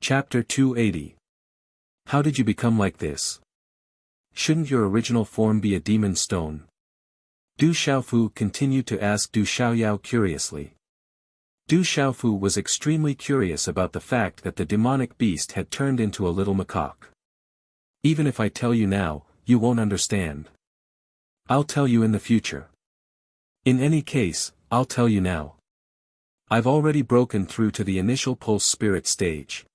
Chapter 280. How did you become like this? Shouldn't your original form be a demon stone? Du Xiaofu continued to ask Du Xiaoyao curiously. Du Xiaofu was extremely curious about the fact that the demonic beast had turned into a little macaque. Even if I tell you now, you won't understand. I'll tell you in the future. In any case, I'll tell you now. I've already broken through to the initial pulse spirit stage.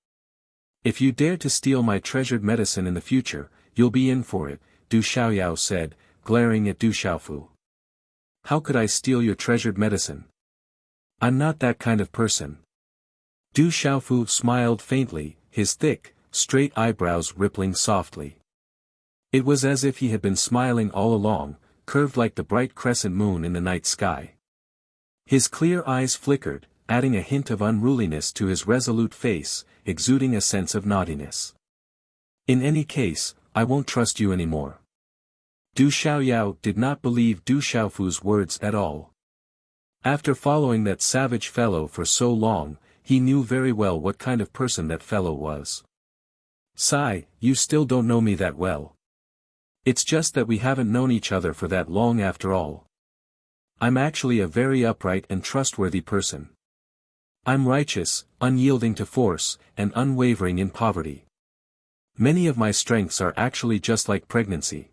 If you dare to steal my treasured medicine in the future, you'll be in for it, Du Xiaoyao said, glaring at Du Xiaofu. How could I steal your treasured medicine? I'm not that kind of person. Du Xiaofu smiled faintly, his thick, straight eyebrows rippling softly. It was as if he had been smiling all along, curved like the bright crescent moon in the night sky. His clear eyes flickered, adding a hint of unruliness to his resolute face, exuding a sense of naughtiness. In any case, I won't trust you anymore. Du Xiaoyao did not believe Du Xiaofu's words at all. After following that savage fellow for so long, he knew very well what kind of person that fellow was. Sigh, you still don't know me that well. It's just that we haven't known each other for that long after all. I'm actually a very upright and trustworthy person. I'm righteous, unyielding to force, and unwavering in poverty. Many of my strengths are actually just like pregnancy.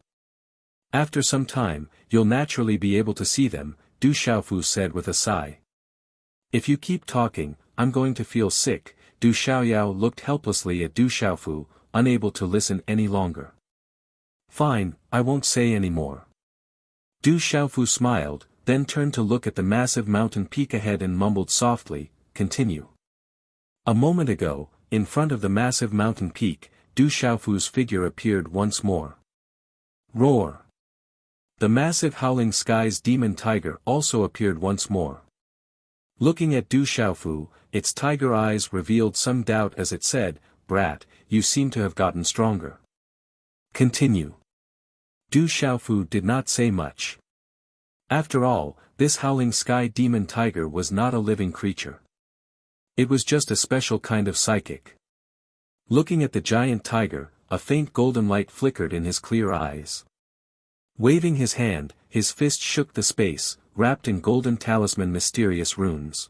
After some time, you'll naturally be able to see them, Du Xiaofu said with a sigh. If you keep talking, I'm going to feel sick. Du Xiaoyao looked helplessly at Du Xiaofu, unable to listen any longer. Fine, I won't say any more. Du Xiaofu smiled, then turned to look at the massive mountain peak ahead and mumbled softly, continue. A moment ago, in front of the massive mountain peak, Du Xiaofu's figure appeared once more. Roar! The massive Howling Sky's demon tiger also appeared once more. Looking at Du Xiaofu, its tiger eyes revealed some doubt as it said, Brat, you seem to have gotten stronger. Continue. Du Xiaofu did not say much. After all, this Howling Sky demon tiger was not a living creature. It was just a special kind of psychic. Looking at the giant tiger, a faint golden light flickered in his clear eyes. Waving his hand, his fist shook the space, wrapped in golden talisman mysterious runes.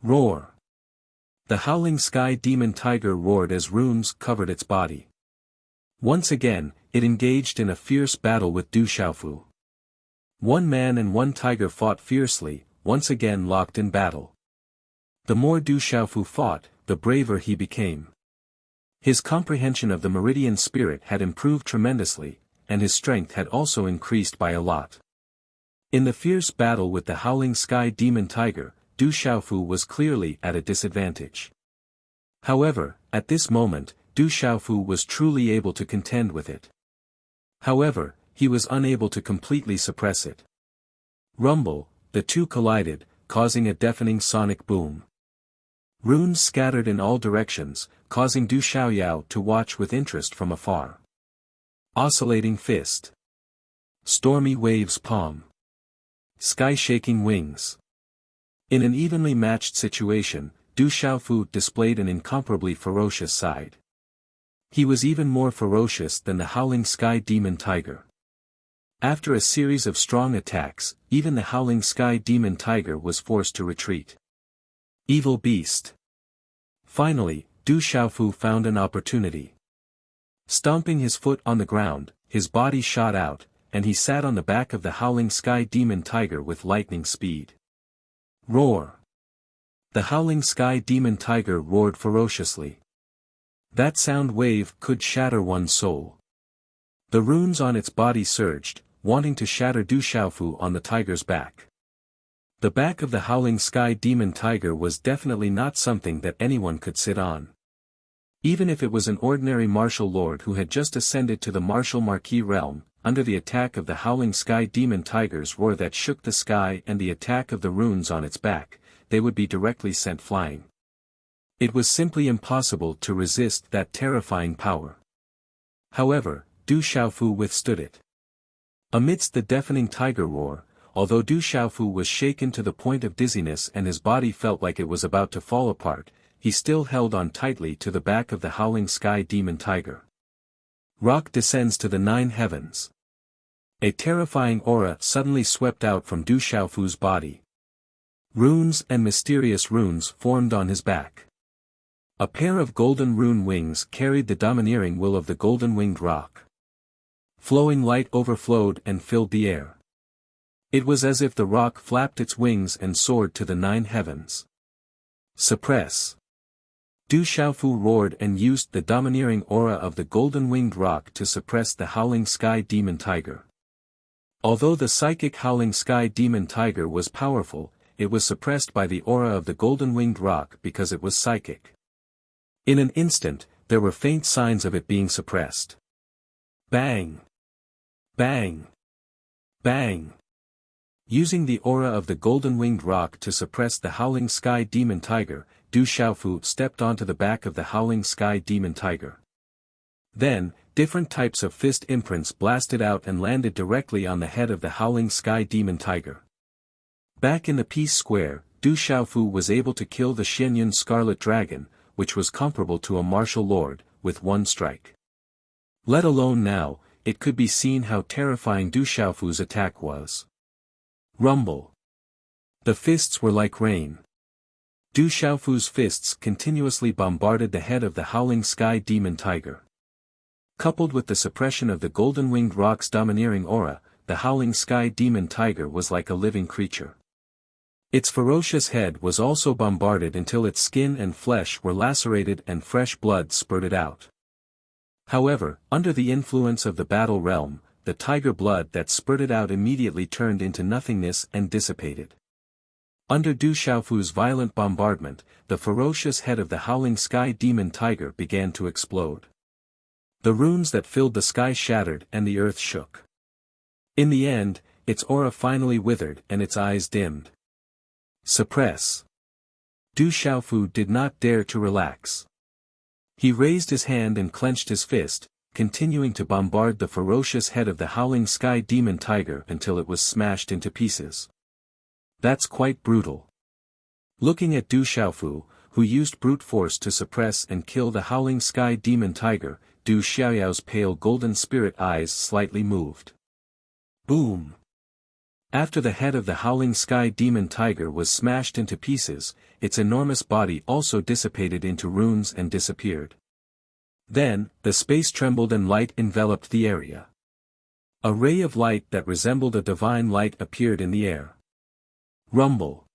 Roar! The Howling Sky demon tiger roared as runes covered its body. Once again, it engaged in a fierce battle with Du Xiaofu. One man and one tiger fought fiercely, once again locked in battle. The more Du Xiaofu fought, the braver he became. His comprehension of the meridian spirit had improved tremendously, and his strength had also increased by a lot. In the fierce battle with the Howling Sky demon tiger, Du Xiaofu was clearly at a disadvantage. However, at this moment, Du Xiaofu was truly able to contend with it. However, he was unable to completely suppress it. Rumble, the two collided, causing a deafening sonic boom. Runes scattered in all directions, causing Du Xiaoyao to watch with interest from afar. Oscillating fist. Stormy waves palm. Sky-shaking wings. In an evenly matched situation, Du Xiaofu displayed an incomparably ferocious side. He was even more ferocious than the Howling Sky demon tiger. After a series of strong attacks, even the Howling Sky demon tiger was forced to retreat. Evil beast. Finally, Du Xiaofu found an opportunity. Stomping his foot on the ground, his body shot out, and he sat on the back of the Howling Sky demon tiger with lightning speed. Roar! The Howling Sky demon tiger roared ferociously. That sound wave could shatter one's soul. The runes on its body surged, wanting to shatter Du Xiaofu on the tiger's back. The back of the Howling Sky demon tiger was definitely not something that anyone could sit on. Even if it was an ordinary martial lord who had just ascended to the martial marquis realm, under the attack of the Howling Sky demon tiger's roar that shook the sky and the attack of the runes on its back, they would be directly sent flying. It was simply impossible to resist that terrifying power. However, Du Xiaofu withstood it. Amidst the deafening tiger roar, although Du Xiaofu was shaken to the point of dizziness and his body felt like it was about to fall apart, he still held on tightly to the back of the howling sky demon tiger. Rock descends to the 9 heavens. A terrifying aura suddenly swept out from Du Xiaofu's body. Runes and mysterious runes formed on his back. A pair of golden rune wings carried the domineering will of the golden-winged rock. Flowing light overflowed and filled the air. It was as if the rock flapped its wings and soared to the 9 heavens. Suppress. Du Xiaofu roared and used the domineering aura of the golden-winged rock to suppress the howling sky demon tiger. Although the psychic howling sky demon tiger was powerful, it was suppressed by the aura of the golden-winged rock because it was psychic. In an instant, there were faint signs of it being suppressed. Bang! Bang! Bang! Using the aura of the golden-winged rock to suppress the howling sky demon tiger, Du Xiaofu stepped onto the back of the howling sky demon tiger. Then, different types of fist imprints blasted out and landed directly on the head of the howling sky demon tiger. Back in the Peace Square, Du Xiaofu was able to kill the Xianyun Scarlet Dragon, which was comparable to a martial lord, with one strike. Let alone now, it could be seen how terrifying Du Xiaofu's attack was. Rumble. The fists were like rain. Du Xiaofu's fists continuously bombarded the head of the howling sky demon tiger. Coupled with the suppression of the golden-winged rock's domineering aura, the howling sky demon tiger was like a living creature. Its ferocious head was also bombarded until its skin and flesh were lacerated and fresh blood spurted out. However, under the influence of the battle realm, the tiger blood that spurted out immediately turned into nothingness and dissipated. Under Du Xiaofu's violent bombardment, the ferocious head of the howling sky demon tiger began to explode. The runes that filled the sky shattered and the earth shook. In the end, its aura finally withered and its eyes dimmed. Suppress. Du Xiaofu did not dare to relax. He raised his hand and clenched his fist, continuing to bombard the ferocious head of the howling sky demon tiger until it was smashed into pieces. That's quite brutal. Looking at Du Xiaofu, who used brute force to suppress and kill the howling sky demon tiger, Du Xiaoyao's pale golden spirit eyes slightly moved. Boom! After the head of the howling sky demon tiger was smashed into pieces, its enormous body also dissipated into runes and disappeared. Then, the space trembled and light enveloped the area. A ray of light that resembled a divine light appeared in the air. Rumble.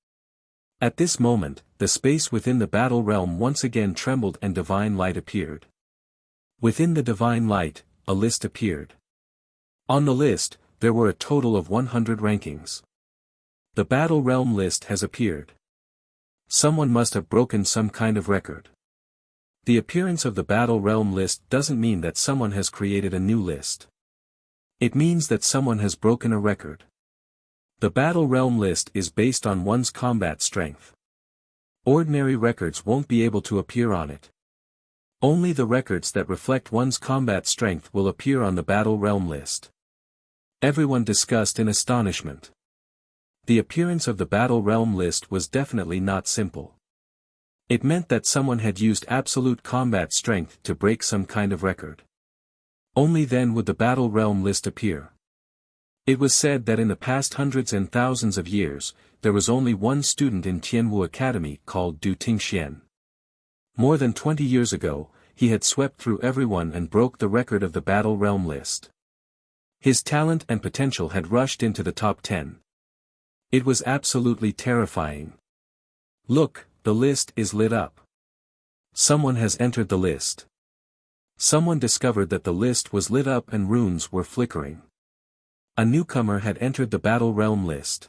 At this moment, the space within the battle realm once again trembled and divine light appeared. Within the divine light, a list appeared. On the list, there were a total of 100 rankings. The battle realm list has appeared. Someone must have broken some kind of record. The appearance of the battle realm list doesn't mean that someone has created a new list. It means that someone has broken a record. The battle realm list is based on one's combat strength. Ordinary records won't be able to appear on it. Only the records that reflect one's combat strength will appear on the battle realm list. Everyone discussed in astonishment. The appearance of the battle realm list was definitely not simple. It meant that someone had used absolute combat strength to break some kind of record. Only then would the battle realm list appear. It was said that in the past hundreds and thousands of years, there was only one student in Tianwu Academy called Du Tingxian. More than 20 years ago, he had swept through everyone and broke the record of the battle realm list. His talent and potential had rushed into the top 10. It was absolutely terrifying. Look, the list is lit up. Someone has entered the list. Someone discovered that the list was lit up and runes were flickering. A newcomer had entered the battle realm list.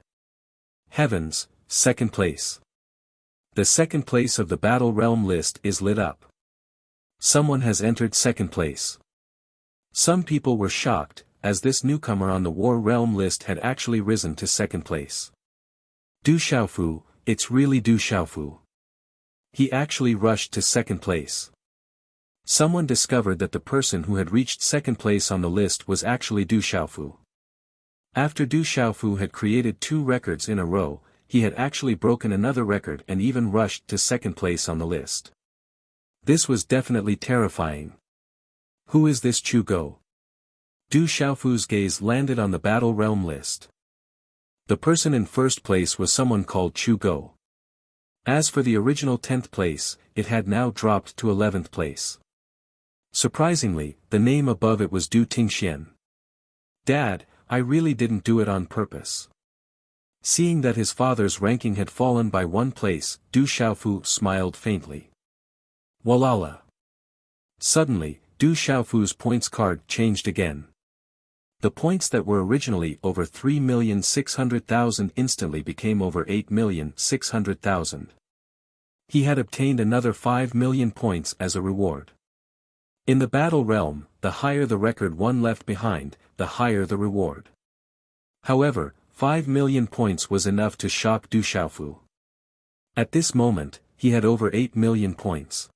Heavens, second place. The second place of the battle realm list is lit up. Someone has entered second place. Some people were shocked, as this newcomer on the war realm list had actually risen to second place. Du Xiaofu, it's really Du Xiaofu. He actually rushed to second place. Someone discovered that the person who had reached second place on the list was actually Du Xiaofu. After Du Xiaofu had created 2 records in a row, he had actually broken another record and even rushed to second place on the list. This was definitely terrifying. Who is this Chu Go? Du Xiaofu's gaze landed on the Battle Realm list. The person in first place was someone called Chu Go. As for the original 10th place, it had now dropped to 11th place. Surprisingly, the name above it was Du Tingxian. Dad, I really didn't do it on purpose. Seeing that his father's ranking had fallen by 1 place, Du Xiaofu smiled faintly. Walala. Suddenly, Du Xiaofu's points card changed again. The points that were originally over 3,600,000 instantly became over 8,600,000. He had obtained another 5 million points as a reward. In the Battle Realm, the higher the record one left behind, the higher the reward. However, 5 million points was enough to shock Du Xiaofu. At this moment, he had over 8 million points.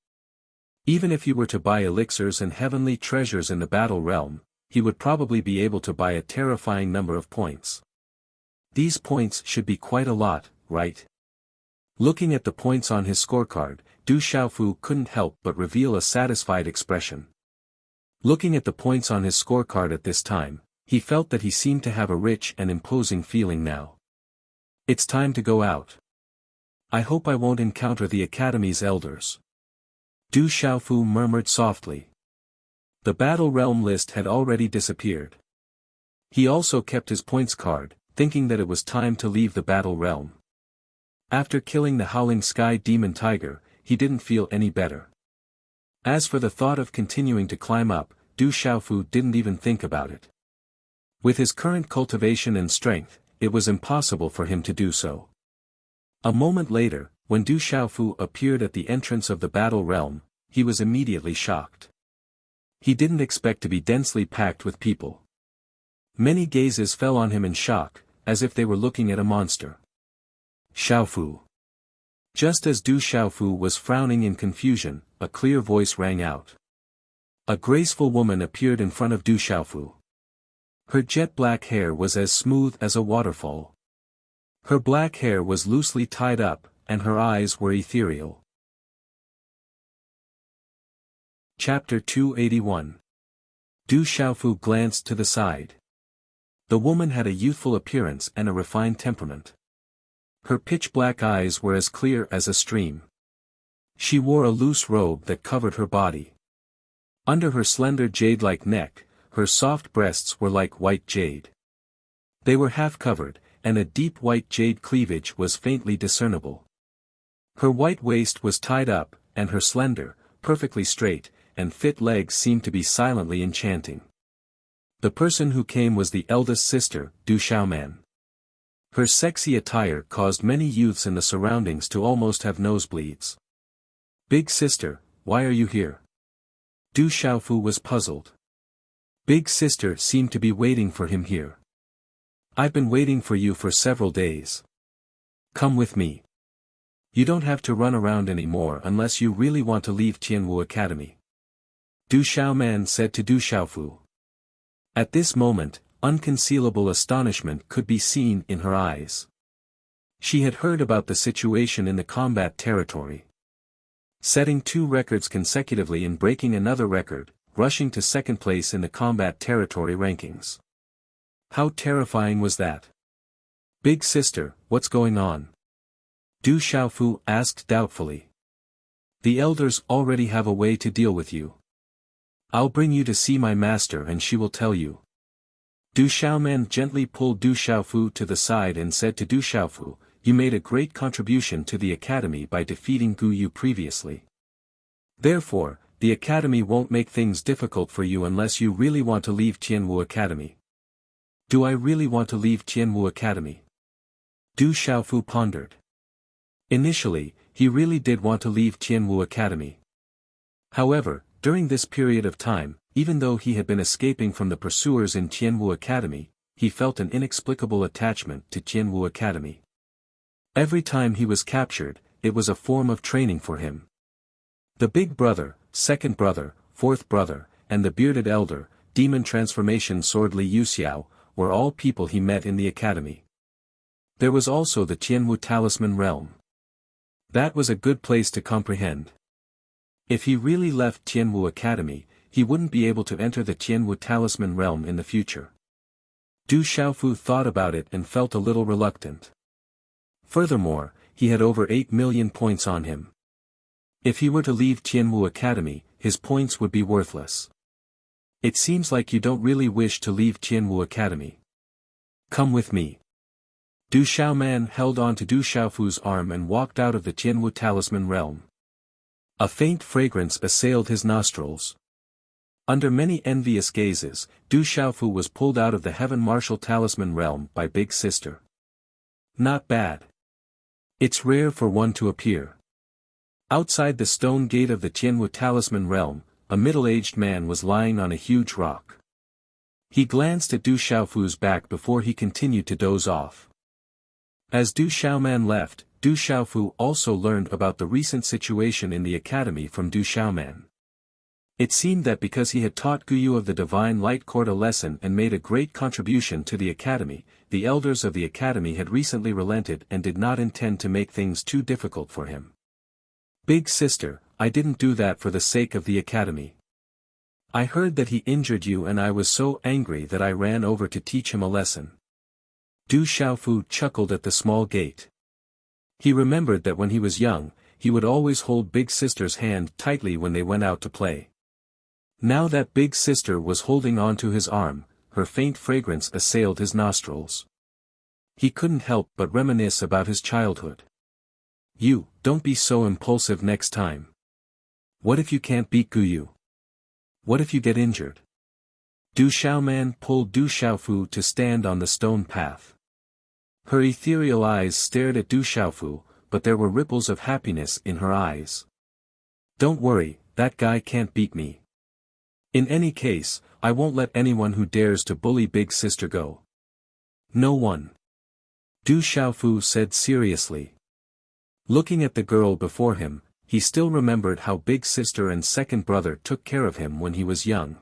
Even if he were to buy elixirs and heavenly treasures in the Battle Realm, he would probably be able to buy a terrifying number of points. These points should be quite a lot, right? Looking at the points on his scorecard, Du Xiaofu couldn't help but reveal a satisfied expression. Looking at the points on his scorecard at this time, he felt that he seemed to have a rich and imposing feeling now. It's time to go out. I hope I won't encounter the Academy's elders. Du Xiaofu murmured softly. The Battle Realm list had already disappeared. He also kept his points card, thinking that it was time to leave the Battle Realm. After killing the Howling Sky Demon Tiger, he didn't feel any better. As for the thought of continuing to climb up, Du Xiaofu didn't even think about it. With his current cultivation and strength, it was impossible for him to do so. A moment later, when Du Xiaofu appeared at the entrance of the Battle Realm, he was immediately shocked. He didn't expect to be densely packed with people. Many gazes fell on him in shock, as if they were looking at a monster. Xiaofu. Just as Du Xiaofu was frowning in confusion, a clear voice rang out. A graceful woman appeared in front of Du Xiaofu. Her jet black hair was as smooth as a waterfall. Her black hair was loosely tied up, and her eyes were ethereal. Chapter 281. Du Xiaofu glanced to the side. The woman had a youthful appearance and a refined temperament. Her pitch-black eyes were as clear as a stream. She wore a loose robe that covered her body. Under her slender jade-like neck, her soft breasts were like white jade. They were half-covered, and a deep white jade cleavage was faintly discernible. Her white waist was tied up, and her slender, perfectly straight, and fit legs seemed to be silently enchanting. The person who came was the eldest sister, Du Xiaoman. Her sexy attire caused many youths in the surroundings to almost have nosebleeds. Big sister, why are you here? Du Xiaofu was puzzled. Big sister seemed to be waiting for him here. I've been waiting for you for several days. Come with me. You don't have to run around anymore unless you really want to leave Tianwu Academy. Du Xiaoman said to Du Xiaofu. At this moment, unconcealable astonishment could be seen in her eyes. She had heard about the situation in the combat territory. Setting 2 records consecutively and breaking another record, rushing to second place in the combat territory rankings. How terrifying was that? Big sister, what's going on? Du Xiaofu asked doubtfully. The elders already have a way to deal with you. I'll bring you to see my master and she will tell you. Du Xiaoman gently pulled Du Xiaofu to the side and said to Du Xiaofu, you made a great contribution to the academy by defeating Gu Yu previously. Therefore, the academy won't make things difficult for you unless you really want to leave Tianwu Academy. Do I really want to leave Tianwu Academy? Du Xiaofu pondered. Initially, he really did want to leave Tianwu Academy. However, during this period of time, even though he had been escaping from the pursuers in Tianwu Academy, he felt an inexplicable attachment to Tianwu Academy. Every time he was captured, it was a form of training for him. The big brother, second brother, fourth brother, and the bearded elder, demon transformation sword Li Yuxiao, were all people he met in the academy. There was also the Tianwu Talisman realm. That was a good place to comprehend. If he really left Tianwu Academy, he wouldn't be able to enter the Tianwu Talisman realm in the future. Du Xiaofu thought about it and felt a little reluctant. Furthermore, he had over 8 million points on him. If he were to leave Tianwu Academy, his points would be worthless. It seems like you don't really wish to leave Tianwu Academy. Come with me. Du Xiaoman held on to Du Xiaofu's arm and walked out of the Tianwu Talisman realm. A faint fragrance assailed his nostrils. Under many envious gazes, Du Xiaofu was pulled out of the Heaven Martial Talisman realm by Big Sister. Not bad. It's rare for one to appear. Outside the stone gate of the Tianwu Talisman realm, a middle-aged man was lying on a huge rock. He glanced at Du Xiaofu's back before he continued to doze off. As Du Xiaoman left, Du Xiaofu also learned about the recent situation in the academy from Du Xiaoman. It seemed that because he had taught Guyu of the Divine Light Court a lesson and made a great contribution to the academy, the elders of the academy had recently relented and did not intend to make things too difficult for him. Big sister, I didn't do that for the sake of the academy. I heard that he injured you and I was so angry that I ran over to teach him a lesson. Du Xiaofu chuckled at the small gate. He remembered that when he was young, he would always hold Big Sister's hand tightly when they went out to play. Now that Big Sister was holding on to his arm, her faint fragrance assailed his nostrils. He couldn't help but reminisce about his childhood. You, don't be so impulsive next time. What if you can't beat Guyu? What if you get injured? Du Xiaoman pulled Du Xiaofu to stand on the stone path. Her ethereal eyes stared at Du Xiaofu, but there were ripples of happiness in her eyes. Don't worry, that guy can't beat me. In any case, I won't let anyone who dares to bully Big Sister go. No one. Du Xiaofu said seriously. Looking at the girl before him, he still remembered how Big Sister and second brother took care of him when he was young.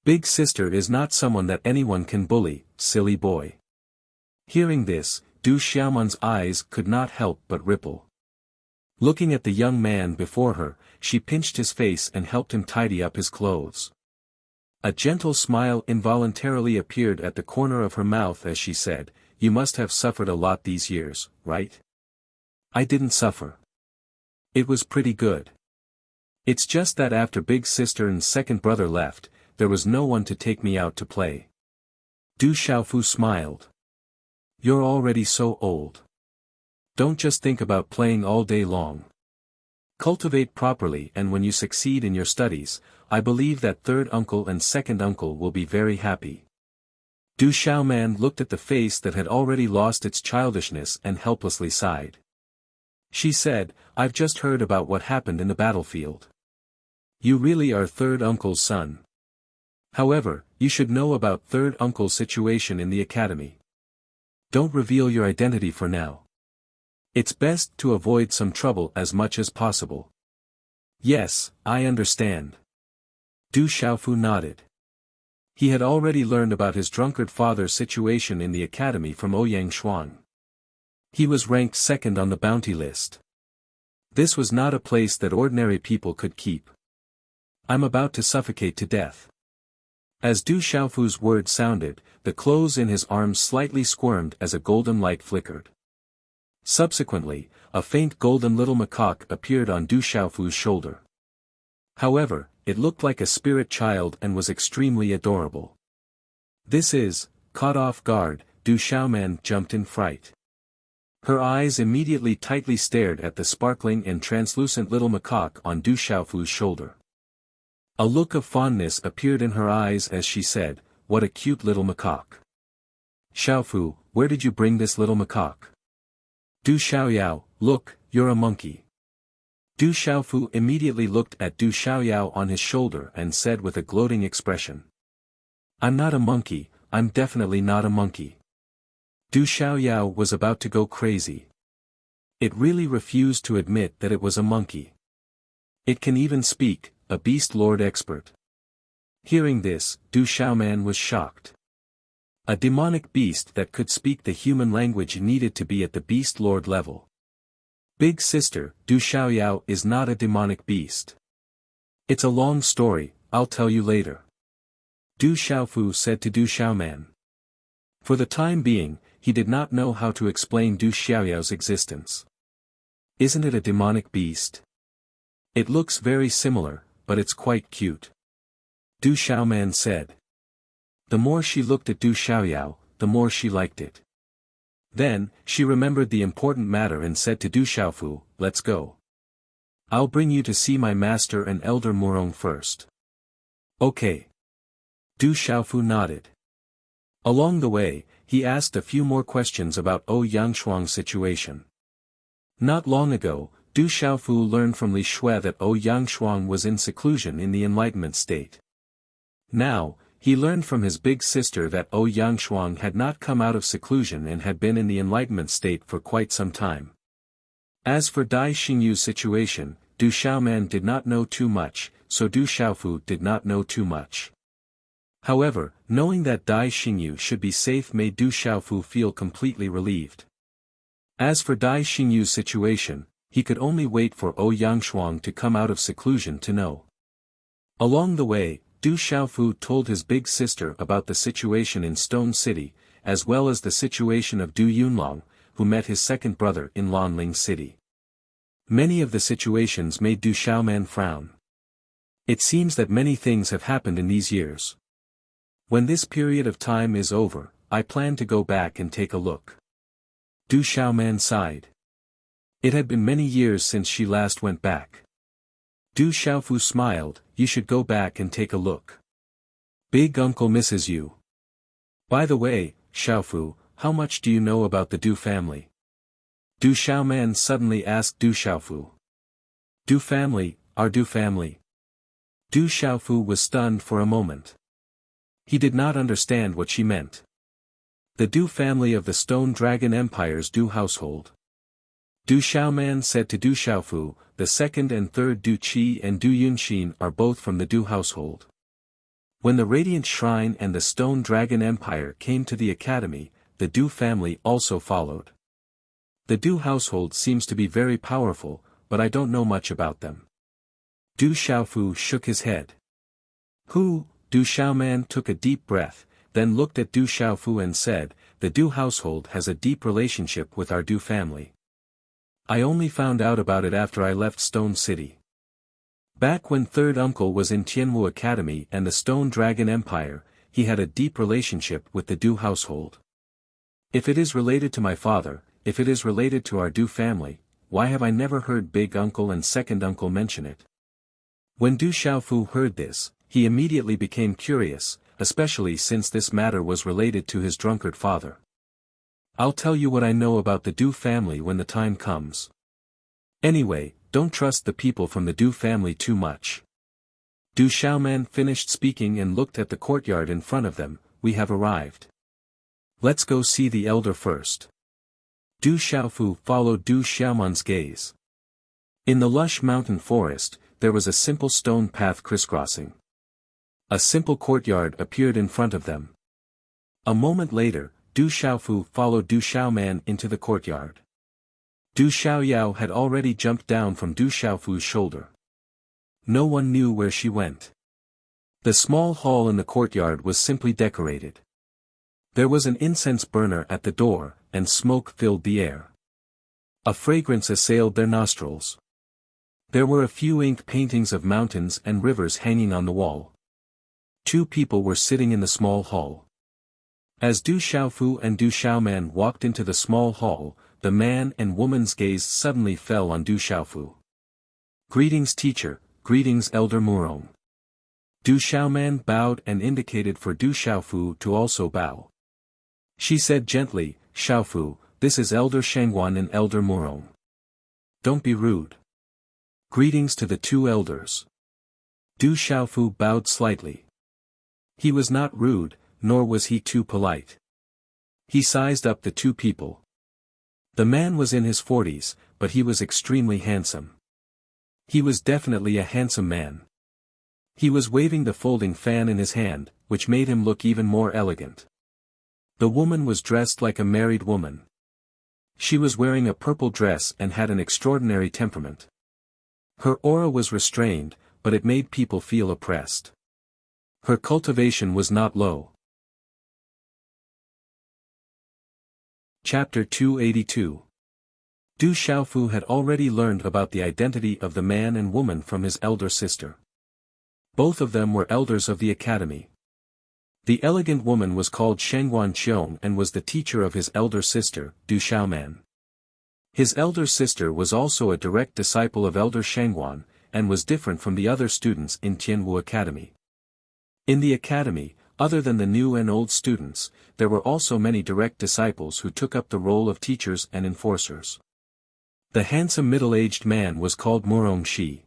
Big Sister is not someone that anyone can bully, silly boy. Hearing this, Du Xiaoman's eyes could not help but ripple. Looking at the young man before her, she pinched his face and helped him tidy up his clothes. A gentle smile involuntarily appeared at the corner of her mouth as she said, "You must have suffered a lot these years, right?" "I didn't suffer. It was pretty good. It's just that after Big Sister and second brother left, there was no one to take me out to play." Du Xiaofu smiled. "You're already so old. Don't just think about playing all day long. Cultivate properly, and when you succeed in your studies, I believe that third uncle and second uncle will be very happy." Du Xiaoman looked at the face that had already lost its childishness and helplessly sighed. She said, "I've just heard about what happened in the battlefield. You really are third uncle's son. However, you should know about third uncle's situation in the academy. Don't reveal your identity for now. It's best to avoid some trouble as much as possible." "Yes, I understand." Du Xiaofu nodded. He had already learned about his drunkard father's situation in the academy from Ouyang Xuan. He was ranked second on the bounty list. This was not a place that ordinary people could keep. "I'm about to suffocate to death." As Du Xiaofu's words sounded, the clothes in his arms slightly squirmed as a golden light flickered. Subsequently, a faint golden little macaque appeared on Du Xiaofu's shoulder. However, it looked like a spirit child and was extremely adorable. "This is," caught off guard, Du Xiaoman jumped in fright. Her eyes immediately tightly stared at the sparkling and translucent little macaque on Du Xiaofu's shoulder. A look of fondness appeared in her eyes as she said, "What a cute little macaque. Xiaofu, where did you bring this little macaque?" "Du Xiaoyao, look, you're a monkey." Du Xiaofu immediately looked at Du Xiaoyao on his shoulder and said with a gloating expression, "I'm not a monkey, I'm definitely not a monkey." Du Xiaoyao was about to go crazy. It really refused to admit that it was a monkey. It can even speak, a beast lord expert. Hearing this, Du Xiaoman was shocked. A demonic beast that could speak the human language needed to be at the beast lord level. Big sister, Du Xiaoyao is not a demonic beast. It's a long story, I'll tell you later. Du Xiaofu said to Du Xiaoman. For the time being, he did not know how to explain Du Xiaoyao's existence. Isn't it a demonic beast? It looks very similar, but it's quite cute. Du Xiaoman said. The more she looked at Du Xiaoyao, the more she liked it. Then, she remembered the important matter and said to Du Xiaofu, let's go. I'll bring you to see my master and Elder Murong first. Okay. Du Xiaofu nodded. Along the way, he asked a few more questions about Yangshuang's situation. Not long ago, Du Xiaofu learned from Li Shui that Yangshuang was in seclusion in the enlightenment state. Now, he learned from his big sister that Yangshuang had not come out of seclusion and had been in the enlightenment state for quite some time. As for Dai Xingyu's situation, Du Xiaoman did not know too much, so Du Xiaofu did not know too much. However, knowing that Dai Xingyu should be safe made Du Xiaofu feel completely relieved. As for Dai Xingyu's situation, he could only wait for Yangshuang to come out of seclusion to know. Along the way, Du Xiaofu told his big sister about the situation in Stone City, as well as the situation of Du Yunlong, who met his second brother in Lanling City. Many of the situations made Du Xiaoman frown. It seems that many things have happened in these years. When this period of time is over, I plan to go back and take a look. Du Xiaoman sighed. It had been many years since she last went back. Du Xiaofu smiled, you should go back and take a look. Big uncle misses you. By the way, Xiaofu, how much do you know about the Du family? Du Xiaoman suddenly asked Du Xiaofu. Du family, our Du family. Du Xiaofu was stunned for a moment. He did not understand what she meant. The Du family of the Stone Dragon Empire's Du household. Du Xiaoman said to Du Xiaofu, the second and third Du Qi and Du Yunxin are both from the Du household. When the Radiant Shrine and the Stone Dragon Empire came to the academy, the Du family also followed. The Du household seems to be very powerful, but I don't know much about them. Du Xiaofu shook his head. Du Xiaoman took a deep breath, then looked at Du Xiaofu and said, the Du household has a deep relationship with our Du family. I only found out about it after I left Stone City. Back when third uncle was in Tianwu Academy and the Stone Dragon Empire, he had a deep relationship with the Du household. If it is related to my father, if it is related to our Du family, why have I never heard big uncle and second uncle mention it? When Du Xiaofu heard this, he immediately became curious, especially since this matter was related to his drunkard father. I'll tell you what I know about the Du family when the time comes. Anyway, don't trust the people from the Du family too much. Du Xiaoman finished speaking and looked at the courtyard in front of them. We have arrived. Let's go see the elder first. Du Xiaofu followed Du Xiaoman's gaze. In the lush mountain forest, there was a simple stone path crisscrossing. A simple courtyard appeared in front of them. A moment later, Du Xiaofu followed Du Xiaoman into the courtyard. Du Xiaoyao had already jumped down from Du Xiaofu's shoulder. No one knew where she went. The small hall in the courtyard was simply decorated. There was an incense burner at the door, and smoke filled the air. A fragrance assailed their nostrils. There were a few ink paintings of mountains and rivers hanging on the wall. Two people were sitting in the small hall. As Du Xiaofu and Du Xiaoman walked into the small hall, the man and woman's gaze suddenly fell on Du Xiaofu. Greetings teacher, greetings Elder Murong. Du Xiaoman bowed and indicated for Du Xiaofu to also bow. She said gently, Xiaofu, this is Elder Shangguan and Elder Murong. Don't be rude. Greetings to the two elders. Du Xiaofu bowed slightly. He was not rude, nor was he too polite. He sized up the two people. The man was in his 40s, but he was extremely handsome. He was definitely a handsome man. He was waving the folding fan in his hand, which made him look even more elegant. The woman was dressed like a married woman. She was wearing a purple dress and had an extraordinary temperament. Her aura was restrained, but it made people feel oppressed. Her cultivation was not low. Chapter 282. Du Xiaofu had already learned about the identity of the man and woman from his elder sister. Both of them were elders of the academy. The elegant woman was called Shengguan Qiong and was the teacher of his elder sister, Du Xiaoman. His elder sister was also a direct disciple of elder Shengguan, and was different from the other students in Tianwu Academy. In the academy, other than the new and old students, there were also many direct disciples who took up the role of teachers and enforcers. The handsome middle-aged man was called Murongxi.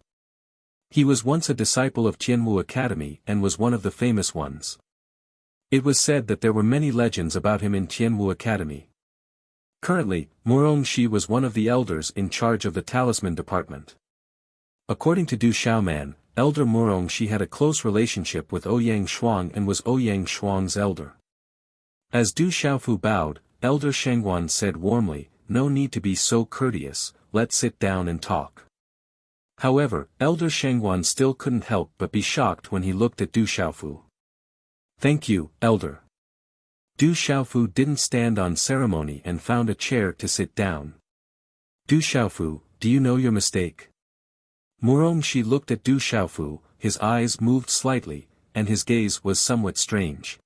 He was once a disciple of Tianwu Academy and was one of the famous ones. It was said that there were many legends about him in Tianwu Academy. Currently, Murongxi was one of the elders in charge of the talisman department. According to Du Xiaoman, Elder Murongxi had a close relationship with Ouyang Shuang and was Ouyang Shuang's elder. As Du Xiaofu bowed, Elder Shengguan said warmly, "No need to be so courteous, let's sit down and talk." However, Elder Shengguan still couldn't help but be shocked when he looked at Du Xiaofu. "Thank you, Elder." Du Xiaofu didn't stand on ceremony and found a chair to sit down. "Du Xiaofu, do you know your mistake?" Murongxi looked at Du Xiaofu, his eyes moved slightly, and his gaze was somewhat strange.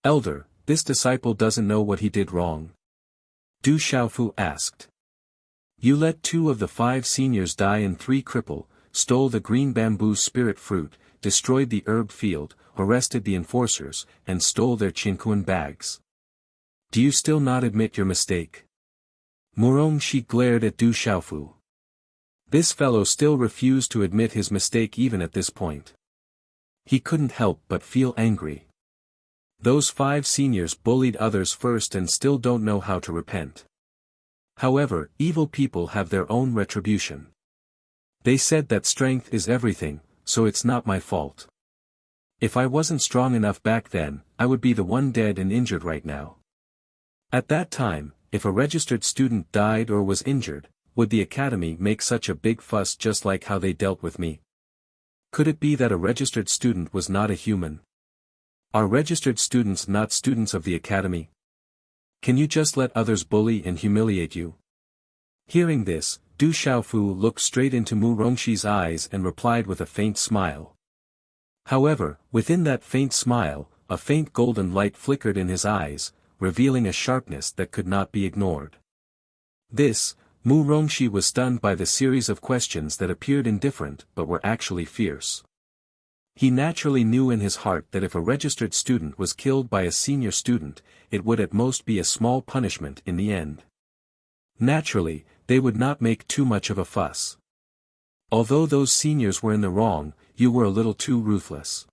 "Elder, this disciple doesn't know what he did wrong." Du Xiaofu asked. "You let 2 of the 5 seniors die and 3 cripple, stole the green bamboo spirit fruit, destroyed the herb field, arrested the enforcers, and stole their chinkuan bags. Do you still not admit your mistake?" Murongxi glared at Du Xiaofu. This fellow still refused to admit his mistake even at this point. He couldn't help but feel angry. Those 5 seniors bullied others first and still don't know how to repent. However, evil people have their own retribution. They said that strength is everything, so it's not my fault. If I wasn't strong enough back then, I would be the one dead and injured right now. At that time, if a registered student died or was injured, would the academy make such a big fuss just like how they dealt with me? Could it be that a registered student was not a human? Are registered students not students of the academy? Can you just let others bully and humiliate you? Hearing this, Du Xiaofu looked straight into Murongxi's eyes and replied with a faint smile. However, within that faint smile, a faint golden light flickered in his eyes, revealing a sharpness that could not be ignored. Murongxi was stunned by the series of questions that appeared indifferent but were actually fierce. He naturally knew in his heart that if a registered student was killed by a senior student, it would at most be a small punishment in the end. Naturally, they would not make too much of a fuss. Although those seniors were in the wrong, you were a little too ruthless.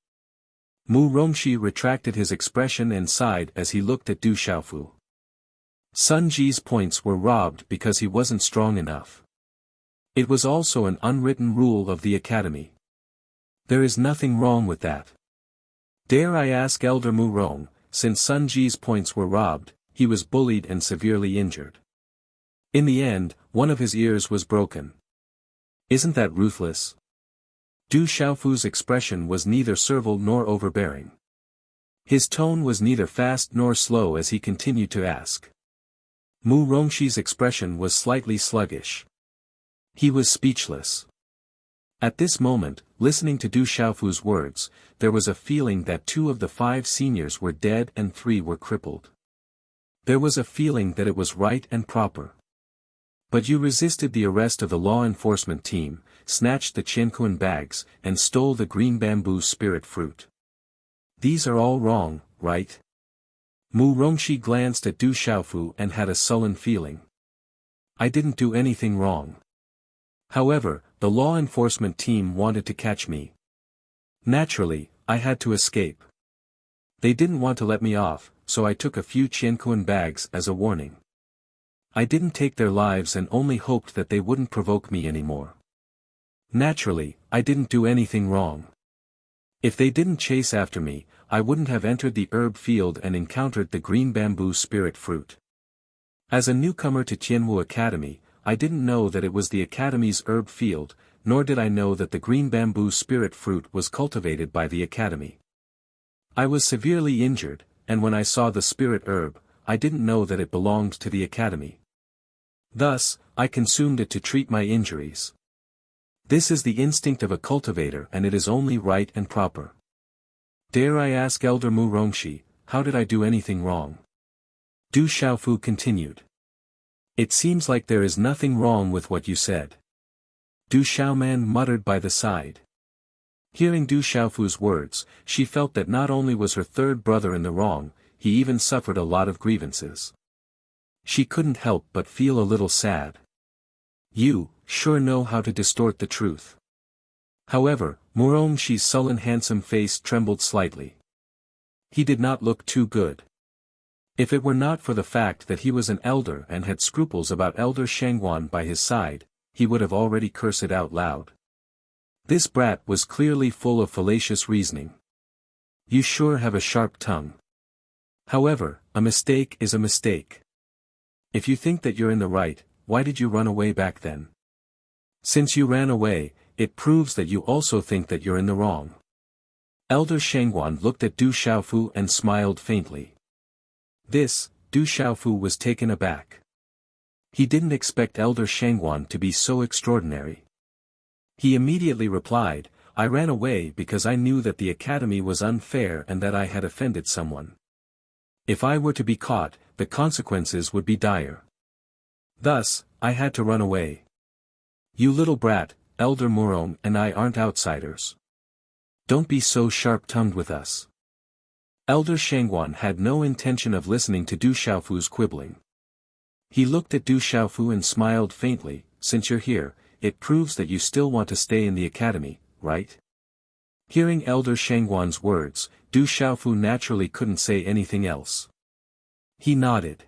Murongxi retracted his expression and sighed as he looked at Du Xiaofu. Sun Ji's points were robbed because he wasn't strong enough. It was also an unwritten rule of the academy. There is nothing wrong with that. Dare I ask Elder Murong, since Sun Ji's points were robbed, he was bullied and severely injured. In the end, one of his ears was broken. Isn't that ruthless? Du Xiaofu's expression was neither servile nor overbearing. His tone was neither fast nor slow as he continued to ask. Murongxi's expression was slightly sluggish. He was speechless. At this moment, listening to Du Xiaofu's words, there was a feeling that 2 of the 5 seniors were dead and 3 were crippled. There was a feeling that it was right and proper. But you resisted the arrest of the law enforcement team, snatched the chinkuan bags, and stole the green bamboo spirit fruit. These are all wrong, right? Murongxi glanced at Du Xiaofu and had a sullen feeling. I didn't do anything wrong. However, the law enforcement team wanted to catch me. Naturally, I had to escape. They didn't want to let me off, so I took a few chinkuan bags as a warning. I didn't take their lives and only hoped that they wouldn't provoke me anymore. Naturally, I didn't do anything wrong. If they didn't chase after me, I wouldn't have entered the herb field and encountered the green bamboo spirit fruit. As a newcomer to Tianwu Academy, I didn't know that it was the Academy's herb field, nor did I know that the green bamboo spirit fruit was cultivated by the Academy. I was severely injured, and when I saw the spirit herb, I didn't know that it belonged to the Academy. Thus, I consumed it to treat my injuries. This is the instinct of a cultivator and it is only right and proper. Dare I ask Elder Mu Rongxi, how did I do anything wrong? Du Xiaofu continued. It seems like there is nothing wrong with what you said. Du Xiaoman muttered by the side. Hearing Du Xiaofu's words, she felt that not only was her third brother in the wrong, he even suffered a lot of grievances. She couldn't help but feel a little sad. You, sure know how to distort the truth. However, Mu Rongxi's sullen handsome face trembled slightly. He did not look too good. If it were not for the fact that he was an elder and had scruples about Elder Shangguan by his side, he would have already cursed it out loud. This brat was clearly full of fallacious reasoning. You sure have a sharp tongue. However, a mistake is a mistake. If you think that you're in the right, why did you run away back then? Since you ran away, it proves that you also think that you're in the wrong. Elder Shangguan looked at Du Xiaofu and smiled faintly. This, Du Xiaofu was taken aback. He didn't expect Elder Shangguan to be so extraordinary. He immediately replied, I ran away because I knew that the academy was unfair and that I had offended someone. If I were to be caught, the consequences would be dire. Thus, I had to run away. You little brat, Elder Murong and I aren't outsiders. Don't be so sharp-tongued with us. Elder Shangguan had no intention of listening to Du Xiaofu's quibbling. He looked at Du Xiaofu and smiled faintly, since you're here, it proves that you still want to stay in the academy, right? Hearing Elder Shangguan's words, Du Xiaofu naturally couldn't say anything else. He nodded.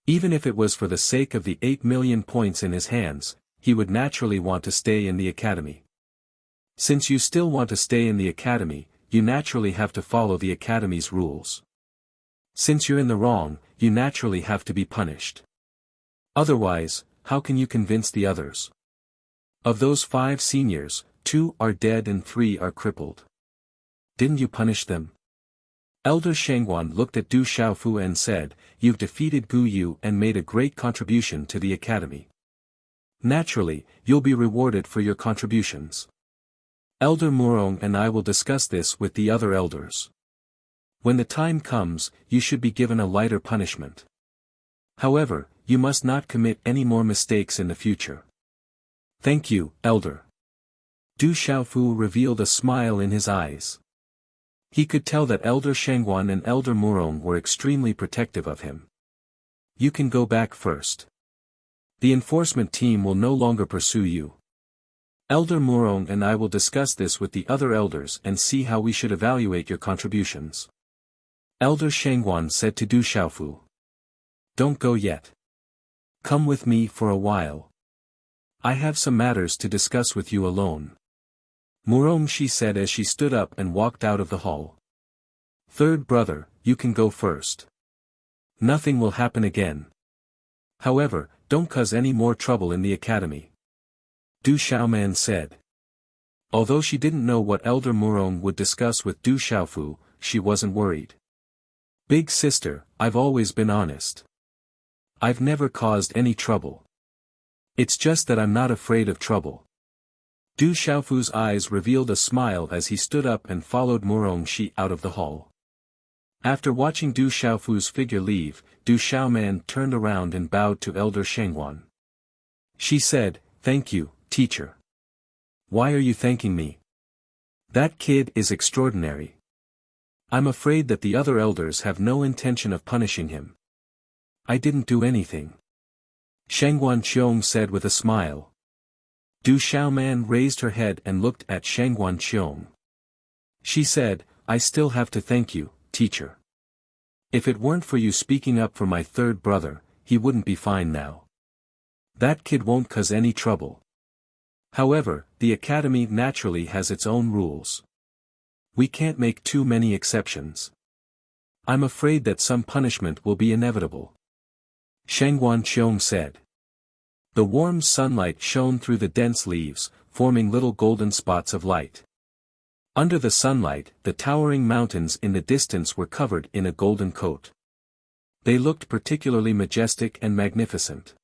Even if it was for the sake of the 8 million points in his hands, he would naturally want to stay in the academy. Since you still want to stay in the academy, you naturally have to follow the academy's rules. Since you're in the wrong, you naturally have to be punished. Otherwise, how can you convince the others? Of those 5 seniors, 2 are dead and 3 are crippled. Didn't you punish them? Elder Shangguan looked at Du Xiaofu and said, You've defeated Gu Yu and made a great contribution to the academy. Naturally, you'll be rewarded for your contributions. Elder Murong and I will discuss this with the other elders. When the time comes, you should be given a lighter punishment. However, you must not commit any more mistakes in the future. Thank you, Elder. Du Xiaofu revealed a smile in his eyes. He could tell that Elder Shangguan and Elder Murong were extremely protective of him. You can go back first. The enforcement team will no longer pursue you. Elder Murong and I will discuss this with the other elders and see how we should evaluate your contributions. Elder Shangguan said to Du Xiaofu. Don't go yet. Come with me for a while. I have some matters to discuss with you alone. Murong, she said as she stood up and walked out of the hall. Third brother, you can go first. Nothing will happen again. However, don't cause any more trouble in the academy. Du Xiaoman said. Although she didn't know what Elder Murong would discuss with Du Xiaofu, she wasn't worried. Big sister, I've always been honest. I've never caused any trouble. It's just that I'm not afraid of trouble. Du Xiaofu's eyes revealed a smile as he stood up and followed Murong Shi out of the hall. After watching Du Xiaofu's figure leave, Du Xiaoman turned around and bowed to Elder Shangguan. She said, Thank you, teacher. Why are you thanking me? That kid is extraordinary. I'm afraid that the other elders have no intention of punishing him. I didn't do anything. Shangguan Qiong said with a smile. Du Xiaoman raised her head and looked at Shangguan Qiong. She said, I still have to thank you, teacher. If it weren't for you speaking up for my third brother, he wouldn't be fine now. That kid won't cause any trouble. However, the academy naturally has its own rules. We can't make too many exceptions. I'm afraid that some punishment will be inevitable. Shangguan Qiong said. The warm sunlight shone through the dense leaves, forming little golden spots of light. Under the sunlight, the towering mountains in the distance were covered in a golden coat. They looked particularly majestic and magnificent.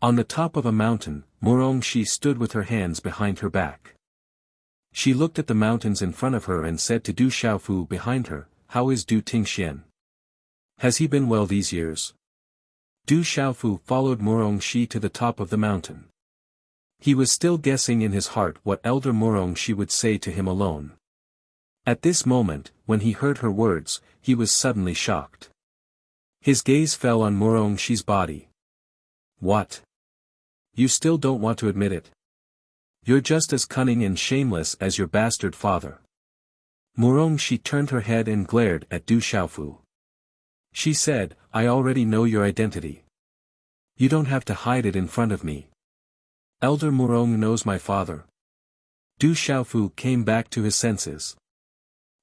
On the top of a mountain, Murongxi stood with her hands behind her back. She looked at the mountains in front of her and said to Du Xiaofu behind her, "How is Du Tingxian? Has he been well these years?" Du Xiaofu followed Murongxi to the top of the mountain. He was still guessing in his heart what elder Murongxi would say to him alone. At this moment, when he heard her words, he was suddenly shocked. His gaze fell on Murongxi's body. What? You still don't want to admit it? You're just as cunning and shameless as your bastard father. Murongxi turned her head and glared at Du Xiaofu. She said, I already know your identity. You don't have to hide it in front of me. Elder Murong knows my father. Du Xiaofu came back to his senses.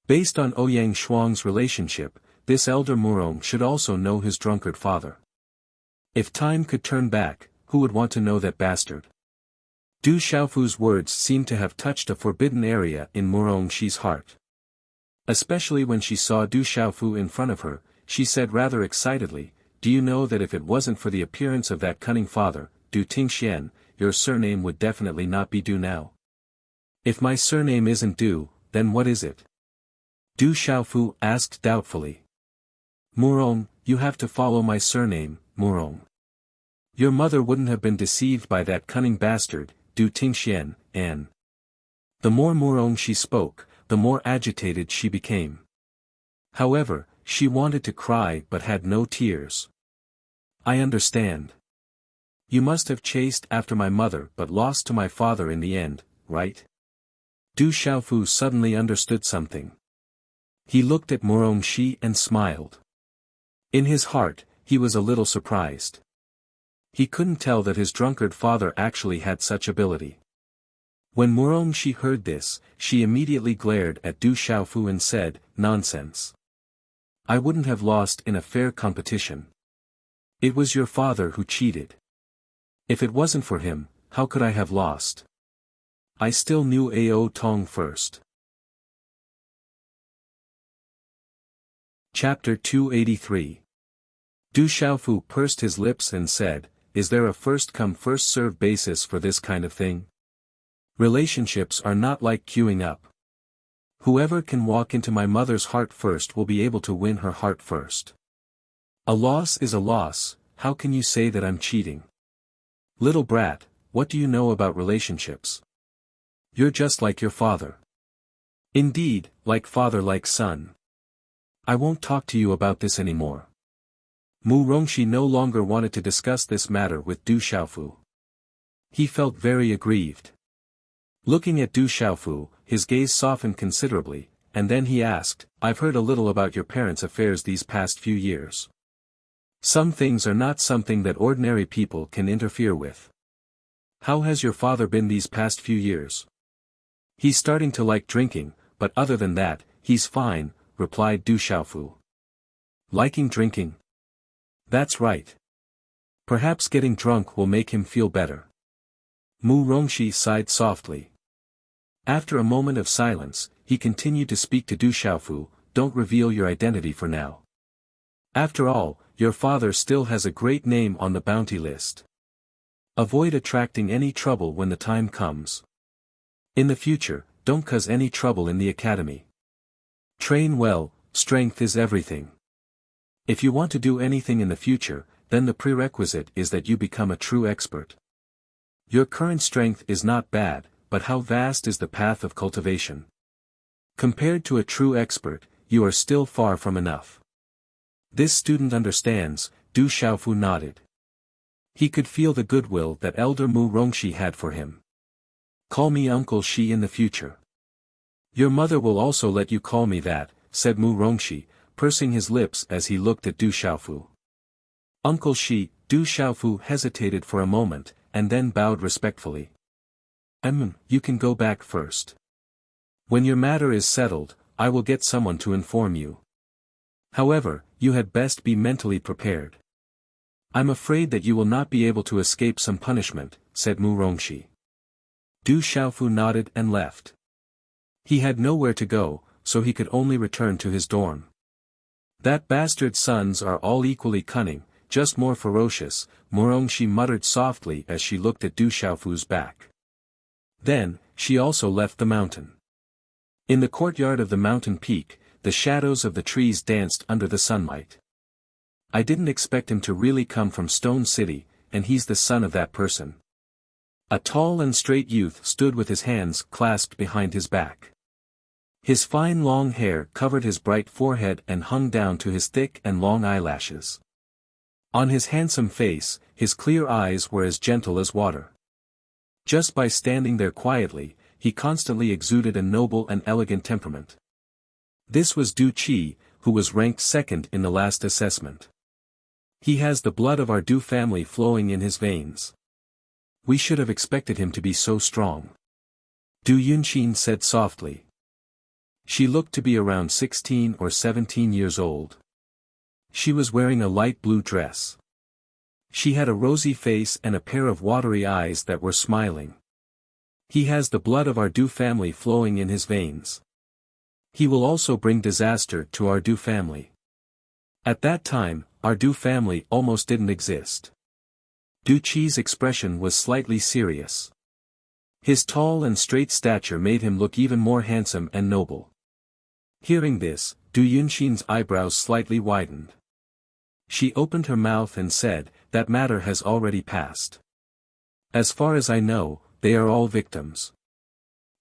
Based on Ouyang Shuang's relationship, this elder Murong should also know his drunkard father. If time could turn back, who would want to know that bastard? Du Xiaofu's words seemed to have touched a forbidden area in Murongxi's heart. Especially when she saw Du Xiaofu in front of her, she said rather excitedly, do you know that if it wasn't for the appearance of that cunning father, Du Tingxian, your surname would definitely not be Du now? If my surname isn't Du, then what is it? Du Xiaofu asked doubtfully. Murong, you have to follow my surname, Murong. Your mother wouldn't have been deceived by that cunning bastard, Du Tingxian, and... The more Murong she spoke, the more agitated she became. However, she wanted to cry but had no tears. I understand. You must have chased after my mother but lost to my father in the end, right? Du Xiaofu suddenly understood something. He looked at Murongxi and smiled. In his heart, he was a little surprised. He couldn't tell that his drunkard father actually had such ability. When Murongxi heard this, she immediately glared at Du Xiaofu and said, nonsense. I wouldn't have lost in a fair competition. It was your father who cheated. If it wasn't for him, how could I have lost? I still knew Ao Tong first. Chapter 283. Du Xiaofu pursed his lips and said, is there a first-come first-served basis for this kind of thing? Relationships are not like queuing up. Whoever can walk into my mother's heart first will be able to win her heart first. A loss is a loss, how can you say that I'm cheating? Little brat, what do you know about relationships? You're just like your father. Indeed, like father like son. I won't talk to you about this anymore. Murongxi no longer wanted to discuss this matter with Du Xiaofu. He felt very aggrieved. Looking at Du Xiaofu, his gaze softened considerably, and then he asked, I've heard a little about your parents' affairs these past few years. Some things are not something that ordinary people can interfere with. How has your father been these past few years? He's starting to like drinking, but other than that, he's fine, replied Du Xiaofu. Liking drinking? That's right. Perhaps getting drunk will make him feel better. Murongxi sighed softly. After a moment of silence, he continued to speak to Du Xiaofu, don't reveal your identity for now. After all, your father still has a great name on the bounty list. Avoid attracting any trouble when the time comes. In the future, don't cause any trouble in the academy. Train well, strength is everything. If you want to do anything in the future, then the prerequisite is that you become a true expert. Your current strength is not bad, but how vast is the path of cultivation? Compared to a true expert, you are still far from enough. This student understands, Du Xiaofu nodded. He could feel the goodwill that elder Murongxi had for him. Call me Uncle Shi in the future. Your mother will also let you call me that, said Murongxi, pursing his lips as he looked at Du Xiaofu. Uncle Shi, Du Xiaofu hesitated for a moment, and then bowed respectfully. You can go back first. When your matter is settled, I will get someone to inform you. However, you had best be mentally prepared. I'm afraid that you will not be able to escape some punishment, said Mu Rongxi. Du Xiaofu nodded and left. He had nowhere to go, so he could only return to his dorm. That bastard's sons are all equally cunning, just more ferocious, Mu Rongxi muttered softly as she looked at Du Xiaofu's back. Then, she also left the mountain. In the courtyard of the mountain peak, the shadows of the trees danced under the sunlight. I didn't expect him to really come from Stone City, and he's the son of that person. A tall and straight youth stood with his hands clasped behind his back. His fine long hair covered his bright forehead and hung down to his thick and long eyelashes. On his handsome face, his clear eyes were as gentle as water. Just by standing there quietly, he constantly exuded a noble and elegant temperament. This was Du Qi, who was ranked second in the last assessment. He has the blood of our Du family flowing in his veins. We should have expected him to be so strong. Du Yunqin said softly. She looked to be around 16 or 17 years old. She was wearing a light blue dress. She had a rosy face and a pair of watery eyes that were smiling. He has the blood of our Du family flowing in his veins. He will also bring disaster to our Du family. At that time, our Du family almost didn't exist. Du Qi's expression was slightly serious. His tall and straight stature made him look even more handsome and noble. Hearing this, Du Yunxin's eyebrows slightly widened. She opened her mouth and said, "That matter has already passed. As far as I know, they are all victims.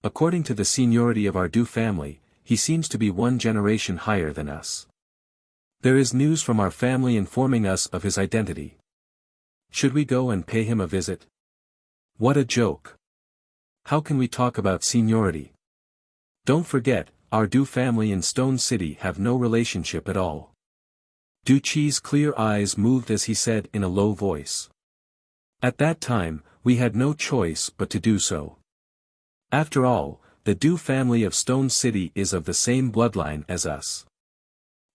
According to the seniority of our Du family, he seems to be one generation higher than us. There is news from our family informing us of his identity. Should we go and pay him a visit?" What a joke. How can we talk about seniority? Don't forget, our Du family in Stone City have no relationship at all. Du Qi's clear eyes moved as he said in a low voice. At that time, we had no choice but to do so. After all, the Du family of Stone City is of the same bloodline as us.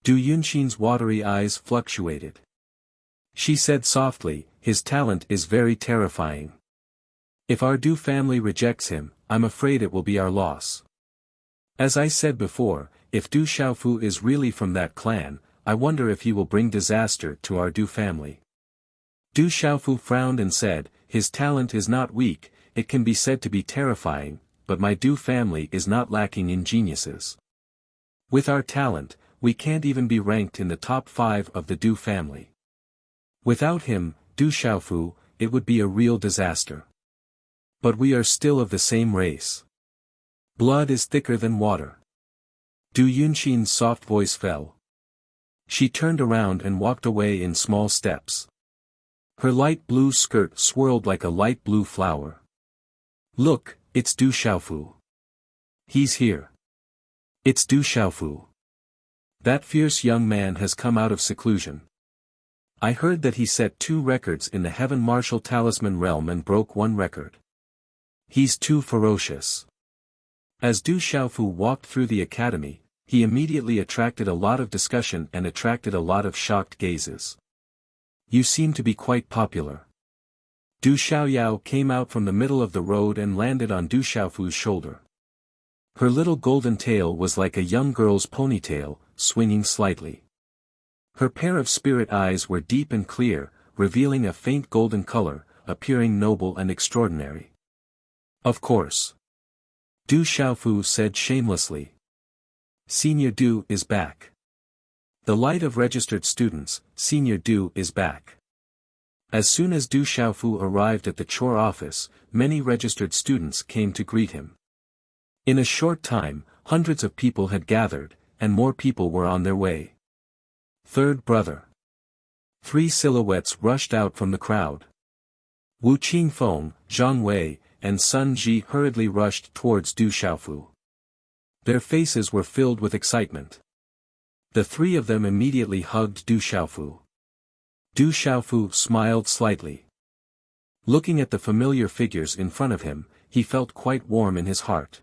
Du Yunxin's watery eyes fluctuated. She said softly, "His talent is very terrifying. If our Du family rejects him, I'm afraid it will be our loss. As I said before, if Du Xiaofu is really from that clan, I wonder if he will bring disaster to our Du family." Du Xiaofu frowned and said, "His talent is not weak, it can be said to be terrifying, but my Du family is not lacking in geniuses. With our talent, we can't even be ranked in the top 5 of the Du family. Without him, Du Xiaofu, it would be a real disaster. But we are still of the same race. Blood is thicker than water." Du Yunxin's soft voice fell. She turned around and walked away in small steps. Her light blue skirt swirled like a light blue flower. "Look, it's Du Xiaofu. He's here. It's Du Xiaofu. That fierce young man has come out of seclusion. I heard that he set 2 records in the Heaven Martial Talisman realm and broke 1 record. He's too ferocious." As Du Xiaofu walked through the academy, he immediately attracted a lot of discussion and attracted a lot of shocked gazes. "You seem to be quite popular." Du Xiaoyao came out from the middle of the road and landed on Du Xiaofu's shoulder. Her little golden tail was like a young girl's ponytail, swinging slightly. Her pair of spirit eyes were deep and clear, revealing a faint golden color, appearing noble and extraordinary. "Of course," Du Xiaofu said shamelessly. "Senior Du is back. The light of registered students, Senior Du is back." As soon as Du Xiaofu arrived at the chore office, many registered students came to greet him. In a short time, hundreds of people had gathered, and more people were on their way. "Third brother." 3 silhouettes rushed out from the crowd. Wu Qingfeng, Zhang Wei, and Sun Ji hurriedly rushed towards Du Xiaofu. Their faces were filled with excitement. The 3 of them immediately hugged Du Xiaofu. Du Xiaofu smiled slightly. Looking at the familiar figures in front of him, he felt quite warm in his heart.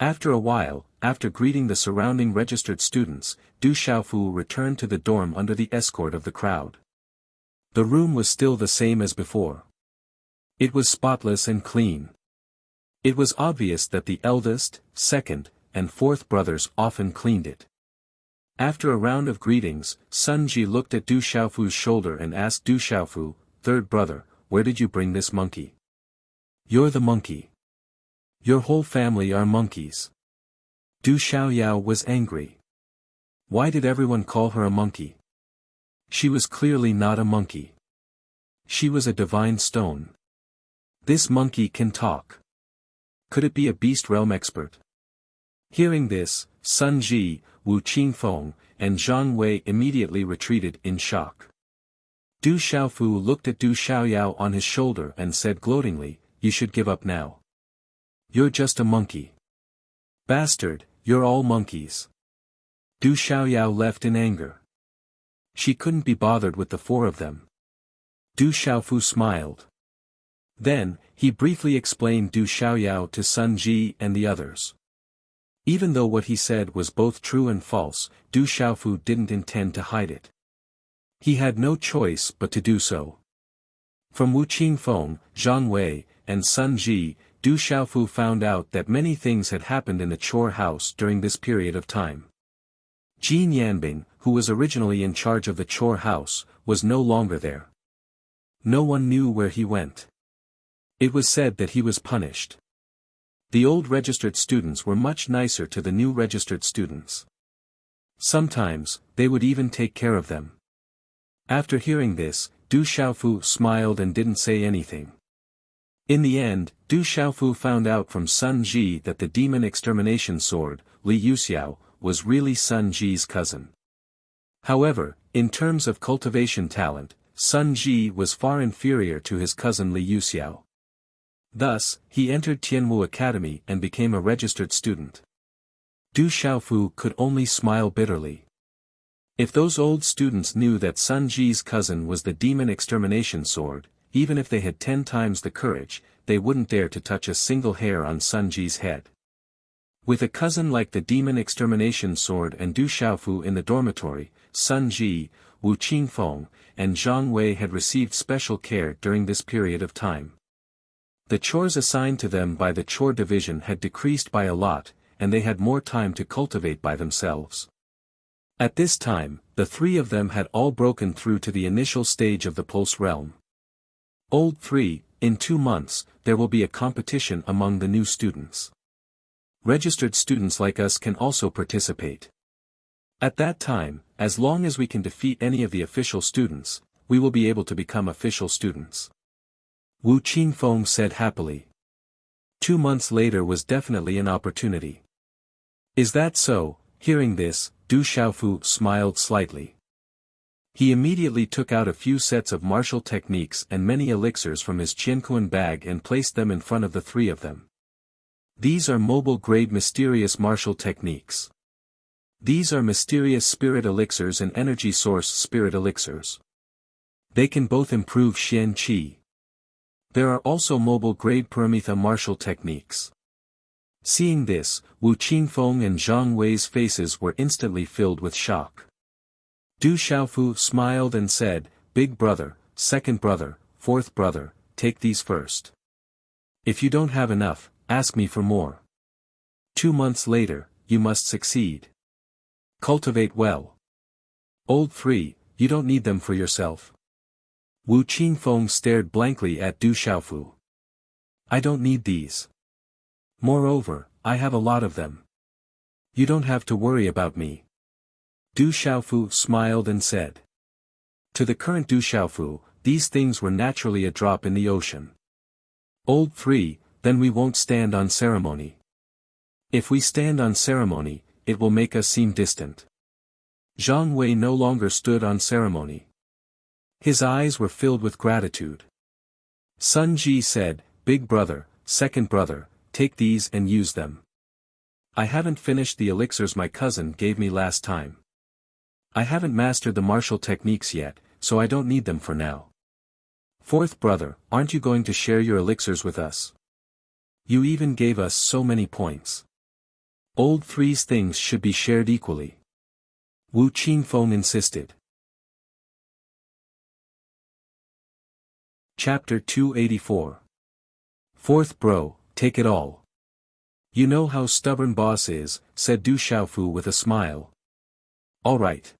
After a while, after greeting the surrounding registered students, Du Xiaofu returned to the dorm under the escort of the crowd. The room was still the same as before. It was spotless and clean. It was obvious that the eldest, second, and fourth brothers often cleaned it. After a round of greetings, Sun Ji looked at Du Xiaofu's shoulder and asked Du Xiaofu, "Third brother, where did you bring this monkey?" "You're the monkey. Your whole family are monkeys." Du Xiaoyao was angry. Why did everyone call her a monkey? She was clearly not a monkey. She was a divine stone. This monkey can talk. Could it be a beast realm expert? Hearing this, Sun Ji, Wu Qingfeng, and Zhang Wei immediately retreated in shock. Du Xiaofu looked at Du Xiaoyao on his shoulder and said gloatingly, "You should give up now. You're just a monkey. Bastard, you're all monkeys." Du Xiaoyao left in anger. She couldn't be bothered with the four of them. Du Xiaofu smiled. Then, he briefly explained Du Xiaoyao to Sun Ji and the others. Even though what he said was both true and false, Du Xiaofu didn't intend to hide it. He had no choice but to do so. From Wu Qingfeng, Zhang Wei, and Sun Ji, Du Xiaofu found out that many things had happened in the Chor house during this period of time. Jin Yanbing, who was originally in charge of the Chor house, was no longer there. No one knew where he went. It was said that he was punished. The old registered students were much nicer to the new registered students. Sometimes, they would even take care of them. After hearing this, Du Xiaofu smiled and didn't say anything. In the end, Du Xiaofu found out from Sun Ji that the demon extermination sword, Li Yuxiao, was really Sun Ji's cousin. However, in terms of cultivation talent, Sun Ji was far inferior to his cousin Li Yuxiao. Thus, he entered Tianwu Academy and became a registered student. Du Xiaofu could only smile bitterly. If those old students knew that Sun Ji's cousin was the demon extermination sword, even if they had 10 times the courage, they wouldn't dare to touch a single hair on Sun Ji's head. With a cousin like the demon extermination sword and Du Xiaofu in the dormitory, Sun Ji, Wu Qingfeng, and Zhang Wei had received special care during this period of time. The chores assigned to them by the chore division had decreased by a lot, and they had more time to cultivate by themselves. At this time, the three of them had all broken through to the initial stage of the pulse realm. Old 3, in 2 months, there will be a competition among the new students. Registered students like us can also participate. At that time, as long as we can defeat any of the official students, we will be able to become official students. Wu Qingfeng said happily. 2 months later was definitely an opportunity. Is that so? Hearing this, Du Xiaofu smiled slightly. He immediately took out a few sets of martial techniques and many elixirs from his Qiankuan bag and placed them in front of the three of them. These are mobile-grade mysterious martial techniques. These are mysterious spirit elixirs and energy source spirit elixirs. They can both improve Xian Qi. There are also mobile-grade Paramitha martial techniques. Seeing this, Wu Qingfeng and Zhang Wei's faces were instantly filled with shock. Du Xiaofu smiled and said, "Big brother, second brother, fourth brother, take these first. If you don't have enough, ask me for more. 2 months later, you must succeed. Cultivate well. Old 3, you don't need them for yourself." Wu Qingfeng stared blankly at Du Xiaofu. "I don't need these. Moreover, I have a lot of them. You don't have to worry about me." Du Xiaofu smiled and said. To the current Du Xiaofu, these things were naturally a drop in the ocean. Old 3, then we won't stand on ceremony. If we stand on ceremony, it will make us seem distant. Zhang Wei no longer stood on ceremony. His eyes were filled with gratitude. Sun Ji said, "Big brother, second brother, take these and use them. I haven't finished the elixirs my cousin gave me last time. I haven't mastered the martial techniques yet, so I don't need them for now. Fourth brother, aren't you going to share your elixirs with us? You even gave us so many points. Old Three's things should be shared equally. Wu Qingfeng insisted. Chapter 284. Fourth bro, take it all. You know how stubborn boss is, said Du Xiaofu with a smile. All right.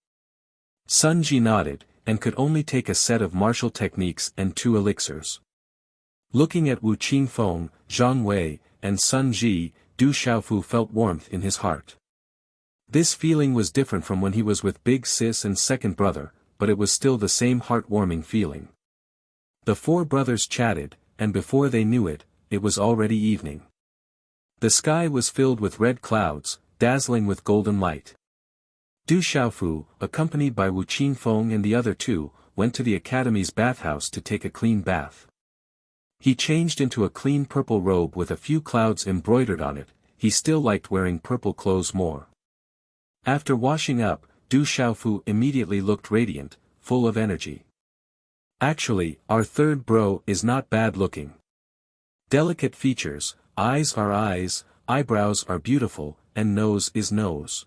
Sun Ji nodded, and could only take a set of martial techniques and 2 elixirs. Looking at Wu Qingfeng, Zhang Wei, and Sun Ji, Du Xiaofu felt warmth in his heart. This feeling was different from when he was with Big Sis and second brother, but it was still the same heartwarming feeling. The 4 brothers chatted, and before they knew it, it was already evening. The sky was filled with red clouds, dazzling with golden light. Du Xiaofu, accompanied by Wu Qingfeng and the other 2, went to the academy's bathhouse to take a clean bath. He changed into a clean purple robe with a few clouds embroidered on it. He still liked wearing purple clothes more. After washing up, Du Xiaofu immediately looked radiant, full of energy. Actually, our third bro is not bad looking. Delicate features, eyes are eyes, eyebrows are beautiful, and nose is nose.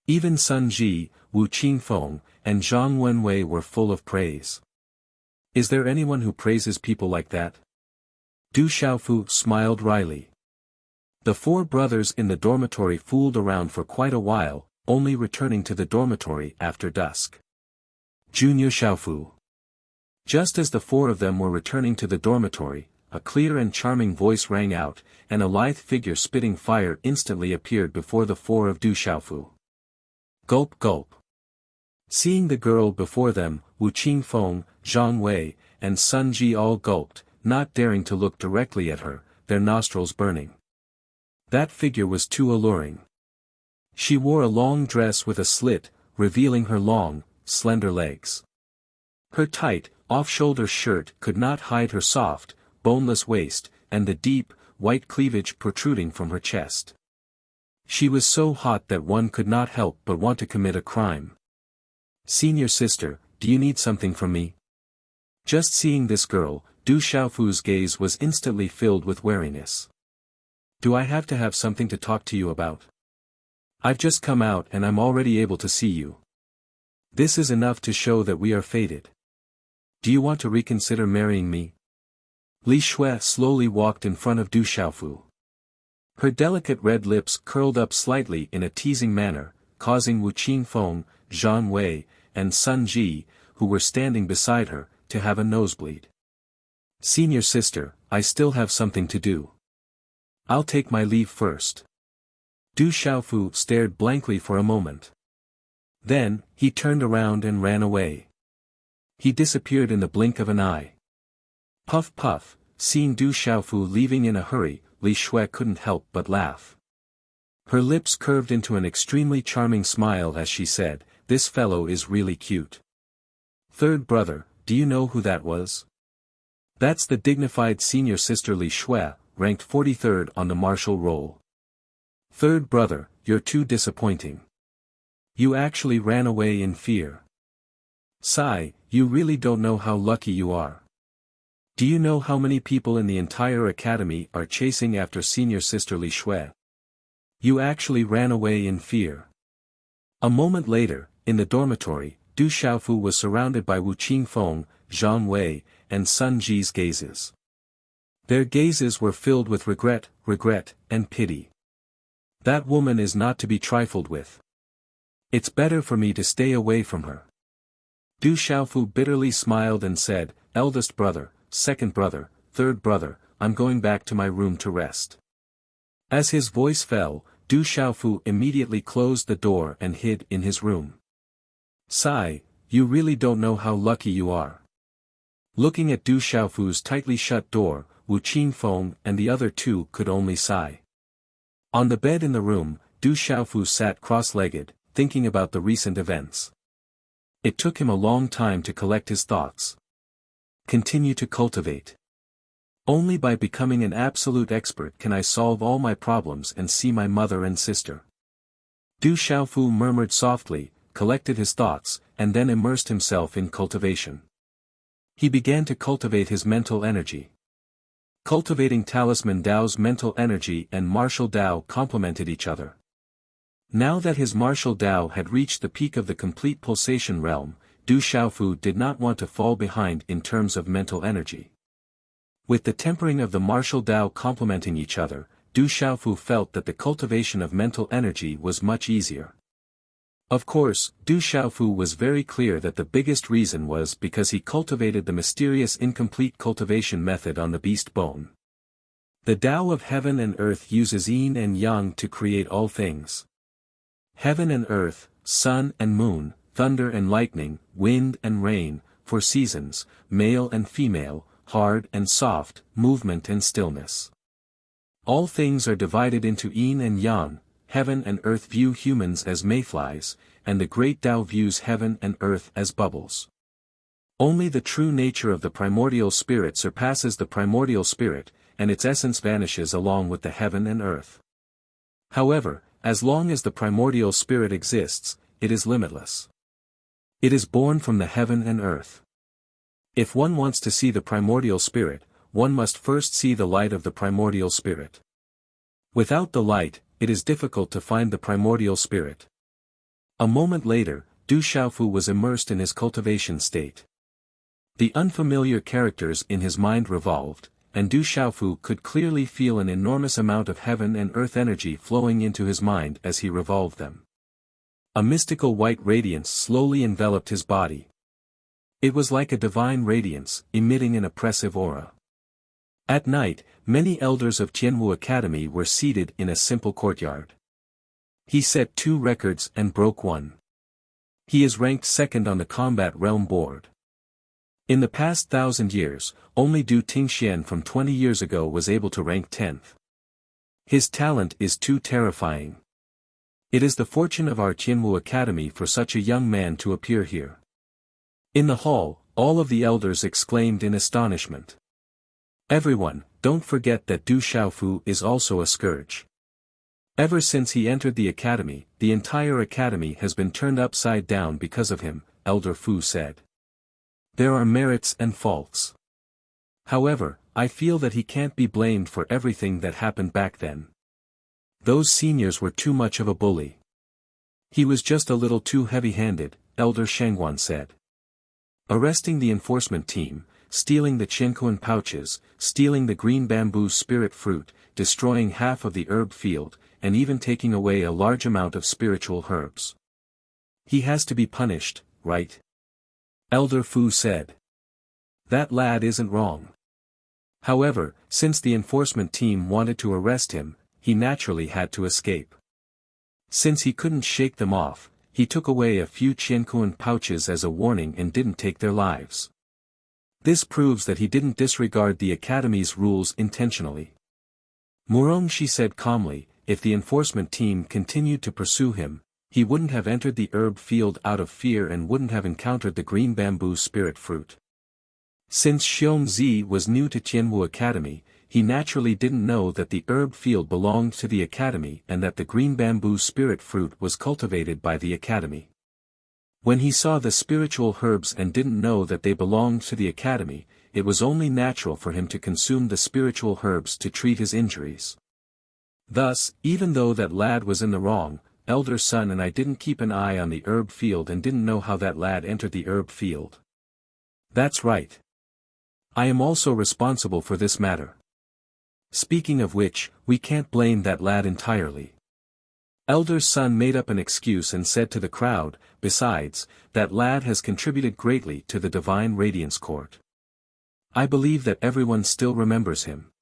Even Sun Ji, Wu Qingfeng, and Zhang Wenwei were full of praise. Is there anyone who praises people like that? Du Xiaofu smiled wryly. The 4 brothers in the dormitory fooled around for quite a while, only returning to the dormitory after dusk. Junior Xiaofu. Just as the 4 of them were returning to the dormitory, a clear and charming voice rang out, and a lithe figure spitting fire instantly appeared before the 4 of Du Xiaofu. Gulp gulp. Seeing the girl before them, Wu Qingfeng, Zhang Wei, and Sun Ji all gulped, not daring to look directly at her, their nostrils burning. That figure was too alluring. She wore a long dress with a slit, revealing her long, slender legs. Her tight, off-shoulder shirt could not hide her soft, boneless waist, and the deep, white cleavage protruding from her chest. She was so hot that one could not help but want to commit a crime. Senior sister, do you need something from me? Just seeing this girl, Du Xiaofu's gaze was instantly filled with wariness. Do I have to have something to talk to you about? I've just come out and I'm already able to see you. This is enough to show that we are fated. Do you want to reconsider marrying me? Li Shui slowly walked in front of Du Xiaofu. Her delicate red lips curled up slightly in a teasing manner, causing Wu Qingfeng, Zhang Wei, and Sun Ji, who were standing beside her, to have a nosebleed. Senior sister, I still have something to do. I'll take my leave first. Du Xiaofu stared blankly for a moment. Then, he turned around and ran away. He disappeared in the blink of an eye. Puff puff, seeing Du Xiaofu leaving in a hurry, Li Shui couldn't help but laugh. Her lips curved into an extremely charming smile as she said, "This fellow is really cute." Third brother, do you know who that was? That's the dignified senior sister Li Shui, ranked 43rd on the martial roll. Third brother, you're too disappointing. You actually ran away in fear. Sigh, you really don't know how lucky you are. Do you know how many people in the entire academy are chasing after senior sister Li Shui? You actually ran away in fear. A moment later, in the dormitory, Du Xiaofu was surrounded by Wu Qingfeng, Zhang Wei, and Sun Ji's gazes. Their gazes were filled with regret, and pity. That woman is not to be trifled with. It's better for me to stay away from her. Du Xiaofu bitterly smiled and said, eldest brother, second brother, third brother, I'm going back to my room to rest. As his voice fell, Du Xiaofu immediately closed the door and hid in his room. Sigh, you really don't know how lucky you are. Looking at Du Xiaofu's tightly shut door, Wu Qingfeng and the other 2 could only sigh. On the bed in the room, Du Xiaofu sat cross-legged, thinking about the recent events. It took him a long time to collect his thoughts. Continue to cultivate. Only by becoming an absolute expert can I solve all my problems and see my mother and sister. Du Xiaofu murmured softly, collected his thoughts, and then immersed himself in cultivation. He began to cultivate his mental energy. Cultivating Talisman Dao's mental energy and martial Dao complemented each other. Now that his martial Dao had reached the peak of the complete pulsation realm, Du Xiaofu did not want to fall behind in terms of mental energy. With the tempering of the martial Dao complementing each other, Du Xiaofu felt that the cultivation of mental energy was much easier. Of course, Du Xiaofu was very clear that the biggest reason was because he cultivated the mysterious incomplete cultivation method on the beast bone. The Tao of heaven and earth uses yin and yang to create all things. Heaven and earth, sun and moon, thunder and lightning, wind and rain, for seasons, male and female, hard and soft, movement and stillness. All things are divided into yin and yang. Heaven and earth view humans as mayflies, and the great Tao views heaven and earth as bubbles. Only the true nature of the primordial spirit surpasses the primordial spirit, and its essence vanishes along with the heaven and earth. However, as long as the primordial spirit exists, it is limitless. It is born from the heaven and earth. If one wants to see the primordial spirit, one must first see the light of the primordial spirit. Without the light, it is difficult to find the primordial spirit. A moment later, Du Xiaofu was immersed in his cultivation state. The unfamiliar characters in his mind revolved, and Du Xiaofu could clearly feel an enormous amount of heaven and earth energy flowing into his mind as he revolved them. A mystical white radiance slowly enveloped his body. It was like a divine radiance, emitting an oppressive aura. At night, many elders of Tianwu Academy were seated in a simple courtyard. He set 2 records and broke 1. He is ranked 2nd on the combat realm board. In the past 1,000 years, only Du Tingxian from 20 years ago was able to rank 10th. His talent is too terrifying. It is the fortune of our Tianwu Academy for such a young man to appear here. In the hall, all of the elders exclaimed in astonishment. Everyone, don't forget that Du Xiaofu is also a scourge. Ever since he entered the academy, the entire academy has been turned upside down because of him, Elder Fu said. There are merits and faults. However, I feel that he can't be blamed for everything that happened back then. Those seniors were too much of a bully. He was just a little too heavy-handed, Elder Shangguan said. Arresting the enforcement team, stealing the Qiankuan pouches, stealing the green bamboo spirit fruit, destroying half of the herb field, and even taking away a large amount of spiritual herbs. He has to be punished, right? Elder Fu said. That lad isn't wrong. However, since the enforcement team wanted to arrest him, he naturally had to escape. Since he couldn't shake them off, he took away a few Qiankuan pouches as a warning and didn't take their lives. This proves that he didn't disregard the academy's rules intentionally. Murongshi said calmly, if the enforcement team continued to pursue him, he wouldn't have entered the herb field out of fear and wouldn't have encountered the green bamboo spirit fruit. Since Xiongzi was new to Tianwu Academy, he naturally didn't know that the herb field belonged to the academy and that the green bamboo spirit fruit was cultivated by the academy. When he saw the spiritual herbs and didn't know that they belonged to the academy, it was only natural for him to consume the spiritual herbs to treat his injuries. Thus, even though that lad was in the wrong, Elder Sun and I didn't keep an eye on the herb field and didn't know how that lad entered the herb field. That's right. I am also responsible for this matter. Speaking of which, we can't blame that lad entirely. Elder Sun made up an excuse and said to the crowd, besides, that lad has contributed greatly to the Divine Radiance Court. I believe that everyone still remembers him.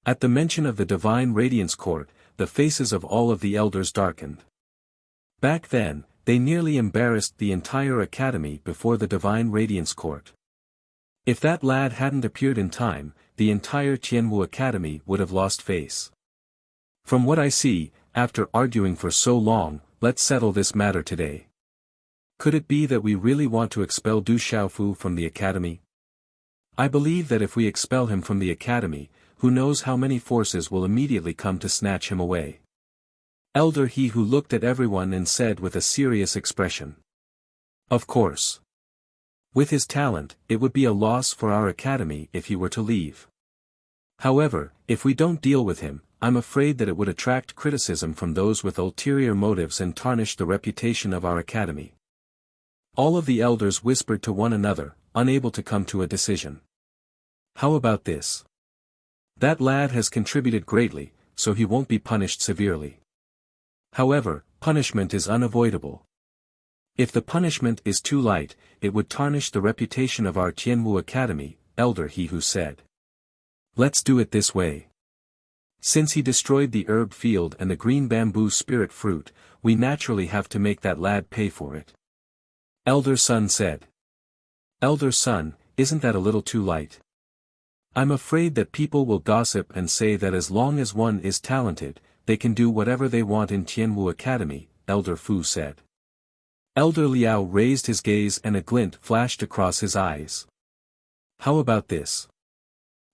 At the mention of the Divine Radiance Court, the faces of all of the elders darkened. Back then, they nearly embarrassed the entire academy before the Divine Radiance Court. If that lad hadn't appeared in time, the entire Tianwu Academy would have lost face. From what I see, after arguing for so long, let's settle this matter today. Could it be that we really want to expel Du Xiaofu from the academy? I believe that if we expel him from the academy, who knows how many forces will immediately come to snatch him away. Elder He Who looked at everyone and said with a serious expression. Of course. With his talent, it would be a loss for our academy if he were to leave. However, if we don't deal with him, I'm afraid that it would attract criticism from those with ulterior motives and tarnish the reputation of our academy. All of the elders whispered to one another, unable to come to a decision. How about this? That lad has contributed greatly, so he won't be punished severely. However, punishment is unavoidable. If the punishment is too light, it would tarnish the reputation of our Tianwu Academy, Elder He Who said. Let's do it this way. Since he destroyed the herb field and the green bamboo spirit fruit, we naturally have to make that lad pay for it. Elder Sun said. Elder Sun, isn't that a little too light? I'm afraid that people will gossip and say that as long as one is talented, they can do whatever they want in Tianwu Academy, Elder Fu said. Elder Liao raised his gaze and a glint flashed across his eyes. How about this?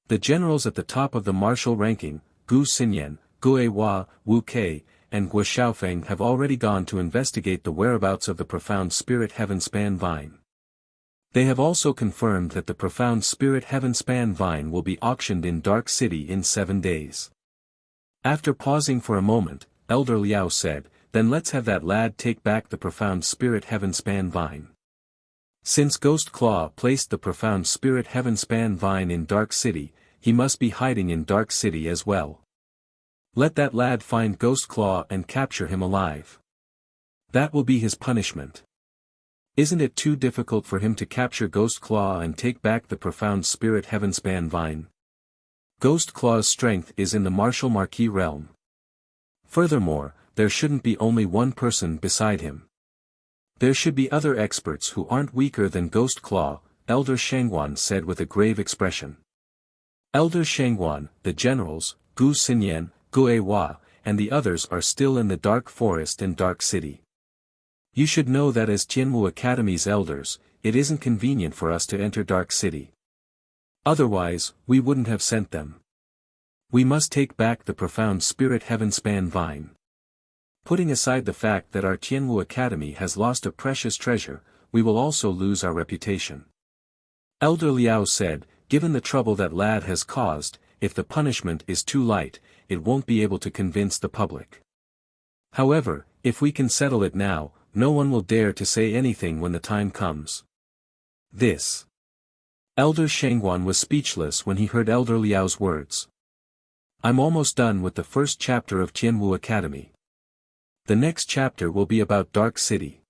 The generals at the top of the martial ranking, Gu Xinyan, Gu Hua, Wu Kei, and Guo Xiaofeng have already gone to investigate the whereabouts of the profound spirit heaven-span vine. They have also confirmed that the profound spirit heaven-span vine will be auctioned in Dark City in 7 days. After pausing for a moment, Elder Liao said, then let's have that lad take back the profound spirit heaven-span vine. Since Ghost Claw placed the profound spirit heaven-span vine in Dark City, he must be hiding in Dark City as well. Let that lad find Ghost Claw and capture him alive. That will be his punishment. Isn't it too difficult for him to capture Ghost Claw and take back the profound spirit heaven-span vine? Ghost Claw's strength is in the martial marquee realm. Furthermore, there shouldn't be only one person beside him. There should be other experts who aren't weaker than Ghost Claw, Elder Shangguan said with a grave expression. Elder Shangguan, the generals, Gu Xinyan, Gu Hua, and the others are still in the Dark Forest and Dark City. You should know that as Tianwu Academy's elders, it isn't convenient for us to enter Dark City. Otherwise, we wouldn't have sent them. We must take back the profound spirit heaven-span vine. Putting aside the fact that our Tianwu Academy has lost a precious treasure, we will also lose our reputation. Elder Liao said, given the trouble that lad has caused, if the punishment is too light, it won't be able to convince the public. However, if we can settle it now, no one will dare to say anything when the time comes. This. Elder Shangguan was speechless when he heard Elder Liao's words. I'm almost done with the first chapter of Tianwu Academy. The next chapter will be about Dark City.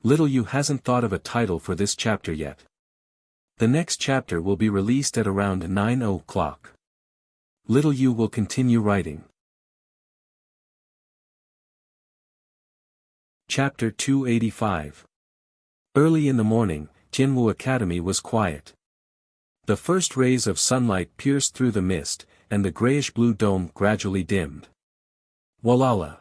Little Yu hasn't thought of a title for this chapter yet. The next chapter will be released at around 9 o'clock. Little Yu will continue writing. Chapter 285. Early in the morning, Tianwu Academy was quiet. The first rays of sunlight pierced through the mist, and the grayish-blue dome gradually dimmed. Walala.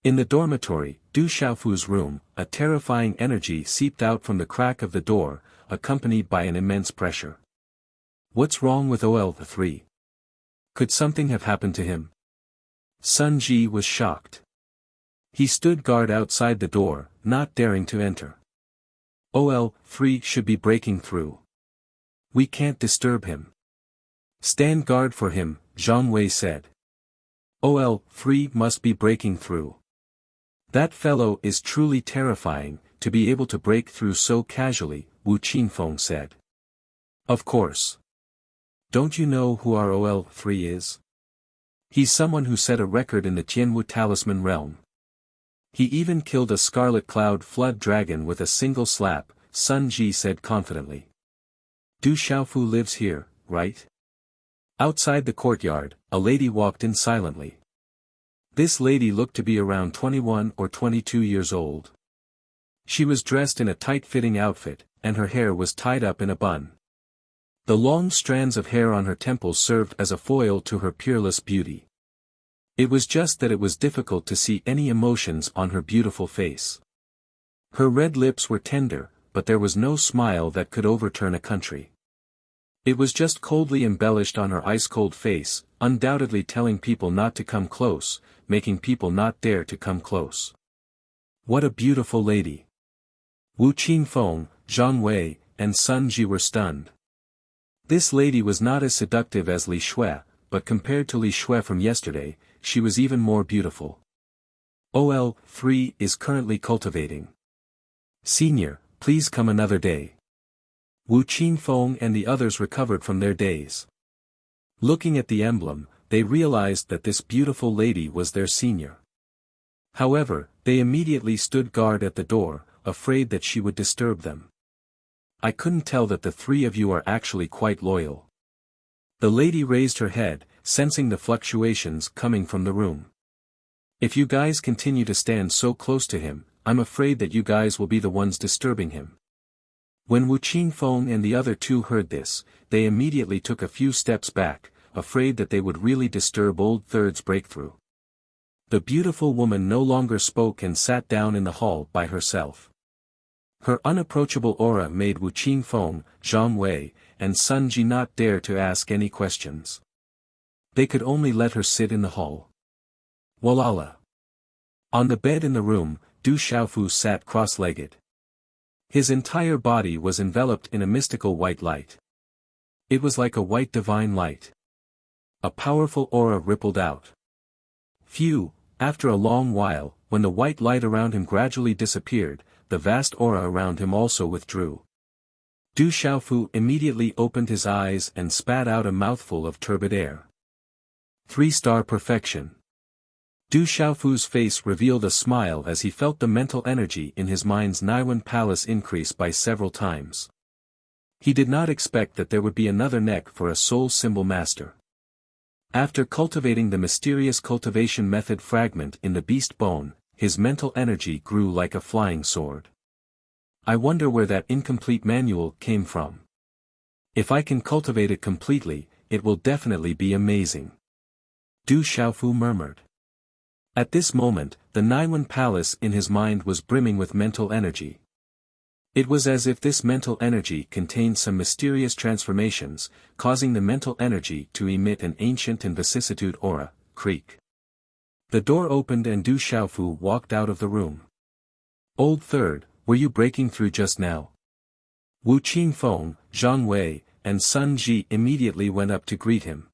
In the dormitory, Du Xiaofu's room, a terrifying energy seeped out from the crack of the door, accompanied by an immense pressure. What's wrong with OL3? Could something have happened to him? Sun Ji was shocked. He stood guard outside the door, not daring to enter. OL3 should be breaking through. We can't disturb him. Stand guard for him, Zhang Wei said. OL3 must be breaking through. That fellow is truly terrifying, to be able to break through so casually, Wu Qinfeng said. Of course. Don't you know who our OL3 is? He's someone who set a record in the Tianwu talisman realm. He even killed a scarlet cloud flood dragon with a single slap, Sun Ji said confidently. Du Xiaofu lives here, right? Outside the courtyard, a lady walked in silently. This lady looked to be around 21 or 22 years old. She was dressed in a tight-fitting outfit, and her hair was tied up in a bun. The long strands of hair on her temples served as a foil to her peerless beauty. It was just that it was difficult to see any emotions on her beautiful face. Her red lips were tender, but there was no smile that could overturn a country. It was just coldly embellished on her ice-cold face, undoubtedly telling people not to come close, making people not dare to come close. What a beautiful lady! Wu Qinfeng, Zhang Wei, and Sun Ji were stunned. This lady was not as seductive as Li Shui, but compared to Li Shui from yesterday, she was even more beautiful. OL3 is currently cultivating. Senior, please come another day. Wu Qingfeng and the others recovered from their daze. Looking at the emblem, they realized that this beautiful lady was their senior. However, they immediately stood guard at the door, afraid that she would disturb them. I couldn't tell that the three of you are actually quite loyal. The lady raised her head, sensing the fluctuations coming from the room. If you guys continue to stand so close to him, I'm afraid that you guys will be the ones disturbing him. When Wu Qingfeng and the other two heard this, they immediately took a few steps back, afraid that they would really disturb Old Third's breakthrough. The beautiful woman no longer spoke and sat down in the hall by herself. Her unapproachable aura made Wu Qingfeng, Zhang Wei, and Sun Ji not dare to ask any questions. They could only let her sit in the hall. Walala. On the bed in the room, Du Xiaofu sat cross-legged. His entire body was enveloped in a mystical white light. It was like a white divine light. A powerful aura rippled out. Phew, after a long while, when the white light around him gradually disappeared, the vast aura around him also withdrew. Du Xiaofu immediately opened his eyes and spat out a mouthful of turbid air. 3-star perfection. Du Xiaofu's face revealed a smile as he felt the mental energy in his mind's Naiwan palace increase by several times. He did not expect that there would be another neck for a soul symbol master. After cultivating the mysterious cultivation method fragment in the beast bone, his mental energy grew like a flying sword. I wonder where that incomplete manual came from. If I can cultivate it completely, it will definitely be amazing. Du Xiaofu murmured. At this moment, the Naiwan palace in his mind was brimming with mental energy. It was as if this mental energy contained some mysterious transformations, causing the mental energy to emit an ancient and vicissitude aura, creak. The door opened and Du Xiaofu walked out of the room. Old Third, were you breaking through just now? Wu Qingfeng, Zhang Wei, and Sun Ji immediately went up to greet him.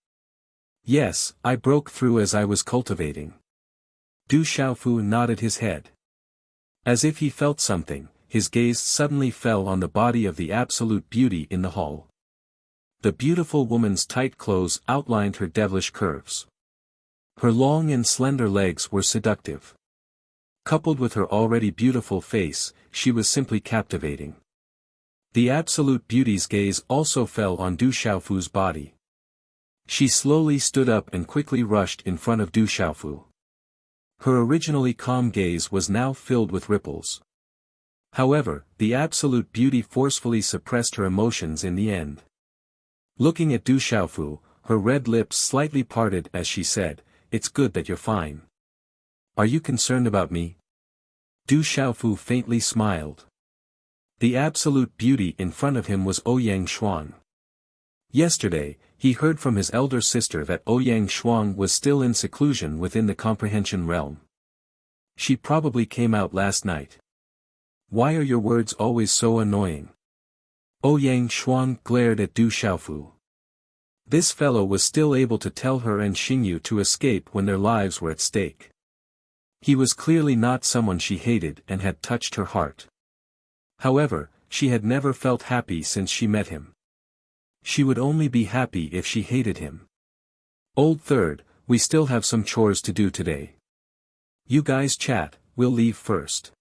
Yes, I broke through as I was cultivating. Du Xiaofu nodded his head. As if he felt something, his gaze suddenly fell on the body of the absolute beauty in the hall. The beautiful woman's tight clothes outlined her devilish curves. Her long and slender legs were seductive. Coupled with her already beautiful face, she was simply captivating. The absolute beauty's gaze also fell on Du Xiaofu's body. She slowly stood up and quickly rushed in front of Du Xiaofu. Her originally calm gaze was now filled with ripples. However, the absolute beauty forcefully suppressed her emotions in the end. Looking at Du Xiaofu, her red lips slightly parted as she said, "It's good that you're fine. Are you concerned about me?" Du Xiaofu faintly smiled. The absolute beauty in front of him was Ouyang Xuan. Yesterday, he heard from his elder sister that Ouyang Xuan was still in seclusion within the comprehension realm. She probably came out last night. Why are your words always so annoying? Ouyang Xuan glared at Du Xiaofu. This fellow was still able to tell her and Xingyu to escape when their lives were at stake. He was clearly not someone she hated and had touched her heart. However, she had never felt happy since she met him. She would only be happy if she hated him. Old Third, we still have some chores to do today. You guys chat, we'll leave first.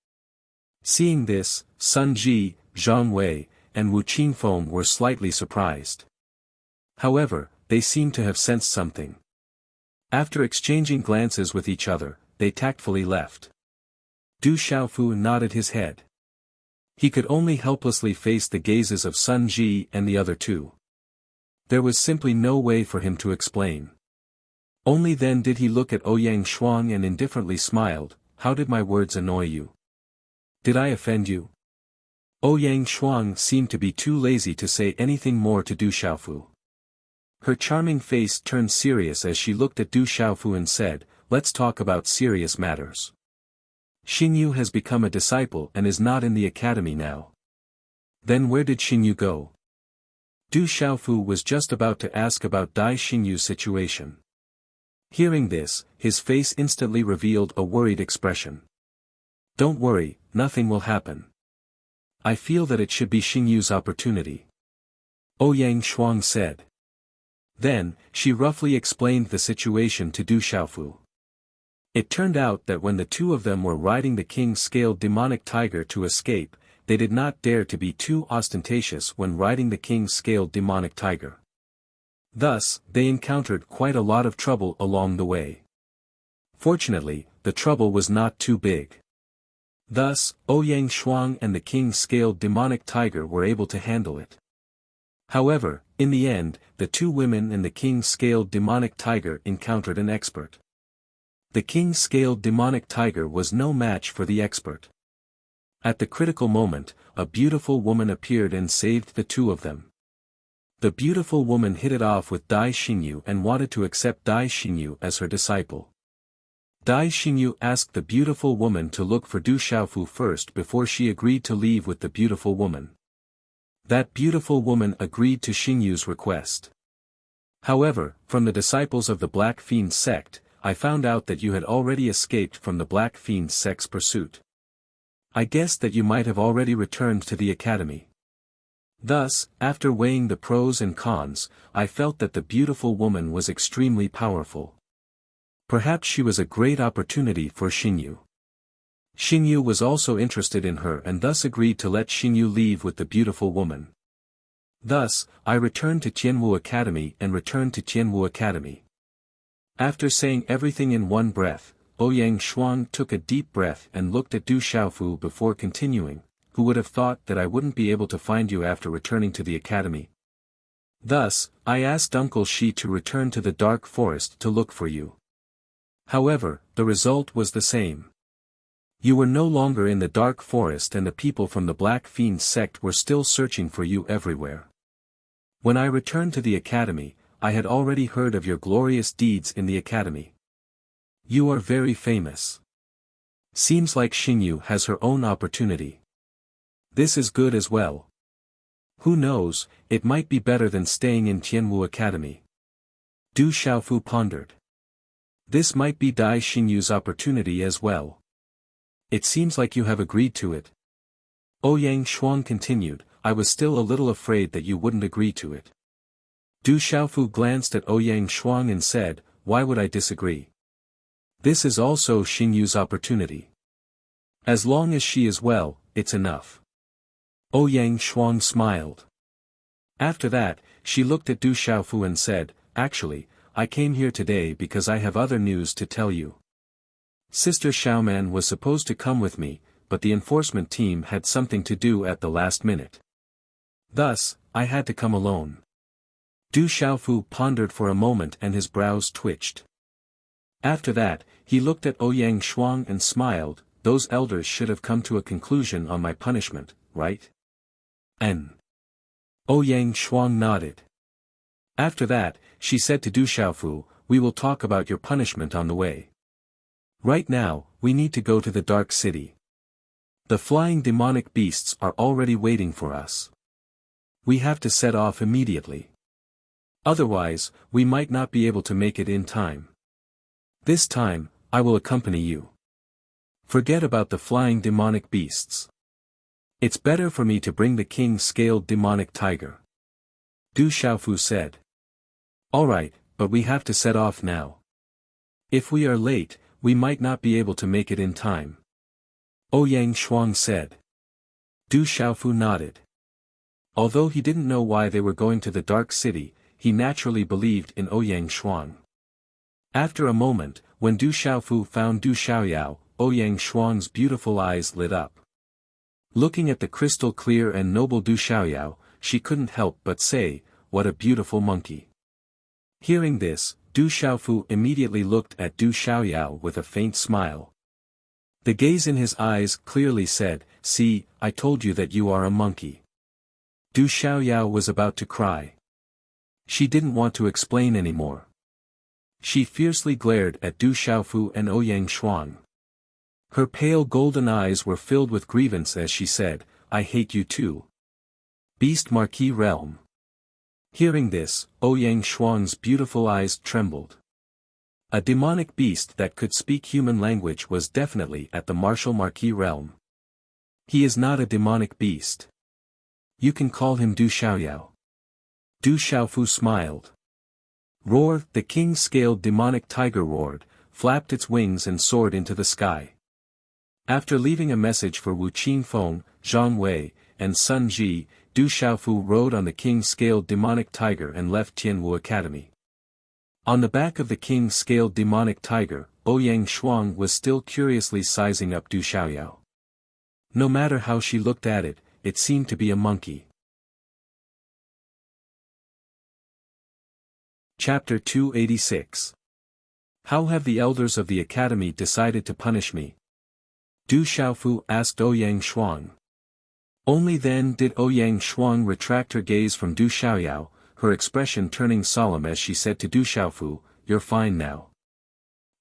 Seeing this, Sun Ji, Zhang Wei, and Wu Qingfeng were slightly surprised. However, they seemed to have sensed something. After exchanging glances with each other, they tactfully left. Du Xiaofu nodded his head. He could only helplessly face the gazes of Sun Ji and the other two. There was simply no way for him to explain. Only then did he look at Ouyang Xuan and indifferently smiled. How did my words annoy you? Did I offend you? Ouyang Xuan seemed to be too lazy to say anything more to Du Xiaofu. Her charming face turned serious as she looked at Du Xiaofu and said, "Let's talk about serious matters. Xingyu has become a disciple and is not in the academy now." Then where did Xingyu go? Du Xiaofu was just about to ask about Dai Xingyu's situation. Hearing this, his face instantly revealed a worried expression. Don't worry, nothing will happen. I feel that it should be Xingyu's opportunity. Ouyang Shuang said. Then, she roughly explained the situation to Du Xiaofu. It turned out that when the two of them were riding the king-scaled demonic tiger to escape, they did not dare to be too ostentatious when riding the king-scaled demonic tiger. Thus, they encountered quite a lot of trouble along the way. Fortunately, the trouble was not too big. Thus, Ouyang Shuang and the king-scaled demonic tiger were able to handle it. However, in the end, the two women and the king-scaled demonic tiger encountered an expert. The king-scaled demonic tiger was no match for the expert. At the critical moment, a beautiful woman appeared and saved the two of them. The beautiful woman hit it off with Dai Xingyu and wanted to accept Dai Xingyu as her disciple. Dai Xingyu asked the beautiful woman to look for Du Xiaofu first before she agreed to leave with the beautiful woman. That beautiful woman agreed to Xingyu's request. However, from the disciples of the Black Fiend sect, I found out that you had already escaped from the Black Fiend sect's pursuit. I guessed that you might have already returned to the academy. Thus, after weighing the pros and cons, I felt that the beautiful woman was extremely powerful. Perhaps she was a great opportunity for Xingyu. Xingyu was also interested in her and thus agreed to let Xingyu leave with the beautiful woman. Thus, I returned to Tianwu Academy and returned to Tianwu Academy. After saying everything in one breath, Ouyang Shuang took a deep breath and looked at Du Xiaofu before continuing. Who would have thought that I wouldn't be able to find you after returning to the academy? Thus, I asked Uncle Shi to return to the dark forest to look for you. However, the result was the same. You were no longer in the dark forest and the people from the Black Fiend sect were still searching for you everywhere. When I returned to the academy, I had already heard of your glorious deeds in the academy. You are very famous. Seems like Xingyu has her own opportunity. This is good as well. Who knows, it might be better than staying in Tianwu Academy. Du Xiaofu pondered. This might be Dai Xingyu's opportunity as well. It seems like you have agreed to it. Ouyang Shuang continued, I was still a little afraid that you wouldn't agree to it. Du Xiaofu glanced at Ouyang Shuang and said, why would I disagree? This is also Xingyu's opportunity. As long as she is well, it's enough. Ouyang Shuang smiled. After that, she looked at Du Xiaofu and said, actually, I came here today because I have other news to tell you. Sister Xiaoman was supposed to come with me, but the enforcement team had something to do at the last minute. Thus, I had to come alone. Du Xiaofu pondered for a moment and his brows twitched. After that, he looked at Ouyang Shuang and smiled, those elders should have come to a conclusion on my punishment, right? Ouyang Shuang nodded. After that, she said to Du Xiaofu, we will talk about your punishment on the way. Right now, we need to go to the Dark City. The flying demonic beasts are already waiting for us. We have to set off immediately. Otherwise, we might not be able to make it in time. This time, I will accompany you. Forget about the flying demonic beasts. It's better for me to bring the king-scaled demonic tiger. Du Xiaofu said. Alright, but we have to set off now. If we are late, we might not be able to make it in time. Ouyang Shuang said. Du Xiaofu nodded. Although he didn't know why they were going to the Dark City, he naturally believed in Ouyang Shuang. After a moment, when Du Xiaofu found Du Xiaoyao, Ouyang Shuang's beautiful eyes lit up. Looking at the crystal clear and noble Du Xiaoyao, she couldn't help but say, what a beautiful monkey. Hearing this, Du Xiaofu immediately looked at Du Xiaoyao with a faint smile. The gaze in his eyes clearly said, see, I told you that you are a monkey. Du Xiaoyao was about to cry. She didn't want to explain anymore. She fiercely glared at Du Xiaofu and Ouyang Shuang. Her pale golden eyes were filled with grievance as she said, I hate you too. Beast Marquis Realm. Hearing this, Ouyang Shuang's beautiful eyes trembled. A demonic beast that could speak human language was definitely at the martial marquis realm. He is not a demonic beast. You can call him Du Xiaoyao. Du Xiaofu smiled. Roar! The king-scaled demonic tiger roared, flapped its wings and soared into the sky. After leaving a message for Wu Qingfeng, Zhang Wei, and Sun Ji, Du Xiaofu rode on the king-scaled demonic tiger and left Tianwu Academy. On the back of the king-scaled demonic tiger, Ouyang Shuang was still curiously sizing up Du Xiaoyao. No matter how she looked at it, it seemed to be a monkey. Chapter 286. How have the elders of the academy decided to punish me? Du Xiaofu asked Ouyang Shuang. Only then did Ouyang Shuang retract her gaze from Du Xiaoyao, her expression turning solemn as she said to Du Xiaofu, "You're fine now.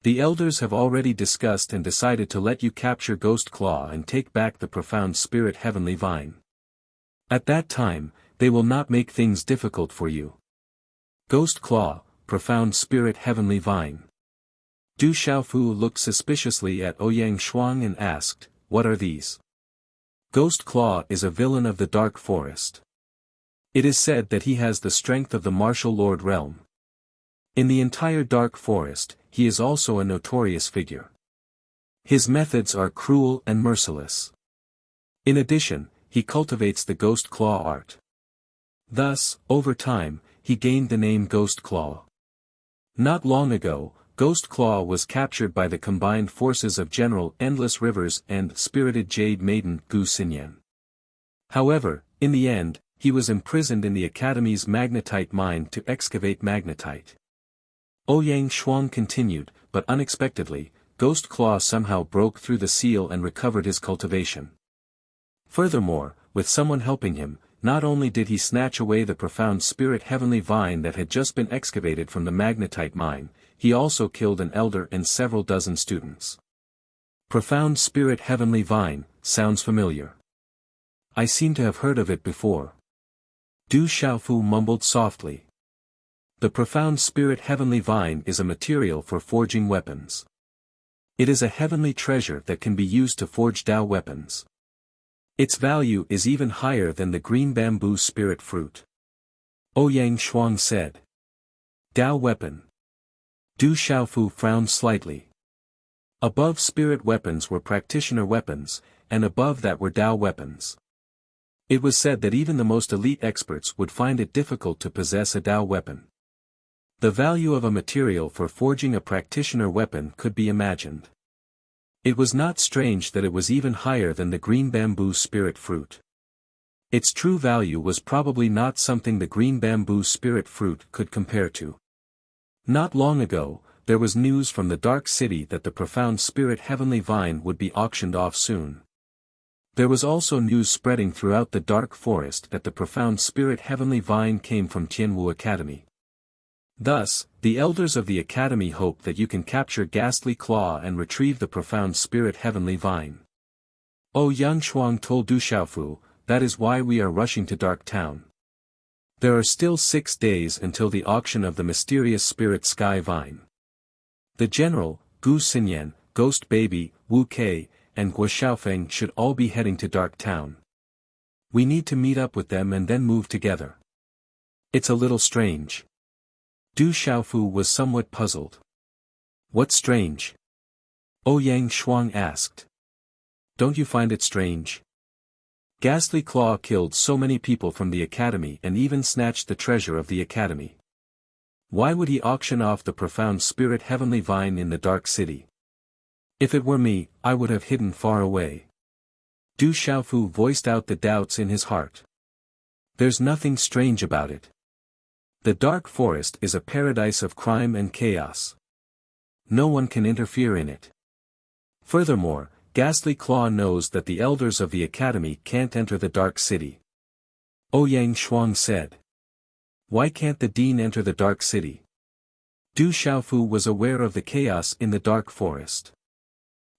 The elders have already discussed and decided to let you capture Ghost Claw and take back the profound spirit Heavenly Vine. At that time, they will not make things difficult for you." Ghost Claw, profound spirit Heavenly Vine. Du Xiaofu looked suspiciously at Ouyang Shuang and asked, "What are these?" Ghost Claw is a villain of the Dark Forest. It is said that he has the strength of the martial lord realm. In the entire Dark Forest, he is also a notorious figure. His methods are cruel and merciless. In addition, he cultivates the Ghost Claw art. Thus, over time, he gained the name Ghost Claw. Not long ago, Ghost Claw was captured by the combined forces of General Endless Rivers and Spirited Jade Maiden Gu Xinyan. However, in the end, he was imprisoned in the Academy's magnetite mine to excavate magnetite. Ouyang Shuang continued, but unexpectedly, Ghost Claw somehow broke through the seal and recovered his cultivation. Furthermore, with someone helping him, not only did he snatch away the profound spirit Heavenly Vine that had just been excavated from the magnetite mine, he also killed an elder and several dozen students. Profound spirit Heavenly Vine, sounds familiar. I seem to have heard of it before. Du Xiaofu mumbled softly. The profound spirit Heavenly Vine is a material for forging weapons. It is a heavenly treasure that can be used to forge Dao weapons. Its value is even higher than the green bamboo spirit fruit. Ouyang Shuang said. Dao weapon. Du Xiaofu frowned slightly. Above spirit weapons were practitioner weapons, and above that were Dao weapons. It was said that even the most elite experts would find it difficult to possess a Dao weapon. The value of a material for forging a practitioner weapon could be imagined. It was not strange that it was even higher than the green bamboo spirit fruit. Its true value was probably not something the green bamboo spirit fruit could compare to. Not long ago, there was news from the Dark City that the profound spirit Heavenly Vine would be auctioned off soon. There was also news spreading throughout the Dark Forest that the profound spirit Heavenly Vine came from Tianwu Academy. Thus, the elders of the Academy hope that you can capture Ghastly Claw and retrieve the profound spirit Heavenly Vine. Ouyang Shuang told Du Xiaofu, that is why we are rushing to Dark Town. There are still 6 days until the auction of the mysterious spirit Sky Vine. The general, Gu Xinyan, Ghost Baby, Wu Kei, and Guo Xiaofeng should all be heading to Dark Town. We need to meet up with them and then move together. It's a little strange. Du Xiaofu was somewhat puzzled. What's strange? Ouyang Shuang asked. Don't you find it strange? Ghastly Claw killed so many people from the Academy and even snatched the treasure of the Academy. Why would he auction off the profound spirit Heavenly Vine in the Dark City? If it were me, I would have hidden far away. Du Xiaofu voiced out the doubts in his heart. There's nothing strange about it. The Dark Forest is a paradise of crime and chaos. No one can interfere in it. Furthermore, Ghastly Claw knows that the elders of the Academy can't enter the Dark City. Ouyang Shuang said. Why can't the Dean enter the Dark City? Du Xiaofu was aware of the chaos in the Dark Forest.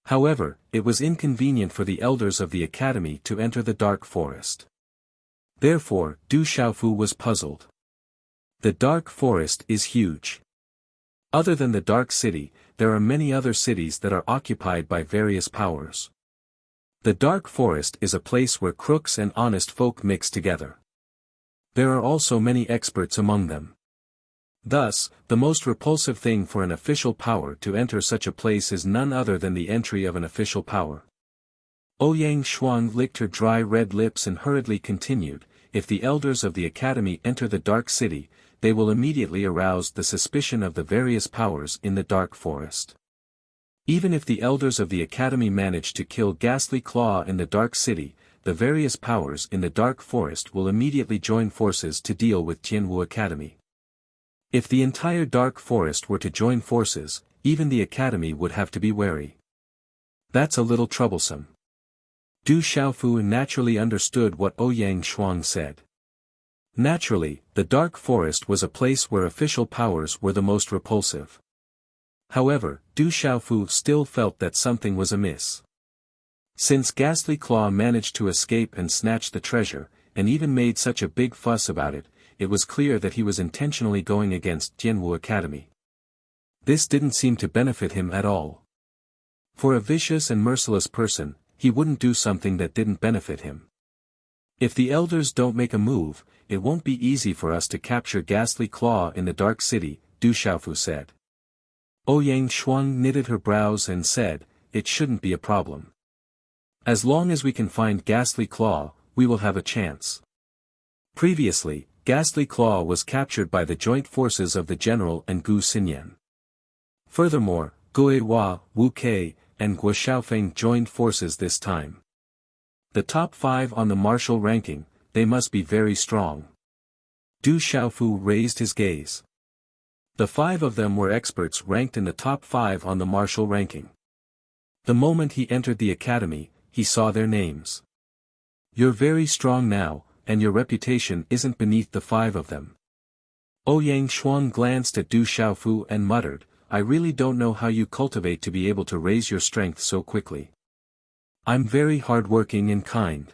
However, it was inconvenient for the elders of the Academy to enter the Dark Forest. Therefore, Du Xiaofu was puzzled. The dark forest is huge. Other than the dark city, there are many other cities that are occupied by various powers. The dark forest is a place where crooks and honest folk mix together. There are also many experts among them. Thus, the most repulsive thing for an official power to enter such a place is none other than the entry of an official power. Ouyang Shuang licked her dry red lips and hurriedly continued, if the elders of the academy enter the dark city, they will immediately arouse the suspicion of the various powers in the dark forest. Even if the elders of the academy manage to kill Ghastly Claw in the dark city, the various powers in the dark forest will immediately join forces to deal with Tianwu Academy. If the entire dark forest were to join forces, even the academy would have to be wary. That's a little troublesome. Du Xiaofu naturally understood what Ouyang Shuang said. Naturally, the dark forest was a place where official powers were the most repulsive. However, Du Xiaofu still felt that something was amiss. Since Ghastly Claw managed to escape and snatch the treasure, and even made such a big fuss about it, it was clear that he was intentionally going against Tianwu Academy. This didn't seem to benefit him at all. For a vicious and merciless person, he wouldn't do something that didn't benefit him. If the elders don't make a move, it won't be easy for us to capture Ghastly Claw in the dark city, Du Xiaofu said. Ouyang Shuang knitted her brows and said, it shouldn't be a problem. As long as we can find Ghastly Claw, we will have a chance. Previously, Ghastly Claw was captured by the joint forces of the general and Gu Xinyan. Furthermore, Guihua, Wu Kei, and Guo Xiaofeng joined forces this time. The top 5 on the martial ranking, they must be very strong. Du Xiaofu raised his gaze. The 5 of them were experts ranked in the top 5 on the martial ranking. The moment he entered the academy, he saw their names. You're very strong now, and your reputation isn't beneath the 5 of them. Ouyang Shuang glanced at Du Xiaofu and muttered, I really don't know how you cultivate to be able to raise your strength so quickly. I'm very hard-working and kind.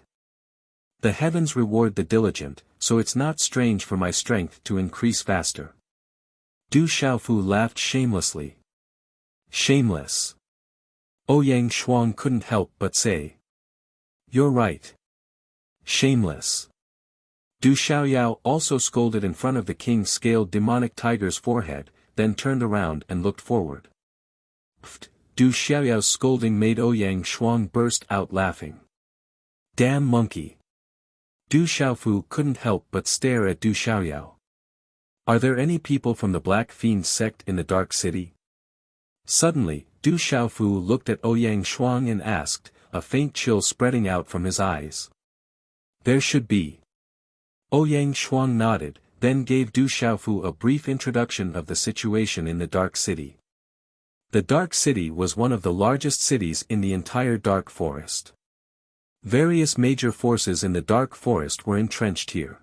The heavens reward the diligent, so it's not strange for my strength to increase faster. Du Xiaofu laughed shamelessly. Shameless. Ouyang Shuang couldn't help but say. You're right. Shameless. Du Xiaoyao also scolded in front of the king-scaled demonic tiger's forehead, then turned around and looked forward. Pfft! Du Xiaoyao's scolding made Ouyang Shuang burst out laughing. Damn monkey. Du Xiaofu couldn't help but stare at Du Xiaoyao. Are there any people from the Black Fiend sect in the Dark City? Suddenly, Du Xiaofu looked at Ouyang Shuang and asked, a faint chill spreading out from his eyes. There should be. Ouyang Shuang nodded, then gave Du Xiaofu a brief introduction of the situation in the Dark City. The Dark City was one of the largest cities in the entire Dark Forest. Various major forces in the Dark Forest were entrenched here.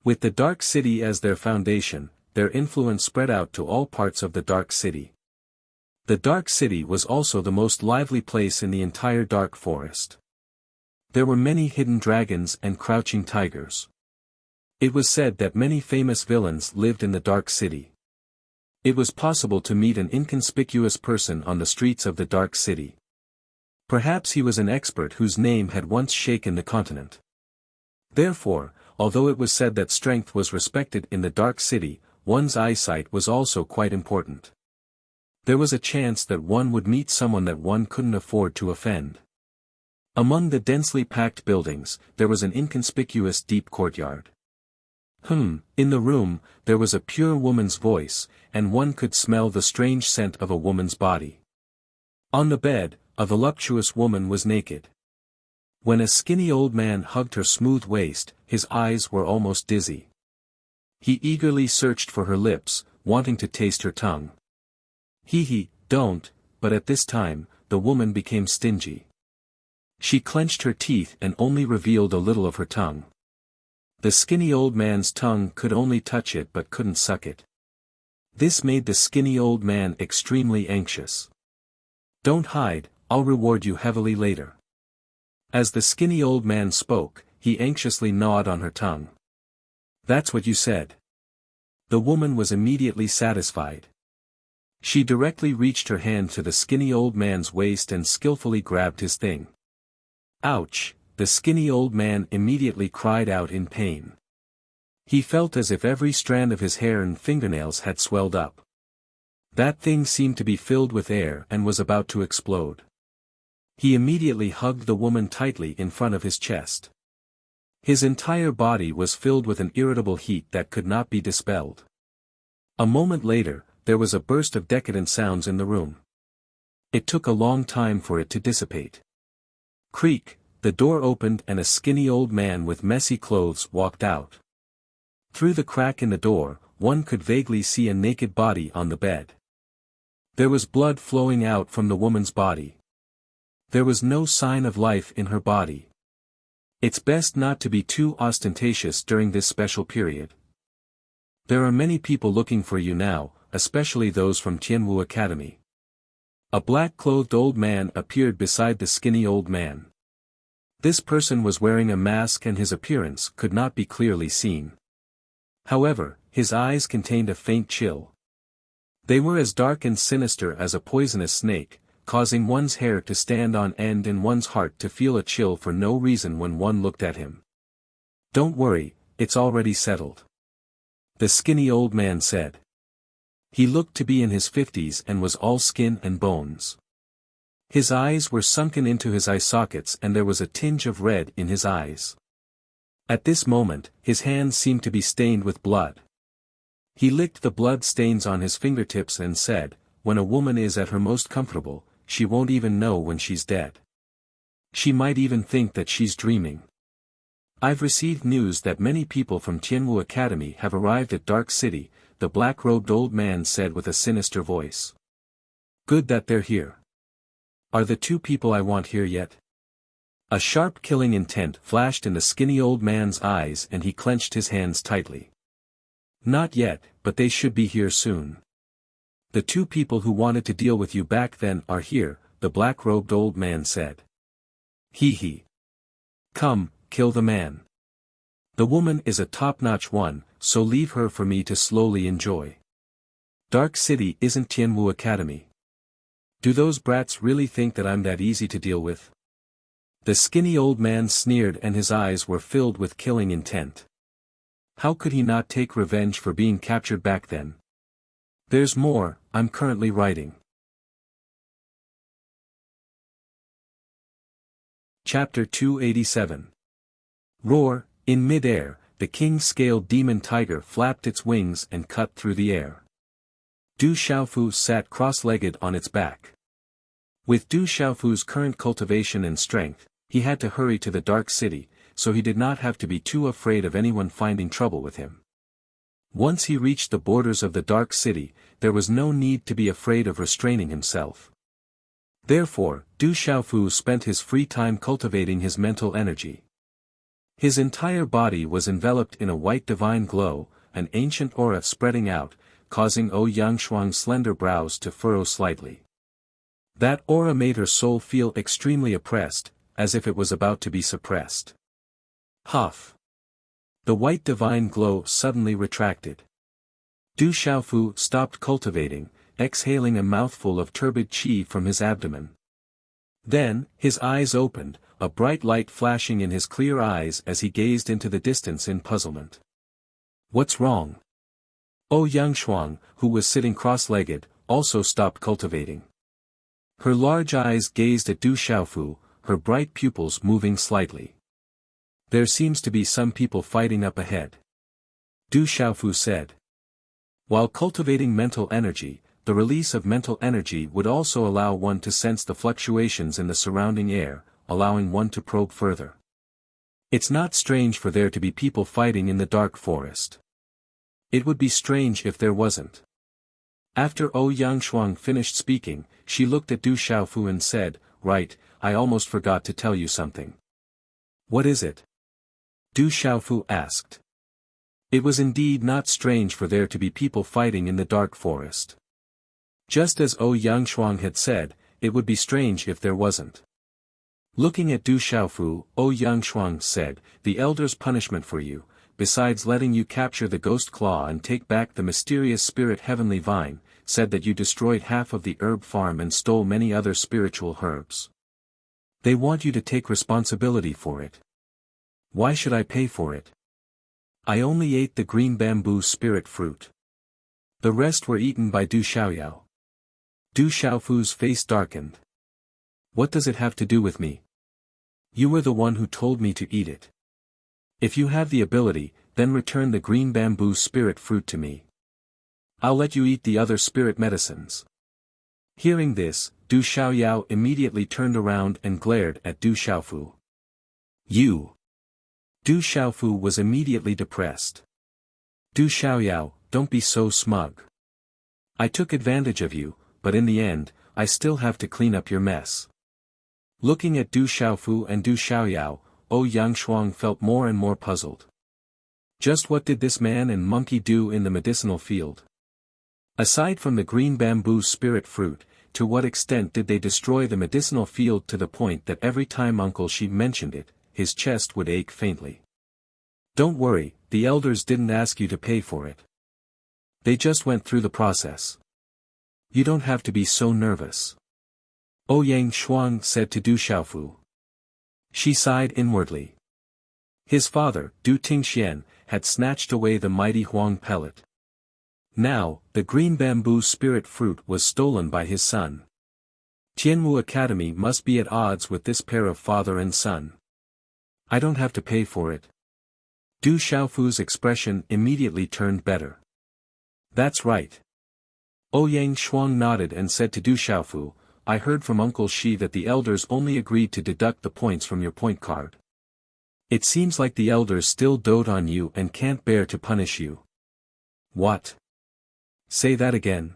With the Dark City as their foundation, their influence spread out to all parts of the Dark City. The Dark City was also the most lively place in the entire Dark Forest. There were many hidden dragons and crouching tigers. It was said that many famous villains lived in the Dark City. It was possible to meet an inconspicuous person on the streets of the Dark City. Perhaps he was an expert whose name had once shaken the continent. Therefore, although it was said that strength was respected in the Dark City, one's eyesight was also quite important. There was a chance that one would meet someone that one couldn't afford to offend. Among the densely packed buildings, there was an inconspicuous deep courtyard. In the room, there was a pure woman's voice, and one could smell the strange scent of a woman's body. On the bed, a voluptuous woman was naked. When a skinny old man hugged her smooth waist, his eyes were almost dizzy. He eagerly searched for her lips, wanting to taste her tongue. Don't, but at this time, the woman became stingy. She clenched her teeth and only revealed a little of her tongue. The skinny old man's tongue could only touch it but couldn't suck it. This made the skinny old man extremely anxious. Don't hide, I'll reward you heavily later. As the skinny old man spoke, he anxiously gnawed on her tongue. That's what you said. The woman was immediately satisfied. She directly reached her hand to the skinny old man's waist and skillfully grabbed his thing. Ouch! The skinny old man immediately cried out in pain. He felt as if every strand of his hair and fingernails had swelled up. That thing seemed to be filled with air and was about to explode. He immediately hugged the woman tightly in front of his chest. His entire body was filled with an irritable heat that could not be dispelled. A moment later, there was a burst of decadent sounds in the room. It took a long time for it to dissipate. Creak, the door opened and a skinny old man with messy clothes walked out. Through the crack in the door, one could vaguely see a naked body on the bed. There was blood flowing out from the woman's body. There was no sign of life in her body. It's best not to be too ostentatious during this special period. There are many people looking for you now, especially those from Tianwu Academy. A black-clothed old man appeared beside the skinny old man. This person was wearing a mask and his appearance could not be clearly seen. However, his eyes contained a faint chill. They were as dark and sinister as a poisonous snake, causing one's hair to stand on end and one's heart to feel a chill for no reason when one looked at him. "Don't worry, it's already settled," the skinny old man said. He looked to be in his 50s and was all skin and bones. His eyes were sunken into his eye sockets and there was a tinge of red in his eyes. At this moment, his hands seemed to be stained with blood. He licked the blood stains on his fingertips and said, "When a woman is at her most comfortable, she won't even know when she's dead. She might even think that she's dreaming. I've received news that many people from Tianwu Academy have arrived at Dark City," the black-robed old man said with a sinister voice. "Good that they're here. Are the two people I want here yet?" A sharp killing intent flashed in the skinny old man's eyes and he clenched his hands tightly. "Not yet, but they should be here soon. The two people who wanted to deal with you back then are here," the black-robed old man said. Hee. "Come, kill the man. The woman is a top-notch one, so leave her for me to slowly enjoy. Dark City isn't Tianwu Academy. Do those brats really think that I'm that easy to deal with?" The skinny old man sneered and his eyes were filled with killing intent. How could he not take revenge for being captured back then? There's more, I'm currently writing. Chapter 287. Roar. In mid-air, the king-scaled demon tiger flapped its wings and cut through the air. Du Xiaofu sat cross-legged on its back. With Du Xiaofu's current cultivation and strength, he had to hurry to the Dark City, so he did not have to be too afraid of anyone finding trouble with him. Once he reached the borders of the Dark City, there was no need to be afraid of restraining himself. Therefore, Du Xiaofu spent his free time cultivating his mental energy. His entire body was enveloped in a white divine glow, an ancient aura spreading out, causing Yangshuang's slender brows to furrow slightly. That aura made her soul feel extremely oppressed, as if it was about to be suppressed. Huff. The white divine glow suddenly retracted. Du Xiaofu stopped cultivating, exhaling a mouthful of turbid qi from his abdomen. Then, his eyes opened, a bright light flashing in his clear eyes as he gazed into the distance in puzzlement. "What's wrong?" Yangshuang, who was sitting cross-legged, also stopped cultivating. Her large eyes gazed at Du Xiaofu, her bright pupils moving slightly. "There seems to be some people fighting up ahead," Du Xiaofu said. While cultivating mental energy, the release of mental energy would also allow one to sense the fluctuations in the surrounding air, allowing one to probe further. It's not strange for there to be people fighting in the dark forest. It would be strange if there wasn't. After Yangshuang finished speaking, she looked at Du Xiaofu and said, "Right, I almost forgot to tell you something." "What is it?" Du Xiaofu asked. It was indeed not strange for there to be people fighting in the dark forest. Just as Yangshuang had said, it would be strange if there wasn't. Looking at Du Xiaofu, Yangshuang said, "The elder's punishment for you, besides letting you capture the ghost claw and take back the mysterious spirit heavenly vine, said that you destroyed half of the herb farm and stole many other spiritual herbs. They want you to take responsibility for it. Why should I pay for it? I only ate the green bamboo spirit fruit. The rest were eaten by Du Xiaoyao. Du Xiaofu's face darkened. What does it have to do with me? You were the one who told me to eat it. If you have the ability, then return the green bamboo spirit fruit to me. I'll let you eat the other spirit medicines. Hearing this, Du Xiaoyao immediately turned around and glared at Du Xiaofu. You! Du Xiaofu was immediately depressed. Du Xiaoyao, don't be so smug. I took advantage of you, but in the end, I still have to clean up your mess. Looking at Du Xiaofu and Du Xiaoyao, Yangshuang felt more and more puzzled. Just what did this man and monkey do in the medicinal field? Aside from the green bamboo spirit fruit, to what extent did they destroy the medicinal field to the point that every time Uncle Shi mentioned it, his chest would ache faintly? Don't worry, the elders didn't ask you to pay for it. They just went through the process. You don't have to be so nervous. Yangshuang said to Du Xiaofu. She sighed inwardly. His father, Du Tingxian, had snatched away the mighty Huang pellet. Now, the green bamboo spirit fruit was stolen by his son. Tianwu Academy must be at odds with this pair of father and son. I don't have to pay for it. Du Xiaofu's expression immediately turned better. That's right. Yangshuang nodded and said to Du Xiaofu, I heard from Uncle Shi that the elders only agreed to deduct the points from your point card. It seems like the elders still dote on you and can't bear to punish you. What? Say that again.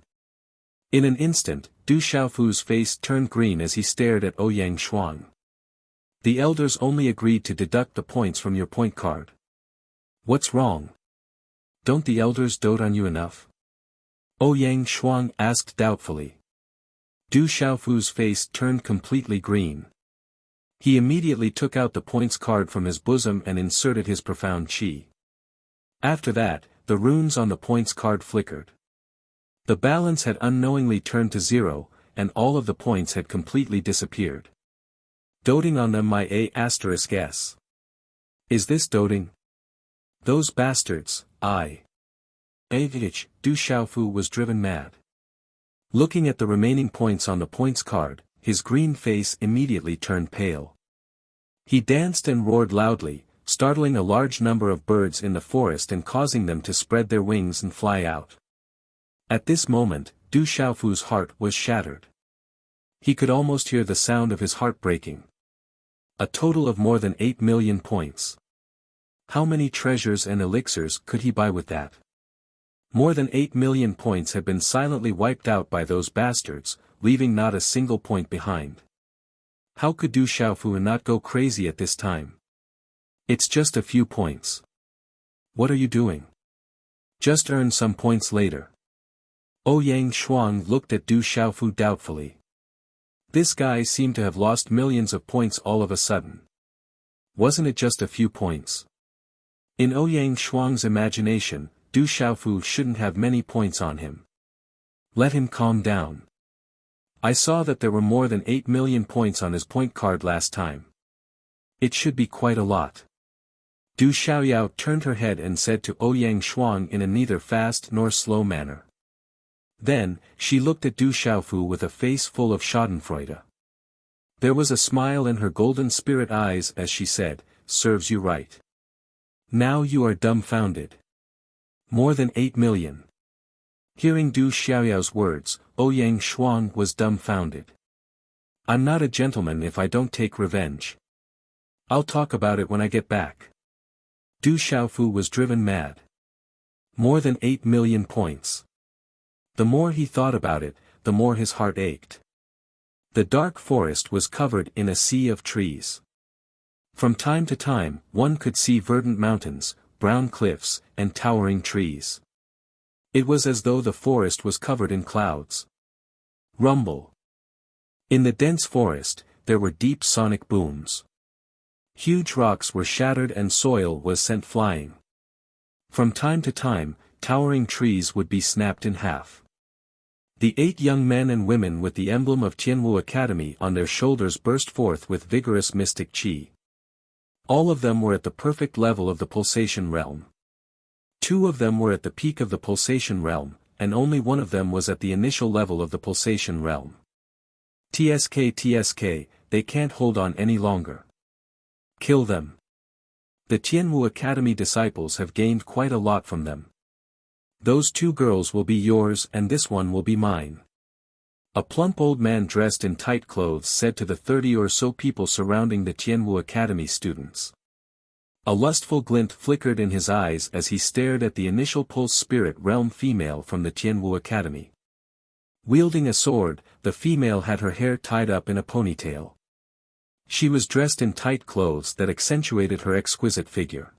In an instant, Du Xiaofu's face turned green as he stared at Yangshuang. The elders only agreed to deduct the points from your point card. What's wrong? Don't the elders dote on you enough? Yangshuang asked doubtfully. Du Xiaofu's face turned completely green. He immediately took out the points card from his bosom and inserted his profound qi. After that, the runes on the points card flickered. The balance had unknowingly turned to 0, and all of the points had completely disappeared. Doting on them my *s. Is this doting? Those bastards, Du Xiaofu was driven mad. Looking at the remaining points on the points card, his green face immediately turned pale. He danced and roared loudly, startling a large number of birds in the forest and causing them to spread their wings and fly out. At this moment, Du Xiaofu's heart was shattered. He could almost hear the sound of his heart breaking. A total of more than 8 million points. How many treasures and elixirs could he buy with that? More than 8 million points had been silently wiped out by those bastards, leaving not a single point behind. How could Du Xiaofu not go crazy at this time? It's just a few points. What are you doing? Just earn some points later. Yangshuang looked at Du Xiaofu doubtfully. This guy seemed to have lost millions of points all of a sudden. Wasn't it just a few points? In Yangshuang's imagination, Du Xiaofu shouldn't have many points on him. Let him calm down. I saw that there were more than 8 million points on his point card last time. It should be quite a lot. Du Xiaoyao turned her head and said to Yangshuang in a neither fast nor slow manner. Then, she looked at Du Xiaofu with a face full of schadenfreude. There was a smile in her golden spirit eyes as she said, serves you right. Now you are dumbfounded. More than 8 million. Hearing Du Xiaoyao's words, Yangshuang was dumbfounded. I'm not a gentleman if I don't take revenge. I'll talk about it when I get back. Du Xiaofu was driven mad. More than 8 million points. The more he thought about it, the more his heart ached. The dark forest was covered in a sea of trees. From time to time, one could see verdant mountains, brown cliffs, and towering trees. It was as though the forest was covered in clouds. Rumble. In the dense forest, there were deep sonic booms. Huge rocks were shattered and soil was sent flying. From time to time, towering trees would be snapped in half. The 8 young men and women with the emblem of Tianwu Academy on their shoulders burst forth with vigorous mystic qi. All of them were at the perfect level of the pulsation realm. 2 of them were at the peak of the pulsation realm, and only one of them was at the initial level of the pulsation realm. TSK, they can't hold on any longer. Kill them. The Tianwu Academy disciples have gained quite a lot from them. Those 2 girls will be yours and this one will be mine. A plump old man dressed in tight clothes said to the 30 or so people surrounding the Tianwu Academy students. A lustful glint flickered in his eyes as he stared at the initial pulse spirit realm female from the Tianwu Academy. Wielding a sword, the female had her hair tied up in a ponytail. She was dressed in tight clothes that accentuated her exquisite figure.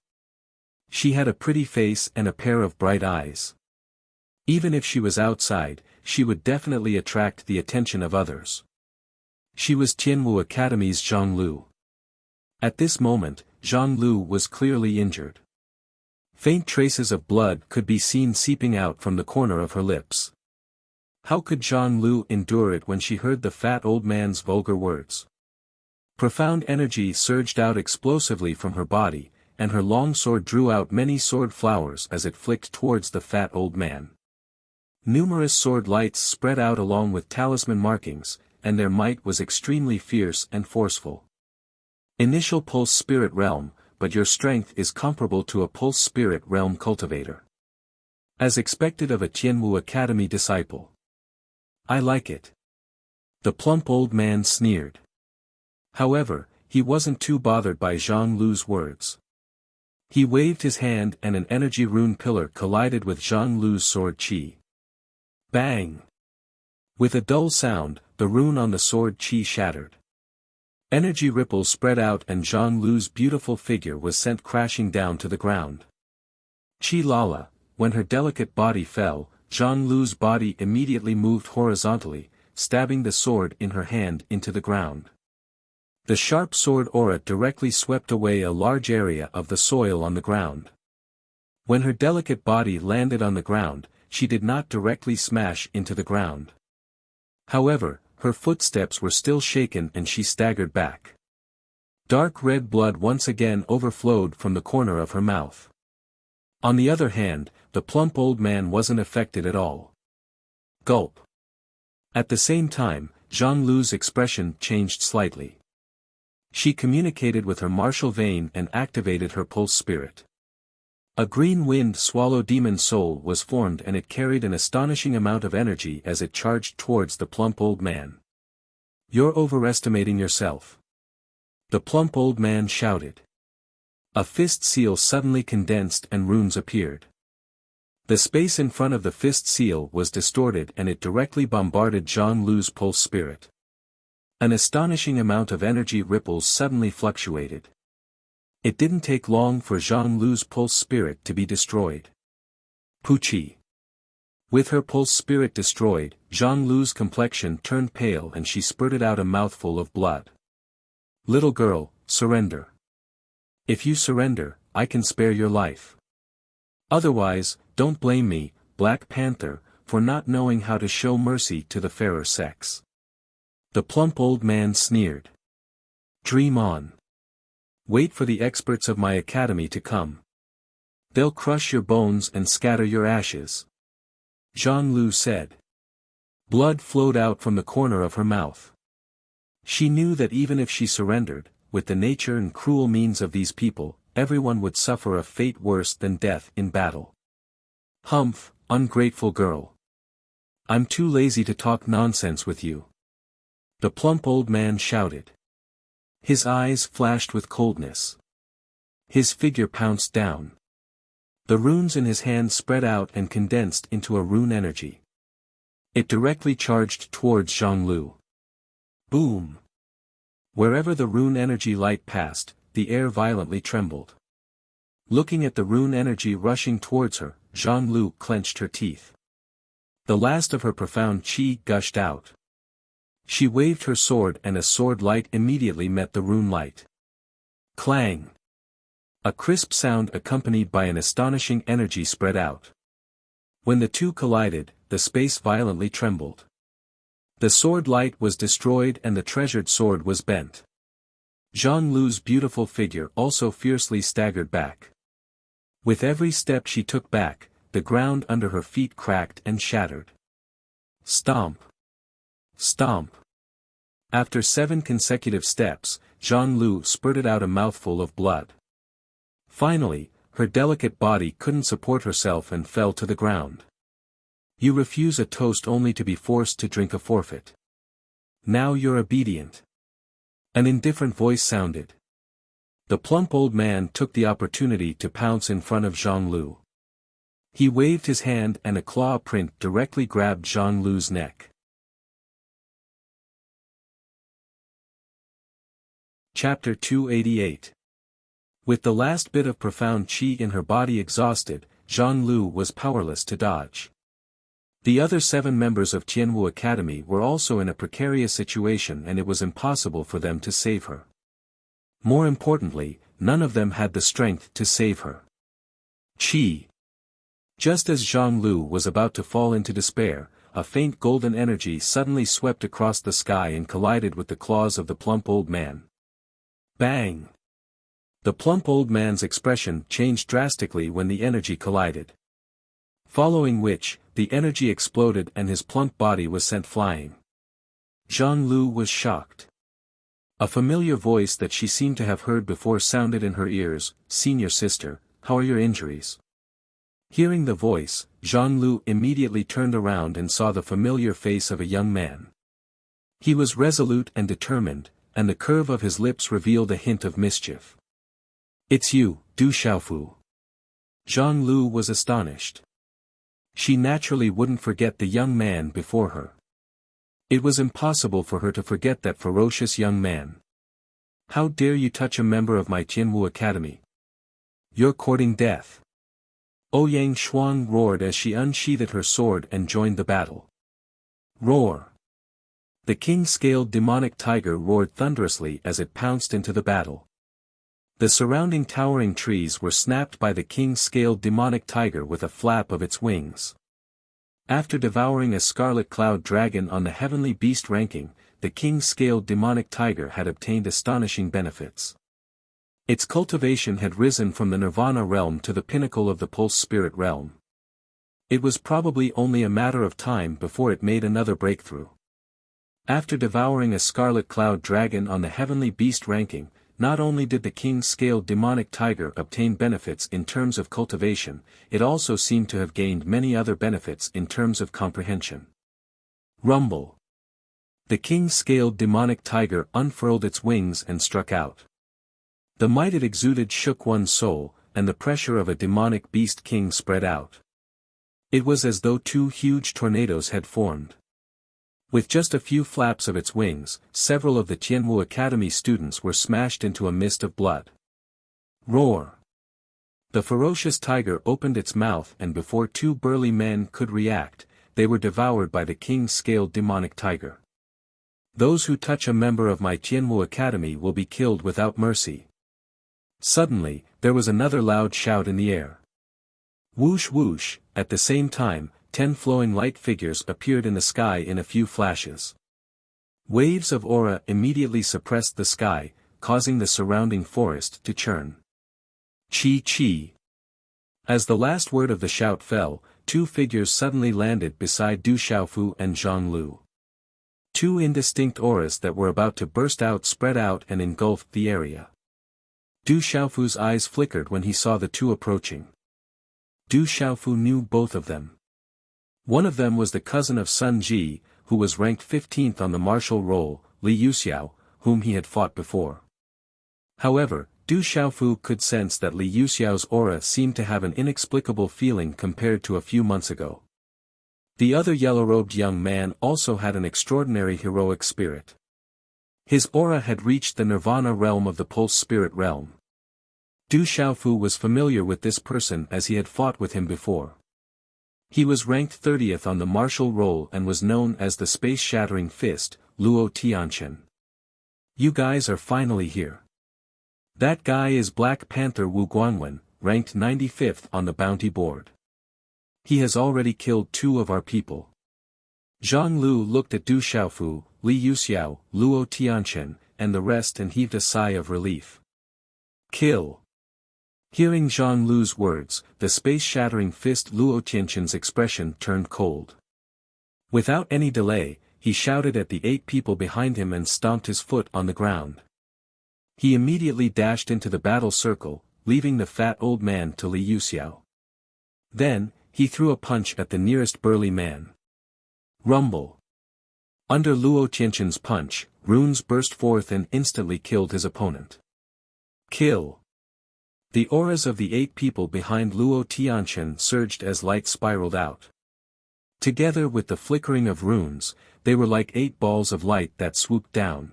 She had a pretty face and a pair of bright eyes. Even if she was outside, she would definitely attract the attention of others. She was Tianwu Academy's Zhang Lu. At this moment, Zhang Lu was clearly injured. Faint traces of blood could be seen seeping out from the corner of her lips. How could Zhang Lu endure it when she heard the fat old man's vulgar words? Profound energy surged out explosively from her body, and her long sword drew out many sword flowers as it flicked towards the fat old man. Numerous sword lights spread out along with talisman markings, and their might was extremely fierce and forceful. Initial pulse spirit realm, but your strength is comparable to a pulse spirit realm cultivator. As expected of a Tianwu Academy disciple. I like it. The plump old man sneered. However, he wasn't too bothered by Zhang Lu's words. He waved his hand and an energy rune pillar collided with Zhang Lu's sword qi. Bang! With a dull sound, the rune on the sword qi shattered. Energy ripples spread out and Zhang Lu's beautiful figure was sent crashing down to the ground. Qi Lala, when her delicate body fell, Zhang Lu's body immediately moved horizontally, stabbing the sword in her hand into the ground. The sharp sword aura directly swept away a large area of the soil on the ground. When her delicate body landed on the ground, she did not directly smash into the ground. However, her footsteps were still shaken and she staggered back. Dark red blood once again overflowed from the corner of her mouth. On the other hand, the plump old man wasn't affected at all. Gulp. At the same time, Zhang Lu's expression changed slightly. She communicated with her martial vein and activated her pulse spirit. A green wind swallow demon soul was formed and it carried an astonishing amount of energy as it charged towards the plump old man. You're overestimating yourself. The plump old man shouted. A fist seal suddenly condensed and runes appeared. The space in front of the fist seal was distorted and it directly bombarded Zhang Lu's pulse spirit. An astonishing amount of energy ripples suddenly fluctuated. It didn't take long for Zhang Lu's pulse spirit to be destroyed. Puchi. With her pulse spirit destroyed, Zhang Lu's complexion turned pale and she spurted out a mouthful of blood. Little girl, surrender. If you surrender, I can spare your life. Otherwise, don't blame me, Black Panther, for not knowing how to show mercy to the fairer sex. The plump old man sneered. Dream on. Wait for the experts of my academy to come. They'll crush your bones and scatter your ashes. Zhang Lu said. Blood flowed out from the corner of her mouth. She knew that even if she surrendered, with the nature and cruel means of these people, everyone would suffer a fate worse than death in battle. Humph, ungrateful girl. I'm too lazy to talk nonsense with you. The plump old man shouted. His eyes flashed with coldness. His figure pounced down. The runes in his hand spread out and condensed into a rune energy. It directly charged towards Zhang Lu. Boom! Wherever the rune energy light passed, the air violently trembled. Looking at the rune energy rushing towards her, Zhang Lu clenched her teeth. The last of her profound qi gushed out. She waved her sword and a sword light immediately met the rune light. Clang! A crisp sound accompanied by an astonishing energy spread out. When the two collided, the space violently trembled. The sword light was destroyed and the treasured sword was bent. Zhang Lu's beautiful figure also fiercely staggered back. With every step she took back, the ground under her feet cracked and shattered. Stomp! Stomp! After 7 consecutive steps, Zhang Lu spurted out a mouthful of blood. Finally, her delicate body couldn't support herself and fell to the ground. You refuse a toast only to be forced to drink a forfeit. Now you're obedient. An indifferent voice sounded. The plump old man took the opportunity to pounce in front of Zhang Lu. He waved his hand and a claw print directly grabbed Zhang Lu's neck. Chapter 288. With the last bit of profound qi in her body exhausted, Zhang Lu was powerless to dodge. The other 7 members of Tianwu Academy were also in a precarious situation and it was impossible for them to save her. More importantly, none of them had the strength to save her. Qi. Just as Zhang Lu was about to fall into despair, a faint golden energy suddenly swept across the sky and collided with the claws of the plump old man. Bang! The plump old man's expression changed drastically when the energy collided. Following which, the energy exploded and his plump body was sent flying. Zhang Lu was shocked. A familiar voice that she seemed to have heard before sounded in her ears, "Senior sister, how are your injuries?" Hearing the voice, Zhang Lu immediately turned around and saw the familiar face of a young man. He was resolute and determined, and the curve of his lips revealed a hint of mischief. "It's you, Du Xiaofu." Zhang Lu was astonished. She naturally wouldn't forget the young man before her. It was impossible for her to forget that ferocious young man. "How dare you touch a member of my Tianwu Academy? You're courting death." Ouyang Xuan roared as she unsheathed her sword and joined the battle. Roar! The king-scaled demonic tiger roared thunderously as it pounced into the battle. The surrounding towering trees were snapped by the king-scaled demonic tiger with a flap of its wings. After devouring a scarlet cloud dragon on the heavenly beast ranking, the king-scaled demonic tiger had obtained astonishing benefits. Its cultivation had risen from the nirvana realm to the pinnacle of the pulse spirit realm. It was probably only a matter of time before it made another breakthrough. After devouring a scarlet cloud dragon on the heavenly beast ranking, not only did the king-scaled demonic tiger obtain benefits in terms of cultivation, it also seemed to have gained many other benefits in terms of comprehension. Rumble! The king-scaled demonic tiger unfurled its wings and struck out. The might it exuded shook one's soul, and the pressure of a demonic beast king spread out. It was as though 2 huge tornadoes had formed. With just a few flaps of its wings, several of the Tianwu Academy students were smashed into a mist of blood. Roar! The ferocious tiger opened its mouth and before 2 burly men could react, they were devoured by the king-scaled demonic tiger. "Those who touch a member of my Tianwu Academy will be killed without mercy." Suddenly, there was another loud shout in the air. Whoosh whoosh, at the same time, 10 flowing light figures appeared in the sky in a few flashes. Waves of aura immediately suppressed the sky, causing the surrounding forest to churn. Chi chi. As the last word of the shout fell, 2 figures suddenly landed beside Du Xiaofu and Zhang Lu. 2 indistinct auras that were about to burst out spread out and engulfed the area. Du Xiaofu's eyes flickered when he saw the 2 approaching. Du Xiaofu knew both of them. One of them was the cousin of Sun Ji, who was ranked 15th on the martial roll, Li Yuxiao, whom he had fought before. However, Du Xiaofu could sense that Li Yuxiao's aura seemed to have an inexplicable feeling compared to a few months ago. The other yellow-robed young man also had an extraordinary heroic spirit. His aura had reached the nirvana realm of the pulse spirit realm. Du Xiaofu was familiar with this person as he had fought with him before. He was ranked 30th on the martial roll and was known as the space-shattering fist, Luo Tianchen. "You guys are finally here. That guy is Black Panther Wu Guangwen, ranked 95th on the bounty board. He has already killed 2 of our people. Zhang Lu looked at Du Xiaofu, Li Yuxiao, Luo Tianchen, and the rest and heaved a sigh of relief. Kill. Hearing Zhang Lu's words, the space-shattering fist Luo Tianchen's expression turned cold. Without any delay, he shouted at the 8 people behind him and stomped his foot on the ground. He immediately dashed into the battle circle, leaving the fat old man to Li Yuxiao. Then, he threw a punch at the nearest burly man. Rumble. Under Luo Tianchen's punch, runes burst forth and instantly killed his opponent. Kill. The auras of the 8 people behind Luo Tianchen surged as light spiraled out. Together with the flickering of runes, they were like 8 balls of light that swooped down.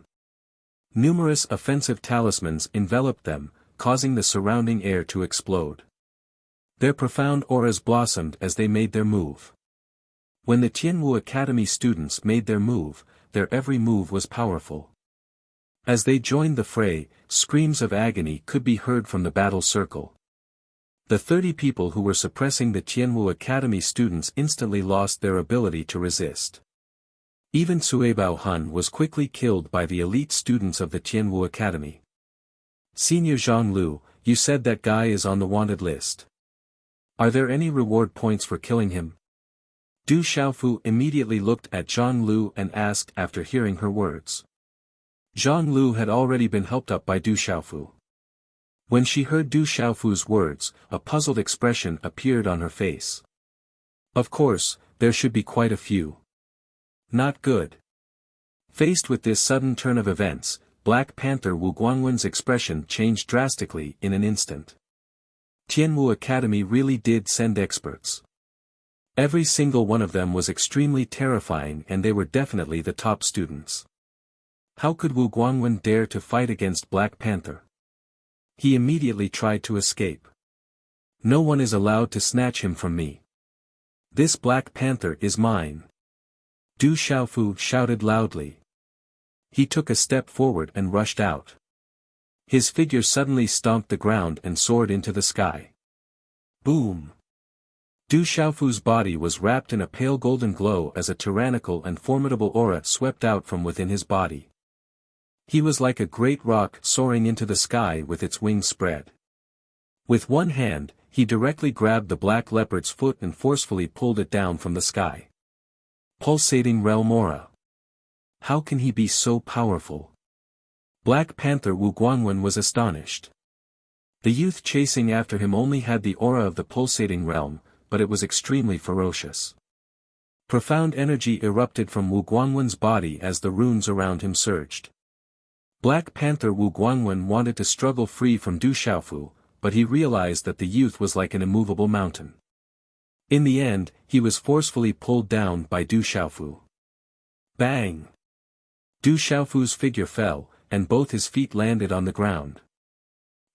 Numerous offensive talismans enveloped them, causing the surrounding air to explode. Their profound auras blossomed as they made their move. When the Tianwu Academy students made their move, their every move was powerful. As they joined the fray, screams of agony could be heard from the battle circle. The 30 people who were suppressing the Tianwu Academy students instantly lost their ability to resist. Even Cui Baohan was quickly killed by the elite students of the Tianwu Academy. Senior Zhang Lu, you said that guy is on the wanted list. Are there any reward points for killing him? Du Xiaofu immediately looked at Zhang Lu and asked after hearing her words. Zhang Lu had already been helped up by Du Xiaofu. When she heard Du Xiaofu's words, a puzzled expression appeared on her face. Of course, there should be quite a few. Not good. Faced with this sudden turn of events, Black Panther Wu Guangwen's expression changed drastically in an instant. Tianwu Academy really did send experts. Every single one of them was extremely terrifying and they were definitely the top students. How could Wu Guangwen dare to fight against Black Panther? He immediately tried to escape. No one is allowed to snatch him from me. This Black Panther is mine. Du Xiaofu shouted loudly. He took a step forward and rushed out. His figure suddenly stomped the ground and soared into the sky. Boom! Du Xiaofu's body was wrapped in a pale golden glow as a tyrannical and formidable aura swept out from within his body. He was like a great rock soaring into the sky with its wings spread. With one hand, he directly grabbed the black leopard's foot and forcefully pulled it down from the sky. Pulsating realm aura. How can he be so powerful? Black Panther Wu Guangwen was astonished. The youth chasing after him only had the aura of the pulsating realm, but it was extremely ferocious. Profound energy erupted from Wu Guangwen's body as the runes around him surged. Black Panther Wu Guangwen wanted to struggle free from Du Xiaofu, but he realized that the youth was like an immovable mountain. In the end, he was forcefully pulled down by Du Xiaofu. Bang! Du Xiaofu's figure fell, and both his feet landed on the ground.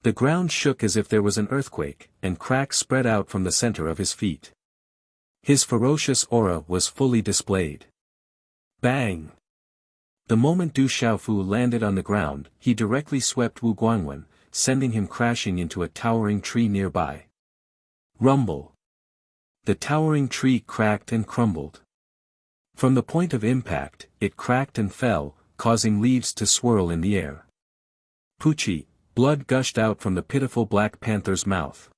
The ground shook as if there was an earthquake, and cracks spread out from the center of his feet. His ferocious aura was fully displayed. Bang! The moment Du Xiaofu landed on the ground, he directly swept Wu Guangwen, sending him crashing into a towering tree nearby. Rumble! The towering tree cracked and crumbled. From the point of impact, it cracked and fell, causing leaves to swirl in the air. Pucci, blood gushed out from the pitiful Black Panther's mouth.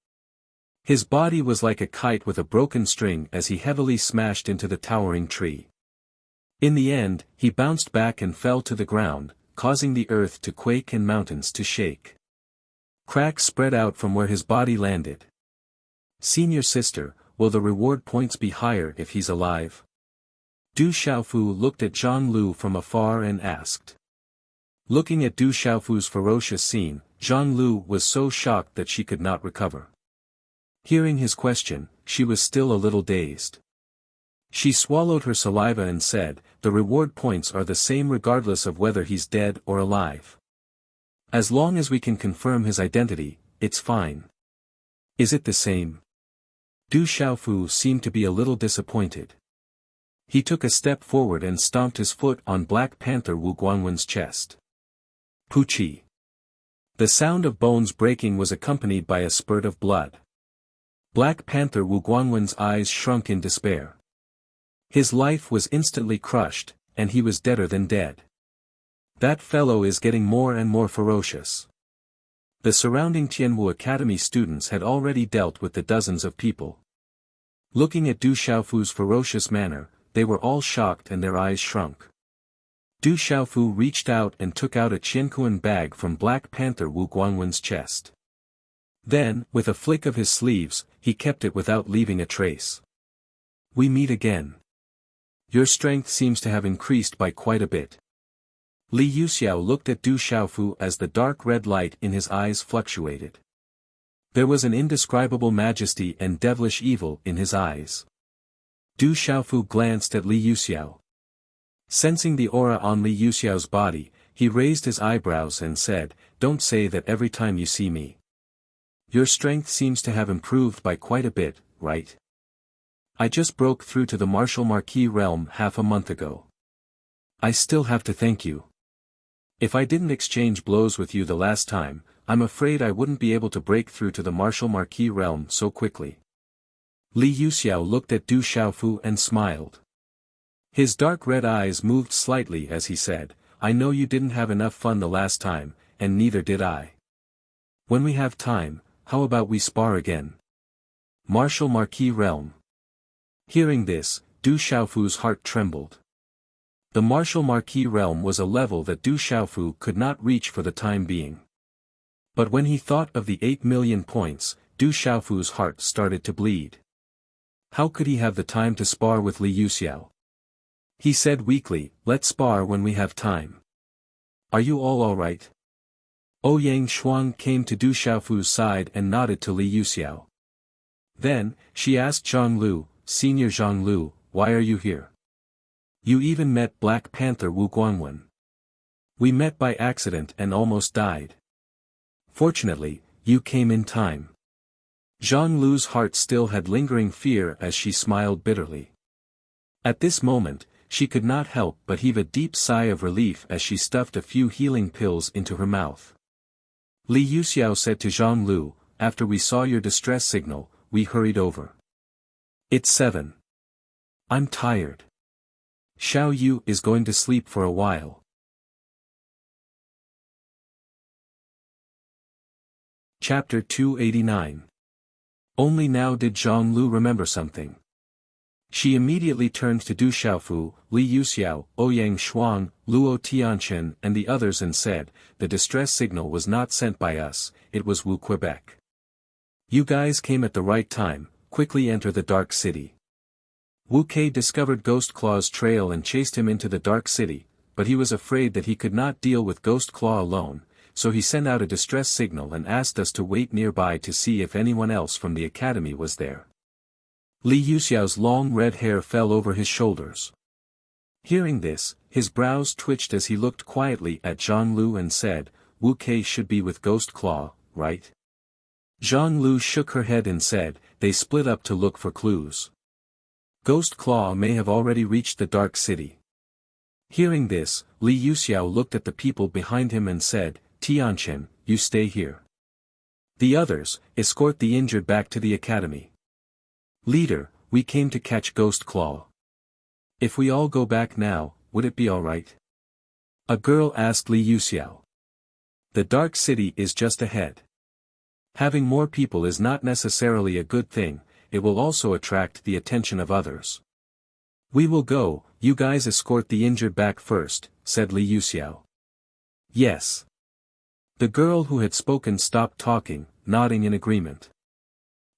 His body was like a kite with a broken string as he heavily smashed into the towering tree. In the end, he bounced back and fell to the ground, causing the earth to quake and mountains to shake. Cracks spread out from where his body landed. Senior sister, will the reward points be higher if he's alive? Du Xiaofu looked at Zhang Lu from afar and asked. Looking at Du Xiaofu's ferocious scene, Zhang Lu was so shocked that she could not recover. Hearing his question, she was still a little dazed. She swallowed her saliva and said, the reward points are the same regardless of whether he's dead or alive. As long as we can confirm his identity, it's fine. Is it the same? Du Xiaofu seemed to be a little disappointed. He took a step forward and stomped his foot on Black Panther Wu Guangwen's chest. Pucci. The sound of bones breaking was accompanied by a spurt of blood. Black Panther Wu Guanwen's eyes shrunk in despair. His life was instantly crushed, and he was deader than dead. That fellow is getting more and more ferocious. The surrounding Tianwu Academy students had already dealt with the dozens of people. Looking at Du Xiaofu's ferocious manner, they were all shocked and their eyes shrunk. Du Xiaofu reached out and took out a Qiankuan bag from Black Panther Wu Guanwen's chest. Then, with a flick of his sleeves, he kept it without leaving a trace. We meet again. Your strength seems to have increased by quite a bit. Li Yuxiao looked at Du Xiaofu as the dark red light in his eyes fluctuated. There was an indescribable majesty and devilish evil in his eyes. Du Xiaofu glanced at Li Yuxiao. Sensing the aura on Li Yuxiao's body, he raised his eyebrows and said, "Don't say that every time you see me. Your strength seems to have improved by quite a bit, right? I just broke through to the Martial Marquis realm half a month ago. I still have to thank you. If I didn't exchange blows with you the last time, I'm afraid I wouldn't be able to break through to the Martial Marquis realm so quickly." Li Yuxiao looked at Du Xiaofu and smiled. His dark red eyes moved slightly as he said, "I know you didn't have enough fun the last time, and neither did I. When we have time, how about we spar again? Martial Marquis realm." Hearing this, Du Xiaofu's heart trembled. The Martial Marquis realm was a level that Du Xiaofu could not reach for the time being. But when he thought of the 8 million points, Du Xiaofu's heart started to bleed. How could he have the time to spar with Li Yuxiao? He said weakly, "Let's spar when we have time. Are you all alright?" Ouyang Shuang came to Du Xiaofu's side and nodded to Li Yuxiao. Then, she asked Zhang Lu, "Senior Zhang Lu, why are you here? You even met Black Panther Wu Guanwen. We met by accident and almost died. Fortunately, you came in time." Zhang Lu's heart still had lingering fear as she smiled bitterly. At this moment, she could not help but heave a deep sigh of relief as she stuffed a few healing pills into her mouth. Li Yuxiao said to Zhang Lu, "After we saw your distress signal, we hurried over. It's 7. I'm tired. Xiao Yu is going to sleep for a while." Chapter 289. Only now did Zhang Lu remember something. She immediately turned to Du Xiaofu, Li Yuxiao, Ouyang Shuang, Luo Tianchen and the others and said, "The distress signal was not sent by us, it was Wu Quebec. You guys came at the right time, quickly enter the Dark City." Wu Kei discovered Ghost Claw's trail and chased him into the Dark City, but he was afraid that he could not deal with Ghost Claw alone, so he sent out a distress signal and asked us to wait nearby to see if anyone else from the academy was there. Li Yuxiao's long red hair fell over his shoulders. Hearing this, his brows twitched as he looked quietly at Zhang Lu and said, "Wu Kei should be with Ghost Claw, right?" Zhang Lu shook her head and said, "They split up to look for clues. Ghost Claw may have already reached the Dark City." Hearing this, Li Yuxiao looked at the people behind him and said, "Tianchen, you stay here. The others, escort the injured back to the academy. Leader, we came to catch Ghost Claw. If we all go back now, would it be alright?" A girl asked Li Yuxiao. "The Dark City is just ahead. Having more people is not necessarily a good thing, it will also attract the attention of others." "We will go, you guys escort the injured back first," said Li Yuxiao. "Yes." The girl who had spoken stopped talking, nodding in agreement.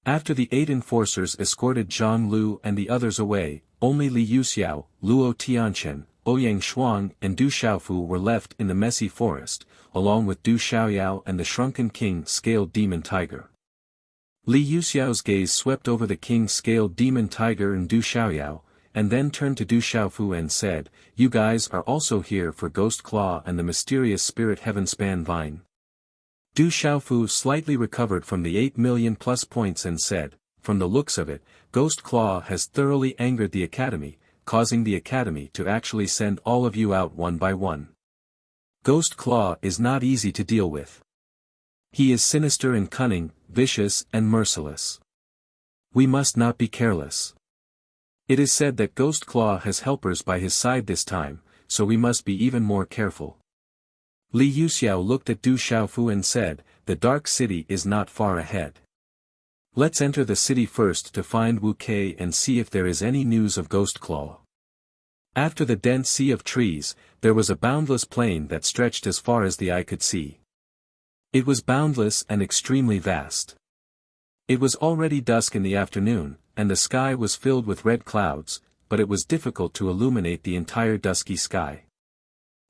After the 8 enforcers escorted Zhang Lu and the others away, only Li Yuxiao, Luo Tianchen, Ouyang Shuang and Du Xiaofu were left in the messy forest, along with Du Xiaoyao and the shrunken king-scaled demon tiger. Li Yuxiao's gaze swept over the king-scaled demon tiger and Du Xiaoyao, and then turned to Du Xiaofu and said, "You guys are also here for Ghost Claw and the mysterious spirit Heavenspan Vine." Du Xiaofu slightly recovered from the 8 million plus points and said, "From the looks of it, Ghost Claw has thoroughly angered the academy, causing the academy to actually send all of you out one by one. Ghost Claw is not easy to deal with. He is sinister and cunning, vicious and merciless. We must not be careless. It is said that Ghost Claw has helpers by his side this time, so we must be even more careful. Li Yuxiao looked at Du Xiaofu and said, the Dark City is not far ahead. Let's enter the city first to find Wu Kei and see if there is any news of Ghost Claw. After the dense sea of trees, there was a boundless plain that stretched as far as the eye could see. It was boundless and extremely vast. It was already dusk in the afternoon, and the sky was filled with red clouds, but it was difficult to illuminate the entire dusky sky.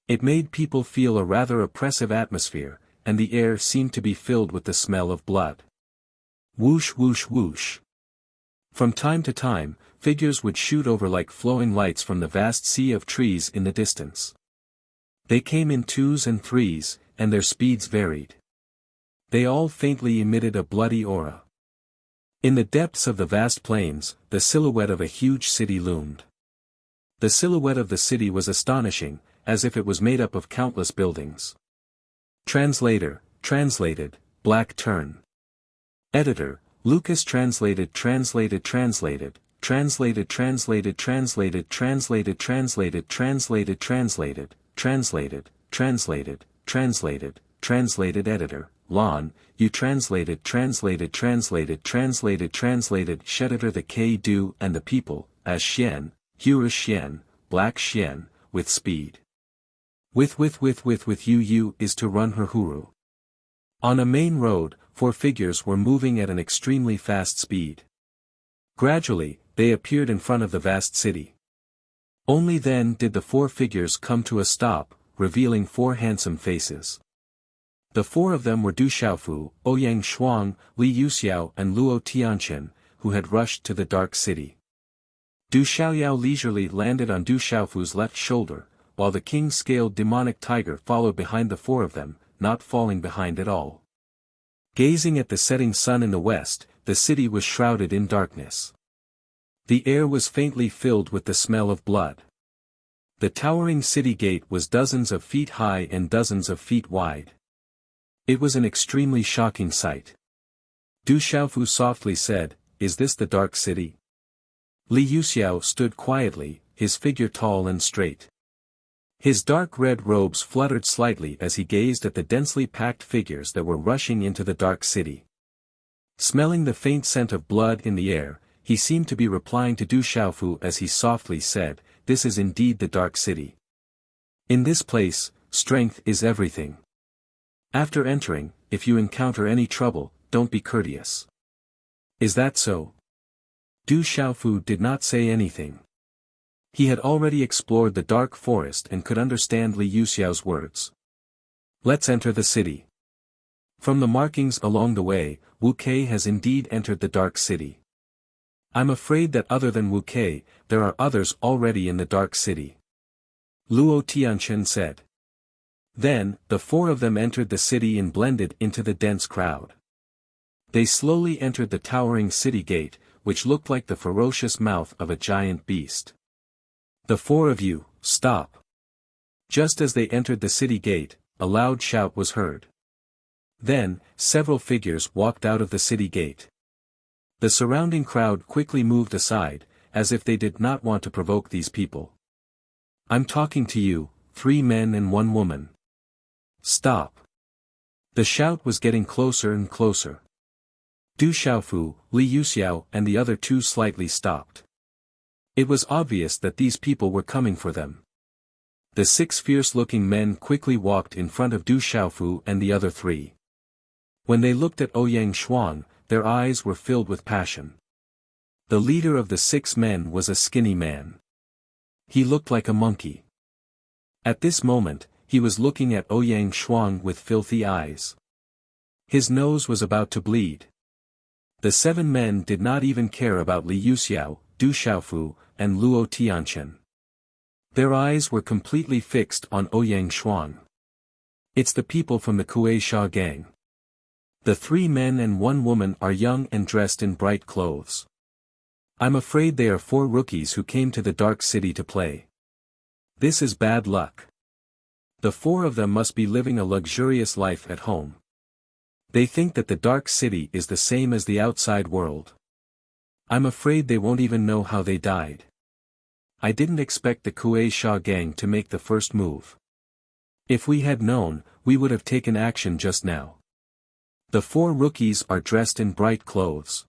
It made people feel a rather oppressive atmosphere, and the air seemed to be filled with the smell of blood. Whoosh whoosh whoosh. From time to time, figures would shoot over like flowing lights from the vast sea of trees in the distance. They came in twos and threes, and their speeds varied. They all faintly emitted a bloody aura. In the depths of the vast plains, the silhouette of a huge city loomed. The silhouette of the city was astonishing, as if it was made up of countless buildings. Translated, Black Turn. Editor, Lucas translated translated translated translated translated translated translated translated translated translated translated translated translated translated editor, Lon, you translated translated translated translated translated Sheditor the K-Do and the people, as Xian, Hura Xian, Black Xian, with speed. With you is to run her huru. On a main road, 4 figures were moving at an extremely fast speed. Gradually, they appeared in front of the vast city. Only then did the 4 figures come to a stop, revealing 4 handsome faces. The 4 of them were Du Xiaofu, Ouyang Shuang, Li Yuxiao and Luo Tianqian, who had rushed to the dark city. Du Xiaoyao leisurely landed on Du Xiaofu's left shoulder, while the king-scaled demonic tiger followed behind the 4 of them, not falling behind at all. Gazing at the setting sun in the west, the city was shrouded in darkness. The air was faintly filled with the smell of blood. The towering city gate was dozens of feet high and dozens of feet wide. It was an extremely shocking sight. Du Xiaofu softly said, "Is this the dark city?" Li Yuxiao stood quietly, his figure tall and straight. His dark red robes fluttered slightly as he gazed at the densely packed figures that were rushing into the dark city. Smelling the faint scent of blood in the air, he seemed to be replying to Du Xiaofu as he softly said, "This is indeed the dark city. In this place, strength is everything. After entering, if you encounter any trouble, don't be courteous." "Is that so?" Du Xiaofu did not say anything. He had already explored the dark forest and could understand Li Yuxiao's words. "Let's enter the city." From the markings along the way, Wu Kei has indeed entered the dark city. I'm afraid that other than Wu Kei, there are others already in the dark city. Luo Tianqian said. Then, the 4 of them entered the city and blended into the dense crowd. They slowly entered the towering city gate, which looked like the ferocious mouth of a giant beast. "The 4 of you, stop." Just as they entered the city gate, a loud shout was heard. Then, several figures walked out of the city gate. The surrounding crowd quickly moved aside, as if they did not want to provoke these people. "I'm talking to you, 3 men and 1 woman. Stop." The shout was getting closer and closer. Du Xiaofu, Li Yuxiao and the other 2 slightly stopped. It was obvious that these people were coming for them. The 6 fierce-looking men quickly walked in front of Du Xiaofu and the other 3. When they looked at Ouyang Shuang, their eyes were filled with passion. The leader of the 6 men was a skinny man. He looked like a monkey. At this moment, he was looking at Ouyang Shuang with filthy eyes. His nose was about to bleed. The 7 men did not even care about Li Yuxiao, Du Xiaofu, and Luo Tianqian. Their eyes were completely fixed on Ouyang Shuang. "It's the people from the Kuei Sha gang. The 3 men and 1 woman are young and dressed in bright clothes. I'm afraid they are 4 rookies who came to the dark city to play. This is bad luck. The 4 of them must be living a luxurious life at home. They think that the Dark City is the same as the outside world. I'm afraid they won't even know how they died. I didn't expect the Kuei Sha gang to make the first move. If we had known, we would have taken action just now. The 4 rookies are dressed in bright clothes.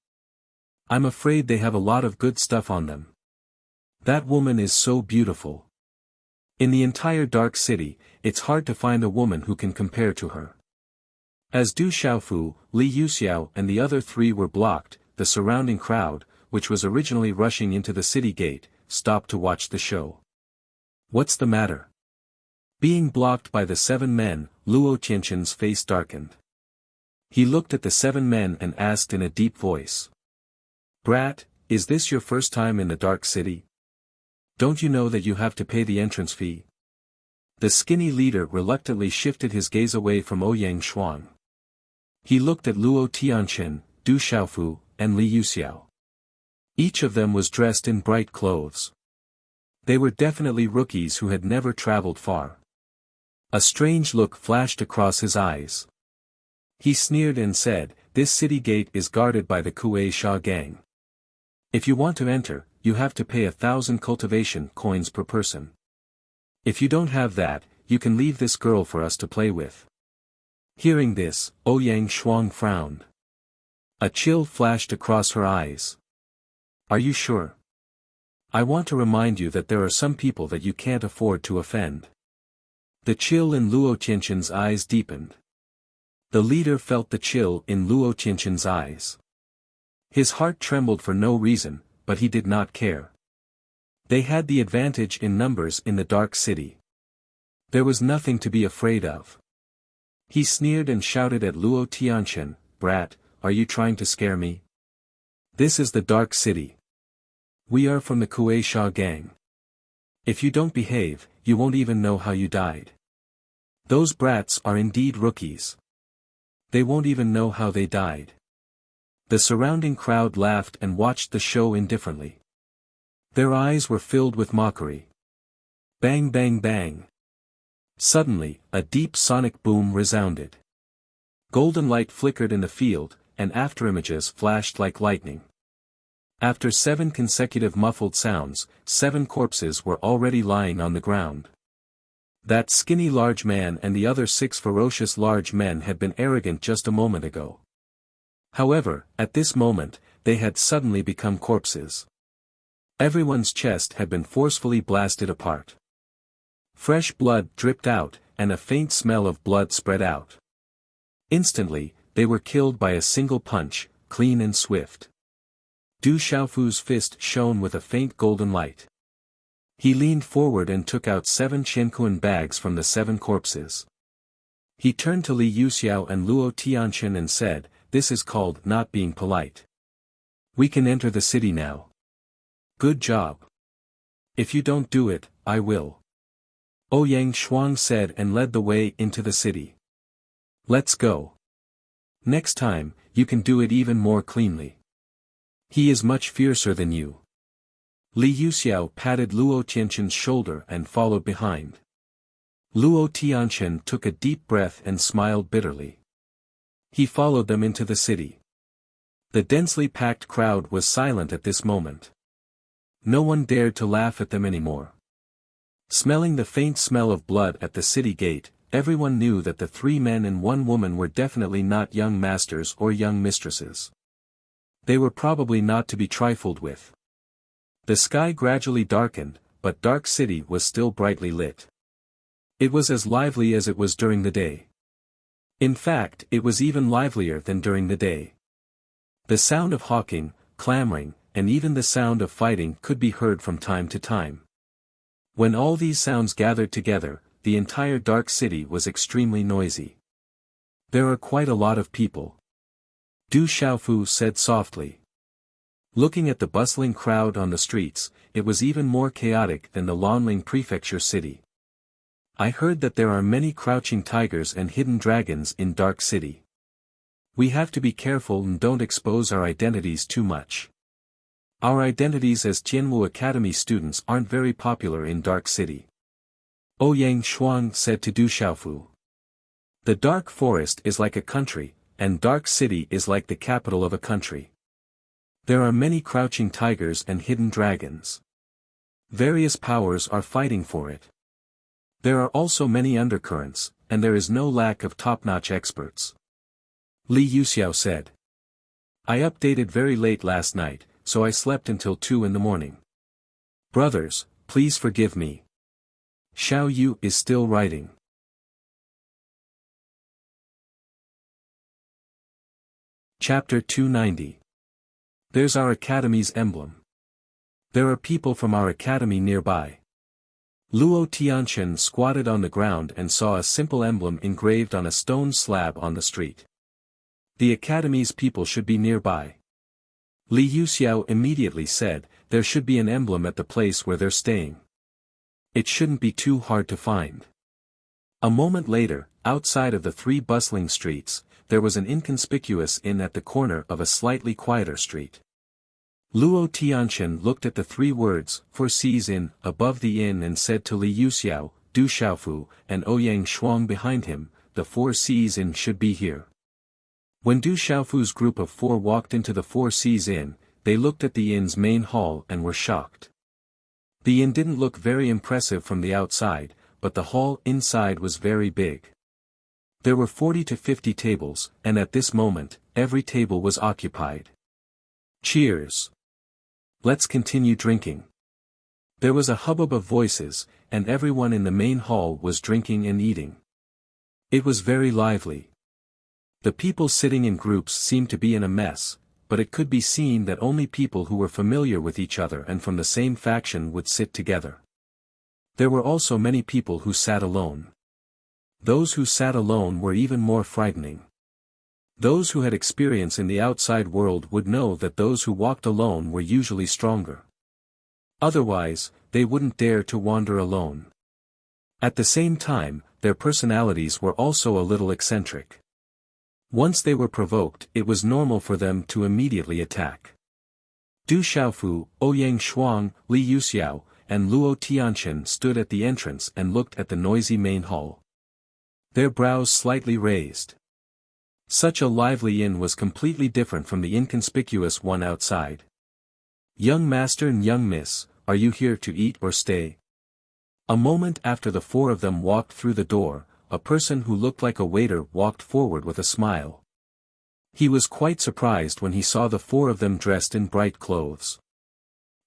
I'm afraid they have a lot of good stuff on them. That woman is so beautiful. In the entire Dark City, it's hard to find a woman who can compare to her. As Du Xiaofu, Li Yuxiao and the other 3 were blocked, the surrounding crowd, which was originally rushing into the city gate, stopped to watch the show. What's the matter? Being blocked by the 7 men, Luo Qianqian's face darkened. He looked at the 7 men and asked in a deep voice. Brat, is this your first time in the Dark City? Don't you know that you have to pay the entrance fee? The skinny leader reluctantly shifted his gaze away from Ouyang Shuang. He looked at Luo Tianqian, Du Xiaofu, and Li Yuxiao. Each of them was dressed in bright clothes. They were definitely rookies who had never traveled far. A strange look flashed across his eyes. He sneered and said, "This city gate is guarded by the Kuei Sha gang. If you want to enter, you have to pay 1,000 cultivation coins per person. If you don't have that, you can leave this girl for us to play with." Hearing this, Ouyang Shuang frowned. A chill flashed across her eyes. Are you sure? I want to remind you that there are some people that you can't afford to offend. The chill in Luo Qianqian's eyes deepened. The leader felt the chill in Luo Qianqian's eyes. His heart trembled for no reason, but he did not care. They had the advantage in numbers in the Dark City. There was nothing to be afraid of. He sneered and shouted at Luo Tianqian, "Brat, are you trying to scare me? This is the Dark City. We are from the Kuei Sha gang. If you don't behave, you won't even know how you died. Those brats are indeed rookies. They won't even know how they died." The surrounding crowd laughed and watched the show indifferently. Their eyes were filled with mockery. Bang bang bang. Suddenly, a deep sonic boom resounded. Golden light flickered in the field, and afterimages flashed like lightning. After 7 consecutive muffled sounds, 7 corpses were already lying on the ground. That skinny large man and the other 6 ferocious large men had been arrogant just a moment ago. However, at this moment, they had suddenly become corpses. Everyone's chest had been forcefully blasted apart. Fresh blood dripped out, and a faint smell of blood spread out. Instantly, they were killed by a single punch, clean and swift. Du Xiaofu's fist shone with a faint golden light. He leaned forward and took out 7 Qiankuan bags from the 7 corpses. He turned to Li Yuxiao and Luo Tianqian and said, "This is called not being polite. We can enter the city now. Good job. If you don't do it, I will." Ouyang Shuang said and led the way into the city. "Let's go. Next time, you can do it even more cleanly. He is much fiercer than you." Li Yuxiao patted Luo Tianqian's shoulder and followed behind. Luo Tianqian took a deep breath and smiled bitterly. He followed them into the city. The densely packed crowd was silent at this moment. No one dared to laugh at them anymore. Smelling the faint smell of blood at the city gate, everyone knew that the 3 men and 1 woman were definitely not young masters or young mistresses. They were probably not to be trifled with. The sky gradually darkened, but Dark City was still brightly lit. It was as lively as it was during the day. In fact, it was even livelier than during the day. The sound of hawking, clamoring, and even the sound of fighting could be heard from time to time. When all these sounds gathered together, the entire Dark City was extremely noisy. "There are quite a lot of people," Du Xiaofu said softly. Looking at the bustling crowd on the streets, it was even more chaotic than the Lanling Prefecture city. "I heard that there are many crouching tigers and hidden dragons in Dark City. We have to be careful and don't expose our identities too much. Our identities as Tianwu Academy students aren't very popular in Dark City." Ouyang Shuang said to Du Xiaofu. "The Dark Forest is like a country, and Dark City is like the capital of a country. There are many crouching tigers and hidden dragons. Various powers are fighting for it. There are also many undercurrents, and there is no lack of top-notch experts. Li Yuxiao said. I updated very late last night, so I slept until 2 in the morning. Brothers, please forgive me. Xiao Yu is still writing. Chapter 290. There's our academy's emblem. There are people from our academy nearby. Luo Tianchen squatted on the ground and saw a simple emblem engraved on a stone slab on the street. The academy's people should be nearby. Li Yuxiao immediately said, there should be an emblem at the place where they're staying. It shouldn't be too hard to find. A moment later, outside of the 3 bustling streets, there was an inconspicuous inn at the corner of a slightly quieter street. Luo Tianchen looked at the 3 words, "For C's Inn," above the inn and said to Li Yuxiao, Du Xiaofu, and Ouyang Shuang behind him, the 4 C's Inn should be here. When Du Xiaofu's group of 4 walked into the 4 C's Inn, they looked at the inn's main hall and were shocked. The inn didn't look very impressive from the outside, but the hall inside was very big. There were 40 to 50 tables, and at this moment, every table was occupied. Cheers! Let's continue drinking. There was a hubbub of voices, and everyone in the main hall was drinking and eating. It was very lively. The people sitting in groups seemed to be in a mess, but it could be seen that only people who were familiar with each other and from the same faction would sit together. There were also many people who sat alone. Those who sat alone were even more frightening. Those who had experience in the outside world would know that those who walked alone were usually stronger. Otherwise, they wouldn't dare to wander alone. At the same time, their personalities were also a little eccentric. Once they were provoked, it was normal for them to immediately attack. Du Xiaofu, Ouyang Shuang, Li Yuxiao, and Luo Tianchen stood at the entrance and looked at the noisy main hall. Their brows slightly raised. Such a lively inn was completely different from the inconspicuous one outside. Young master and young miss, are you here to eat or stay? A moment after the 4 of them walked through the door, a person who looked like a waiter walked forward with a smile. He was quite surprised when he saw the 4 of them dressed in bright clothes.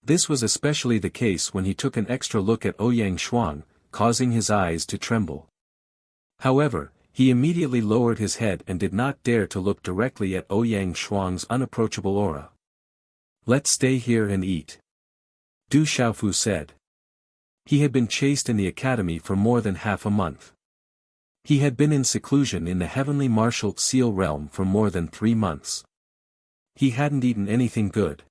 This was especially the case when he took an extra look at Ouyang Shuang, causing his eyes to tremble. However, he immediately lowered his head and did not dare to look directly at Ouyang Shuang's unapproachable aura. Let's stay here and eat. Du Xiaofu said. He had been chased in the academy for more than half a month. He had been in seclusion in the heavenly martial seal realm for more than 3 months. He hadn't eaten anything good.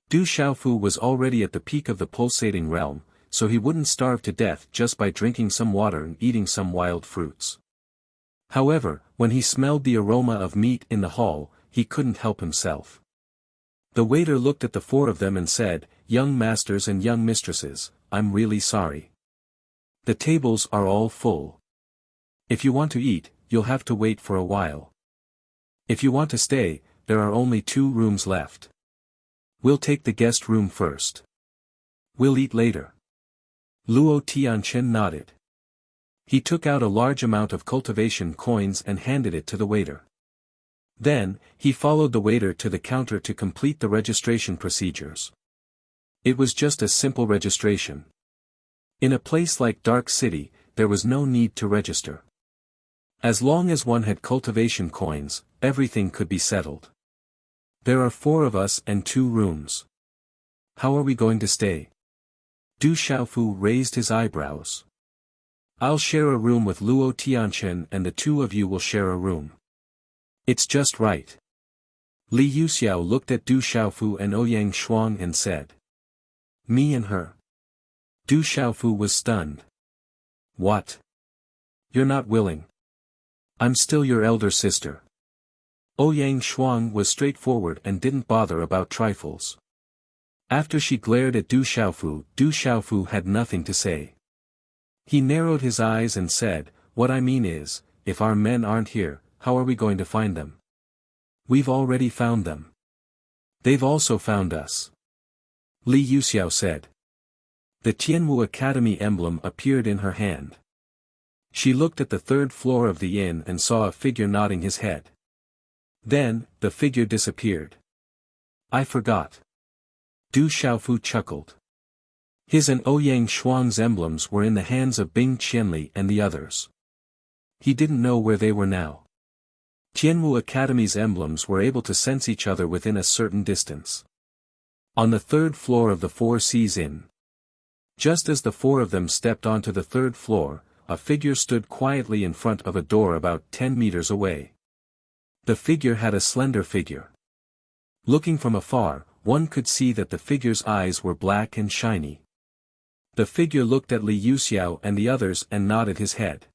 Du Xiaofu was already at the peak of the pulsating realm, so he wouldn't starve to death just by drinking some water and eating some wild fruits. However, when he smelled the aroma of meat in the hall, he couldn't help himself. The waiter looked at the 4 of them and said, "Young masters and young mistresses, I'm really sorry. The tables are all full. If you want to eat, you'll have to wait for a while. If you want to stay, there are only 2 rooms left. We'll take the guest room first. We'll eat later." Luo Tianchen nodded. He took out a large amount of cultivation coins and handed it to the waiter. Then, he followed the waiter to the counter to complete the registration procedures. It was just a simple registration. In a place like Dark City, there was no need to register. As long as one had cultivation coins, everything could be settled. There are 4 of us and 2 rooms. How are we going to stay? Du Xiaofu raised his eyebrows. I'll share a room with Luo Tianchen and the 2 of you will share a room. It's just right. Li Yuxiao looked at Du Xiaofu and Ouyang Shuang and said. Me and her. Du Xiaofu was stunned. What? You're not willing. I'm still your elder sister. Ouyang Shuang was straightforward and didn't bother about trifles. After she glared at Du Xiaofu had nothing to say. He narrowed his eyes and said, what I mean is, if our men aren't here, how are we going to find them? We've already found them. They've also found us. Li Yuxiao said. The Tianwu Academy emblem appeared in her hand. She looked at the third floor of the inn and saw a figure nodding his head. Then, the figure disappeared. I forgot. Du Xiaofu chuckled. His and Ouyang Shuang's emblems were in the hands of Bing Qianli and the others. He didn't know where they were now. Tianwu Academy's emblems were able to sense each other within a certain distance. On the third floor of the Four Seas Inn. Just as the four of them stepped onto the third floor, a figure stood quietly in front of a door about 10 meters away. The figure had a slender figure. Looking from afar, one could see that the figure's eyes were black and shiny. The figure looked at Li Yuxiao and the others and nodded his head.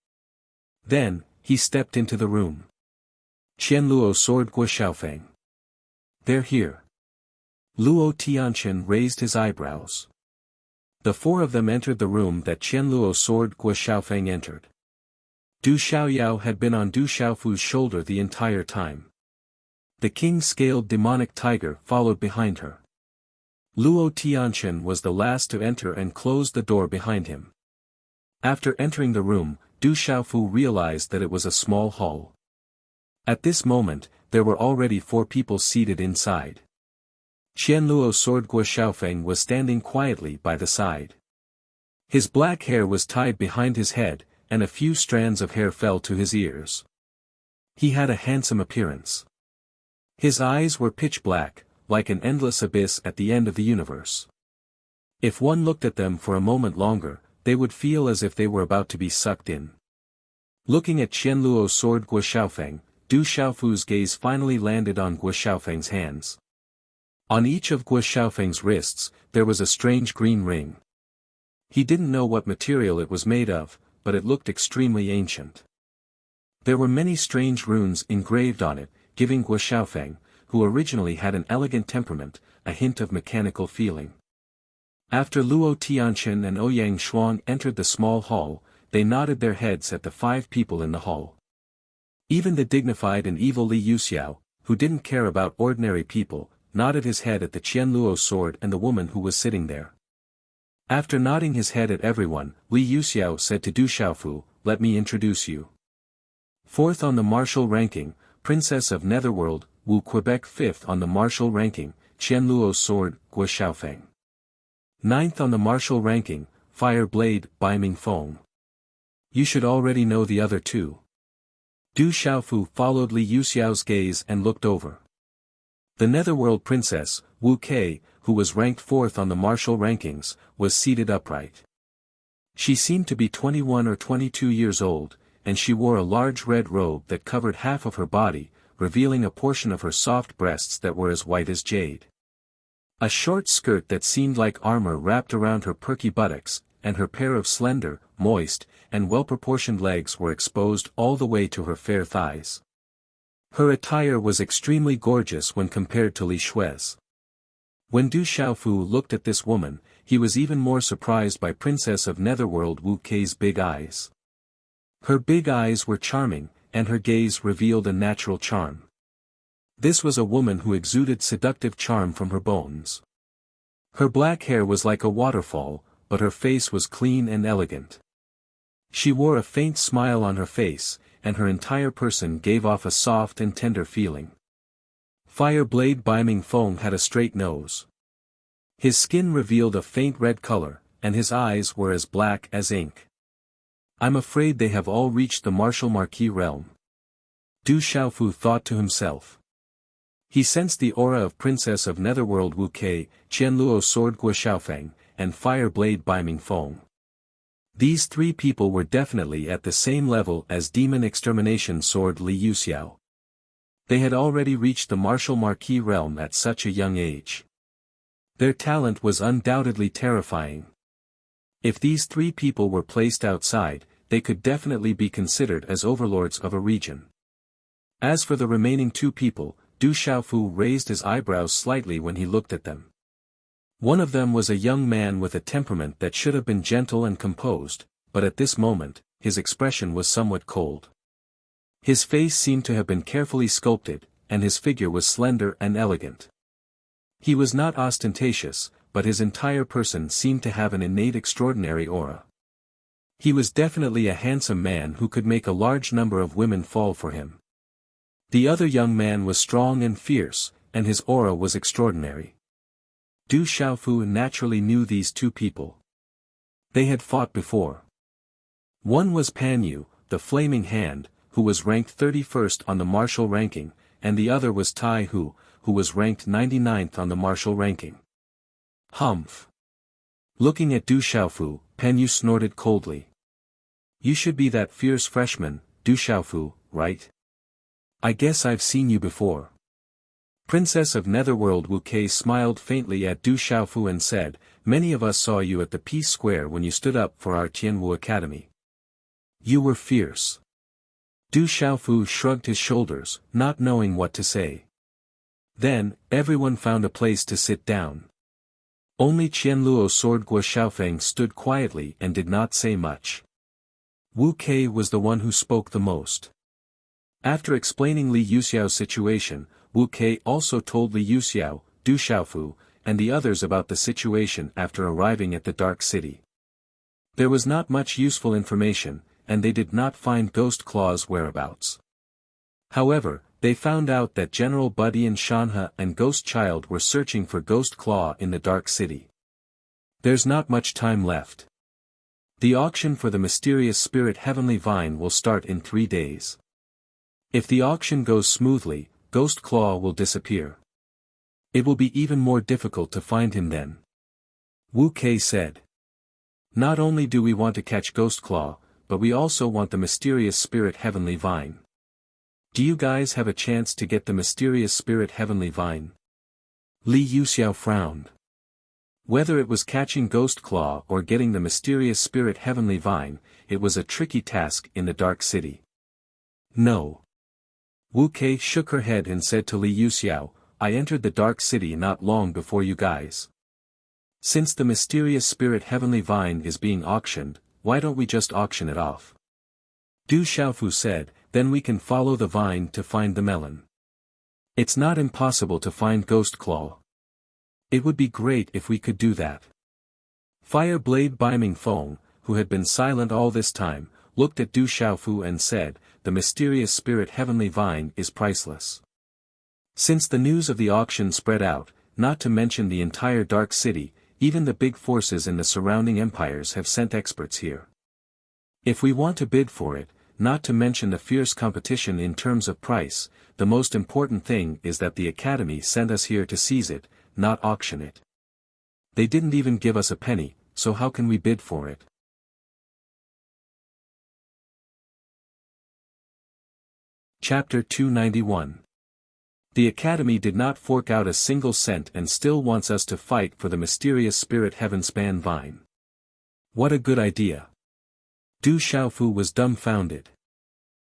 Then, he stepped into the room. Qianluo sword Guo Xiaofeng. They're here. Luo Tianqian raised his eyebrows. The four of them entered the room that Qianluo sword Guo Xiaofeng entered. Du Xiaoyao had been on Du Xiaofu's shoulder the entire time. The king-scaled demonic tiger followed behind her. Luo Tianqian was the last to enter and closed the door behind him. After entering the room, Du Xiaofu realized that it was a small hall. At this moment, there were already 4 people seated inside. Qianluo sword Guo Xiaofeng was standing quietly by the side. His black hair was tied behind his head, and a few strands of hair fell to his ears. He had a handsome appearance. His eyes were pitch black, like an endless abyss at the end of the universe. If one looked at them for a moment longer, they would feel as if they were about to be sucked in. Looking at Qianluo's sword Guo Xiaofeng, Du Xiaofu's gaze finally landed on Guo Xiaofeng's hands. On each of Guo Xiaofeng's wrists, there was a strange green ring. He didn't know what material it was made of, but it looked extremely ancient. There were many strange runes engraved on it, giving Guo Xiaofeng, who originally had an elegant temperament, a hint of mechanical feeling. After Luo Tianqian and Ouyang Shuang entered the small hall, they nodded their heads at the 5 people in the hall. Even the dignified and evil Li Yuxiao, who didn't care about ordinary people, nodded his head at the Qianluo sword and the woman who was sitting there. After nodding his head at everyone, Li Yuxiao said to Du Xiaofu, "Let me introduce you. 4th on the martial ranking, Princess of Netherworld, Wu Quebec. 5th on the martial ranking, Qianluo sword, Guo Xiaofeng. 9th on the martial ranking, Fire Blade, Bai Mingfeng. You should already know the other 2. Du Xiaofu followed Li Yuxiao's gaze and looked over. The Netherworld Princess, Wu Kei, who was ranked 4th on the martial rankings, was seated upright. She seemed to be 21 or 22 years old, and she wore a large red robe that covered half of her body, revealing a portion of her soft breasts that were as white as jade. A short skirt that seemed like armor wrapped around her perky buttocks, and her pair of slender, moist, and well-proportioned legs were exposed all the way to her fair thighs. Her attire was extremely gorgeous when compared to Li Shui's. When Du Xiaofu looked at this woman, he was even more surprised by Princess of Netherworld Wu Kei's big eyes. Her big eyes were charming, and her gaze revealed a natural charm. This was a woman who exuded seductive charm from her bones. Her black hair was like a waterfall, but her face was clean and elegant. She wore a faint smile on her face, and her entire person gave off a soft and tender feeling. Fire Blade Bai Mingfeng had a straight nose. His skin revealed a faint red color, and his eyes were as black as ink. I'm afraid they have all reached the martial marquis realm. Du Xiaofu thought to himself. He sensed the aura of Princess of Netherworld Wu Kei, Qianluo sword Guo Xiaofeng, and Fire Blade Bai Mingfeng. These 3 people were definitely at the same level as Demon Extermination Sword Li Yuxiao. They had already reached the martial marquis realm at such a young age. Their talent was undoubtedly terrifying. If these 3 people were placed outside, they could definitely be considered as overlords of a region. As for the remaining 2 people, Du Xiaofu raised his eyebrows slightly when he looked at them. One of them was a young man with a temperament that should have been gentle and composed, but at this moment, his expression was somewhat cold. His face seemed to have been carefully sculpted, and his figure was slender and elegant. He was not ostentatious, but his entire person seemed to have an innate extraordinary aura. He was definitely a handsome man who could make a large number of women fall for him. The other young man was strong and fierce, and his aura was extraordinary. Du Xiaofu naturally knew these two people. They had fought before. One was Pan Yu, the Flaming Hand, who was ranked 31st on the martial ranking, and the other was Tai Hu, who was ranked 99th on the martial ranking. Humph. Looking at Du Xiaofu, Pan Yu snorted coldly. You should be that fierce freshman, Du Xiaofu, right? I guess I've seen you before. Princess of Netherworld Wuxia smiled faintly at Du Xiaofu and said, many of us saw you at the Peace Square when you stood up for our Tianwu Academy. You were fierce. Du Xiaofu shrugged his shoulders, not knowing what to say. Then, everyone found a place to sit down. Only Qianluo Sword Guo Xiaofeng stood quietly and did not say much. Wu Kei was the one who spoke the most. After explaining Li Yuxiao's situation, Wu Kei also told Li Yuxiao, Du Xiaofu, and the others about the situation after arriving at the Dark City. There was not much useful information, and they did not find Ghost Claw's whereabouts. However, they found out that General Buddy and Shanhe and Ghost Child were searching for Ghost Claw in the Dark City. There's not much time left. The auction for the mysterious spirit Heavenly Vine will start in 3 days. If the auction goes smoothly, Ghost Claw will disappear. It will be even more difficult to find him then. Wu Kei said. Not only do we want to catch Ghost Claw, but we also want the mysterious spirit Heavenly Vine. Do you guys have a chance to get the mysterious spirit Heavenly Vine? Li Yuxiao frowned. Whether it was catching Ghost Claw or getting the mysterious spirit Heavenly Vine, it was a tricky task in the Dark City. No. Wu Kei shook her head and said to Li Yuxiao, I entered the Dark City not long before you guys. Since the mysterious spirit Heavenly Vine is being auctioned, why don't we just auction it off? Du Xiaofu said, then we can follow the vine to find the melon. It's not impossible to find Ghost Claw. It would be great if we could do that. Fire Blade Biming Feng, who had been silent all this time, looked at Du Xiaofu and said, the mysterious spirit Heavenly Vine is priceless. Since the news of the auction spread out, not to mention the entire Dark City, even the big forces in the surrounding empires have sent experts here. If we want to bid for it, not to mention the fierce competition in terms of price, the most important thing is that the Academy sent us here to seize it, not auction it. They didn't even give us a penny, so how can we bid for it? Chapter 291. The Academy did not fork out a single cent and still wants us to fight for the mysterious spirit Heavenspan Vine. What a good idea. Du Xiaofu was dumbfounded.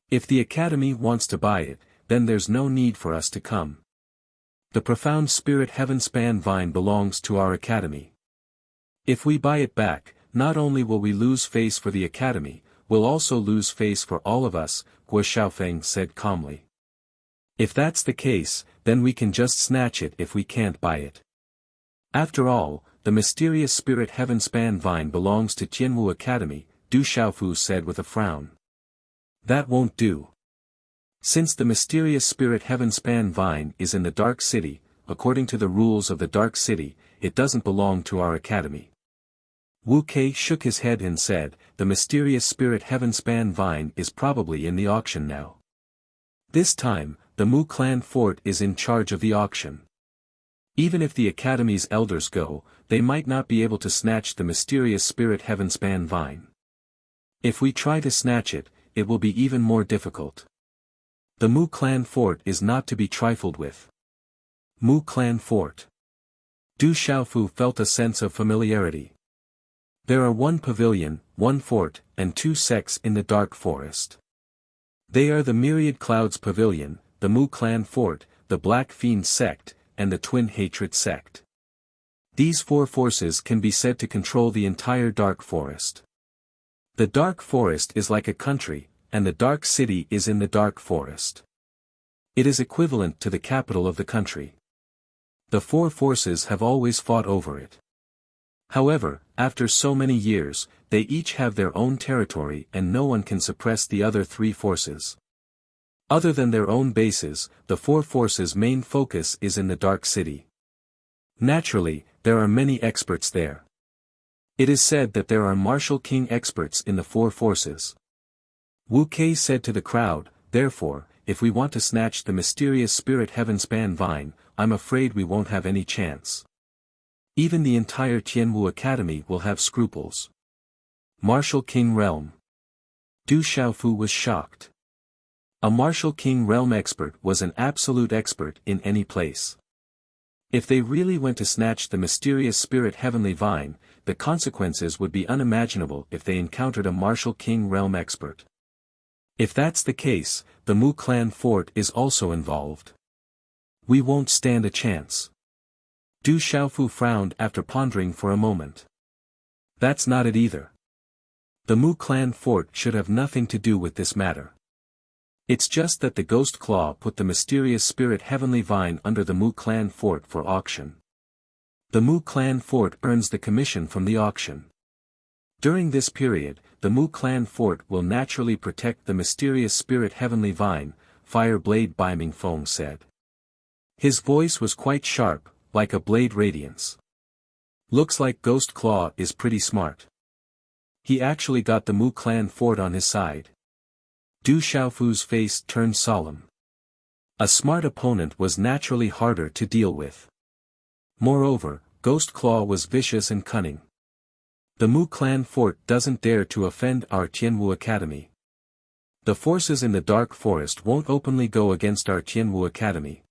If the Academy wants to buy it, then there's no need for us to come. The profound spirit Heavenspan Vine belongs to our Academy. If we buy it back, not only will we lose face for the Academy, we'll also lose face for all of us, Guo Xiaofeng said calmly. If that's the case, then we can just snatch it if we can't buy it. After all, the mysterious spirit Heavenspan Vine belongs to Tianwu Academy, Du Xiaofu said with a frown. That won't do. Since the mysterious spirit Heavenspan Vine is in the Dark City, according to the rules of the Dark City, it doesn't belong to our Academy. Wu Kei shook his head and said, the mysterious spirit Heavenspan Vine is probably in the auction now. This time, the Mu clan fort is in charge of the auction. Even if the Academy's elders go, they might not be able to snatch the mysterious spirit Heavenspan Vine. If we try to snatch it, it will be even more difficult. The Mu clan fort is not to be trifled with. Mu clan fort. Du Xiaofu felt a sense of familiarity. There are 1 pavilion, 1 fort, and 2 sects in the dark forest. They are the Myriad Clouds Pavilion, the Mu clan fort, the Black Fiend sect, and the Twin Hatred sect. These 4 forces can be said to control the entire dark forest. The dark forest is like a country, and the dark city is in the dark forest. It is equivalent to the capital of the country. The four forces have always fought over it. However, after so many years, they each have their own territory and no one can suppress the other three forces. Other than their own bases, the four forces' main focus is in the Dark City. Naturally, there are many experts there. It is said that there are martial king experts in the four forces. Wuxia said to the crowd, therefore, if we want to snatch the mysterious spirit heaven-span vine, I'm afraid we won't have any chance. Even the entire Tianwu Academy will have scruples. Martial King Realm. Du Xiaofu was shocked. A Martial King Realm expert was an absolute expert in any place. If they really went to snatch the mysterious spirit heavenly vine, the consequences would be unimaginable if they encountered a Martial King Realm expert. If that's the case, the Mu clan fort is also involved. We won't stand a chance. Du Xiaofu frowned after pondering for a moment. That's not it either. The Mu clan fort should have nothing to do with this matter. It's just that the Ghost Claw put the mysterious spirit heavenly vine under the Mu clan fort for auction. The Mu clan fort earns the commission from the auction. During this period, the Mu clan fort will naturally protect the mysterious spirit heavenly vine, Fire Blade Beiming Feng said. His voice was quite sharp, like a blade radiance. Looks like Ghost Claw is pretty smart. He actually got the Mu clan fort on his side. Du Xiaofu's face turned solemn. A smart opponent was naturally harder to deal with. Moreover, Ghost Claw was vicious and cunning. The Mu clan fort doesn't dare to offend our Tianwu Academy. The forces in the Dark Forest won't openly go against our Tianwu Academy.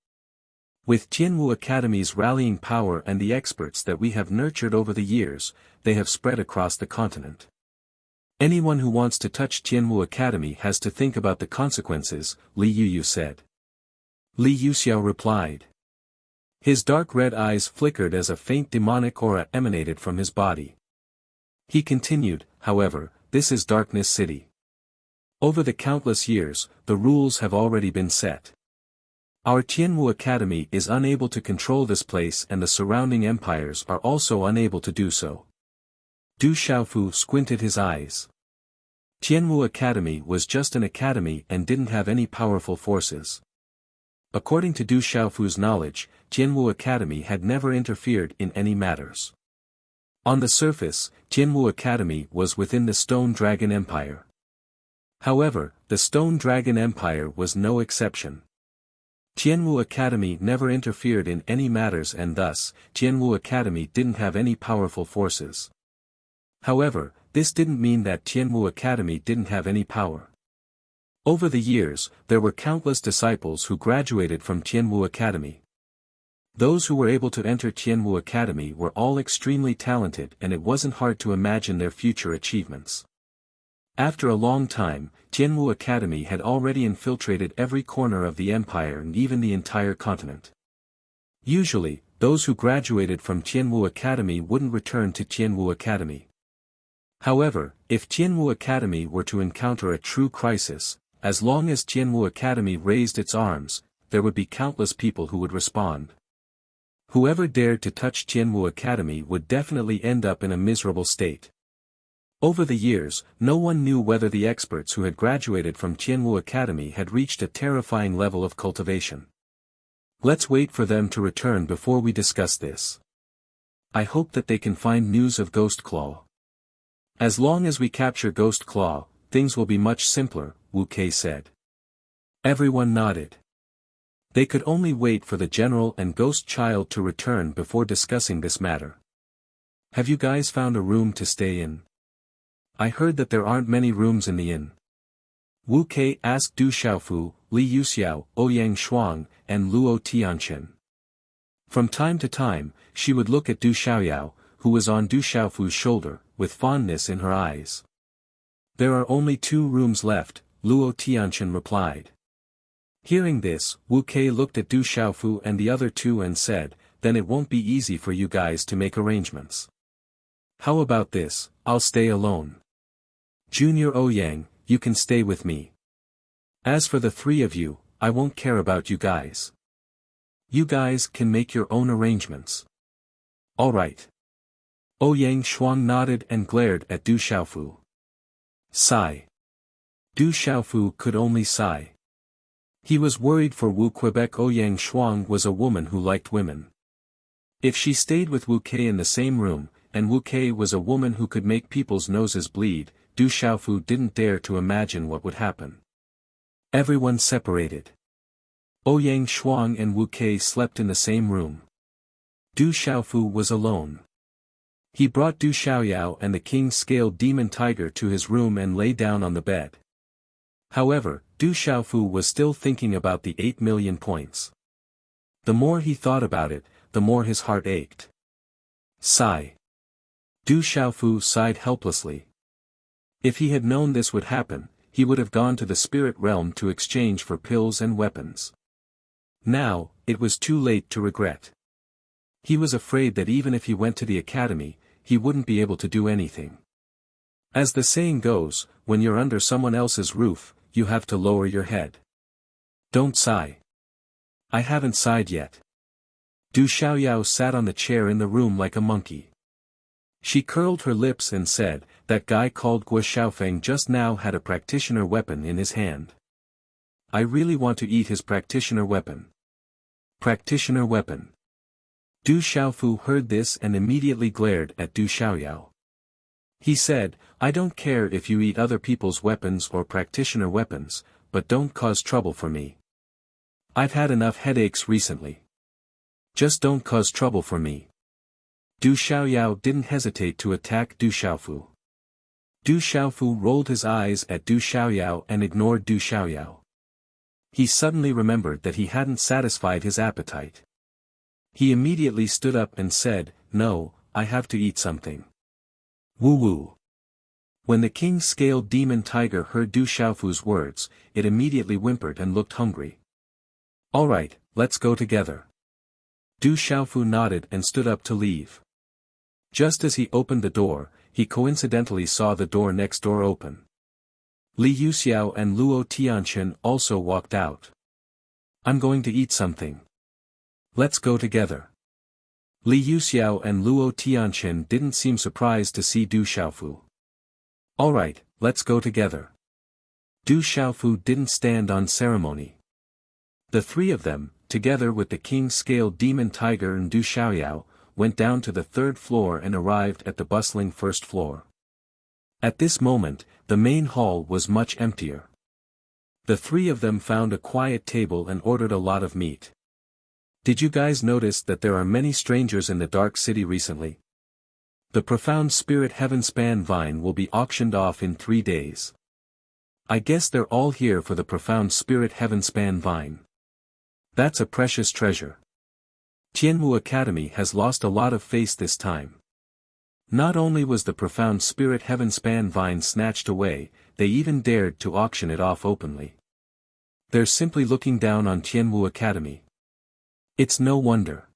With Tianwu Academy's rallying power and the experts that we have nurtured over the years, they have spread across the continent. Anyone who wants to touch Tianwu Academy has to think about the consequences, Li Yuyu said. Li Yuxiao replied. His dark red eyes flickered as a faint demonic aura emanated from his body. He continued, however, this is Darkness City. Over the countless years, the rules have already been set. Our Tianwu Academy is unable to control this place and the surrounding empires are also unable to do so. Du Xiaofu squinted his eyes. Tianwu Academy was just an academy and didn't have any powerful forces. According to Du Xiaofu's knowledge, Tianwu Academy had never interfered in any matters. On the surface, Tianwu Academy was within the Stone Dragon Empire. However, the Stone Dragon Empire was no exception. Tianwu Academy never interfered in any matters and thus, Tianwu Academy didn't have any powerful forces. However, this didn't mean that Tianwu Academy didn't have any power. Over the years, there were countless disciples who graduated from Tianwu Academy. Those who were able to enter Tianwu Academy were all extremely talented and it wasn't hard to imagine their future achievements. After a long time, Tianwu Academy had already infiltrated every corner of the empire and even the entire continent. Usually, those who graduated from Tianwu Academy wouldn't return to Tianwu Academy. However, if Tianwu Academy were to encounter a true crisis, as long as Tianwu Academy raised its arms, there would be countless people who would respond. Whoever dared to touch Tianwu Academy would definitely end up in a miserable state. Over the years, no one knew whether the experts who had graduated from Tianwu Academy had reached a terrifying level of cultivation. Let's wait for them to return before we discuss this. I hope that they can find news of Ghost Claw. As long as we capture Ghost Claw, things will be much simpler, Wuxia said. Everyone nodded. They could only wait for the general and Ghost Child to return before discussing this matter. Have you guys found a room to stay in? I heard that there aren't many rooms in the inn. Wuxia asked Du Xiaofu, Li Yuxiao, Ouyang Shuang, and Luo Tianqin. From time to time, she would look at Du Xiaoyao, who was on Du Xiaofu's shoulder, with fondness in her eyes. There are only 2 rooms left, Luo Tianqin replied. Hearing this, Wuxia looked at Du Xiaofu and the other 2 and said, then it won't be easy for you guys to make arrangements. How about this, I'll stay alone. Junior Ouyang, you can stay with me. As for the three of you, I won't care about you guys. You guys can make your own arrangements. All right. Ouyang Shuang nodded and glared at Du Xiaofu. Sigh. Du Xiaofu could only sigh. He was worried for Wu Quebec. Ouyang Shuang was a woman who liked women. If she stayed with Wu Kei in the same room, and Wu Kei was a woman who could make people's noses bleed, Du Xiaofu didn't dare to imagine what would happen. Everyone separated. Ouyang Shuang and Wu Kei slept in the same room. Du Xiaofu was alone. He brought Du Xiaoyao and the king-scaled demon tiger to his room and lay down on the bed. However, Du Xiaofu was still thinking about the 8 million points. The more he thought about it, the more his heart ached. Sigh. Du Xiaofu sighed helplessly. If he had known this would happen, he would have gone to the spirit realm to exchange for pills and weapons. Now, it was too late to regret. He was afraid that even if he went to the academy, he wouldn't be able to do anything. As the saying goes, when you're under someone else's roof, you have to lower your head. Don't sigh. I haven't sighed yet. Du Xiaoyao sat on the chair in the room like a monkey. She curled her lips and said, that guy called Guo Xiaofeng just now had a practitioner weapon in his hand. I really want to eat his practitioner weapon. Practitioner weapon. Du Xiaofu heard this and immediately glared at Du Xiaoyao. He said, I don't care if you eat other people's weapons or practitioner weapons, but don't cause trouble for me. I've had enough headaches recently. Just don't cause trouble for me. Du Xiaoyao didn't hesitate to attack Du Xiaofu. Du Xiaofu rolled his eyes at Du Xiaoyao and ignored Du Xiaoyao. He suddenly remembered that he hadn't satisfied his appetite. He immediately stood up and said, no, I have to eat something. Woo-woo. When the king-scaled demon tiger heard Du Xiaofu's words, it immediately whimpered and looked hungry. All right, let's go together. Du Xiaofu nodded and stood up to leave. Just as he opened the door, he coincidentally saw the door next door open. Li Yuxiao and Luo Tianchen also walked out. I'm going to eat something. Let's go together. Li Yuxiao and Luo Tianchen didn't seem surprised to see Du Xiaofu. All right, let's go together. Du Xiaofu didn't stand on ceremony. The three of them, together with the king-scaled demon tiger and Du Xiaoyao, went down to the third floor and arrived at the bustling first floor. At this moment, the main hall was much emptier. The three of them found a quiet table and ordered a lot of meat. Did you guys notice that there are many strangers in the Dark City recently? The profound spirit heavenspan vine will be auctioned off in 3 days. I guess they're all here for the profound spirit heavenspan vine. That's a precious treasure. Tianmu Academy has lost a lot of face this time. Not only was the profound spirit heavenspan vine snatched away, they even dared to auction it off openly. They're simply looking down on Tianmu Academy. It's no wonder.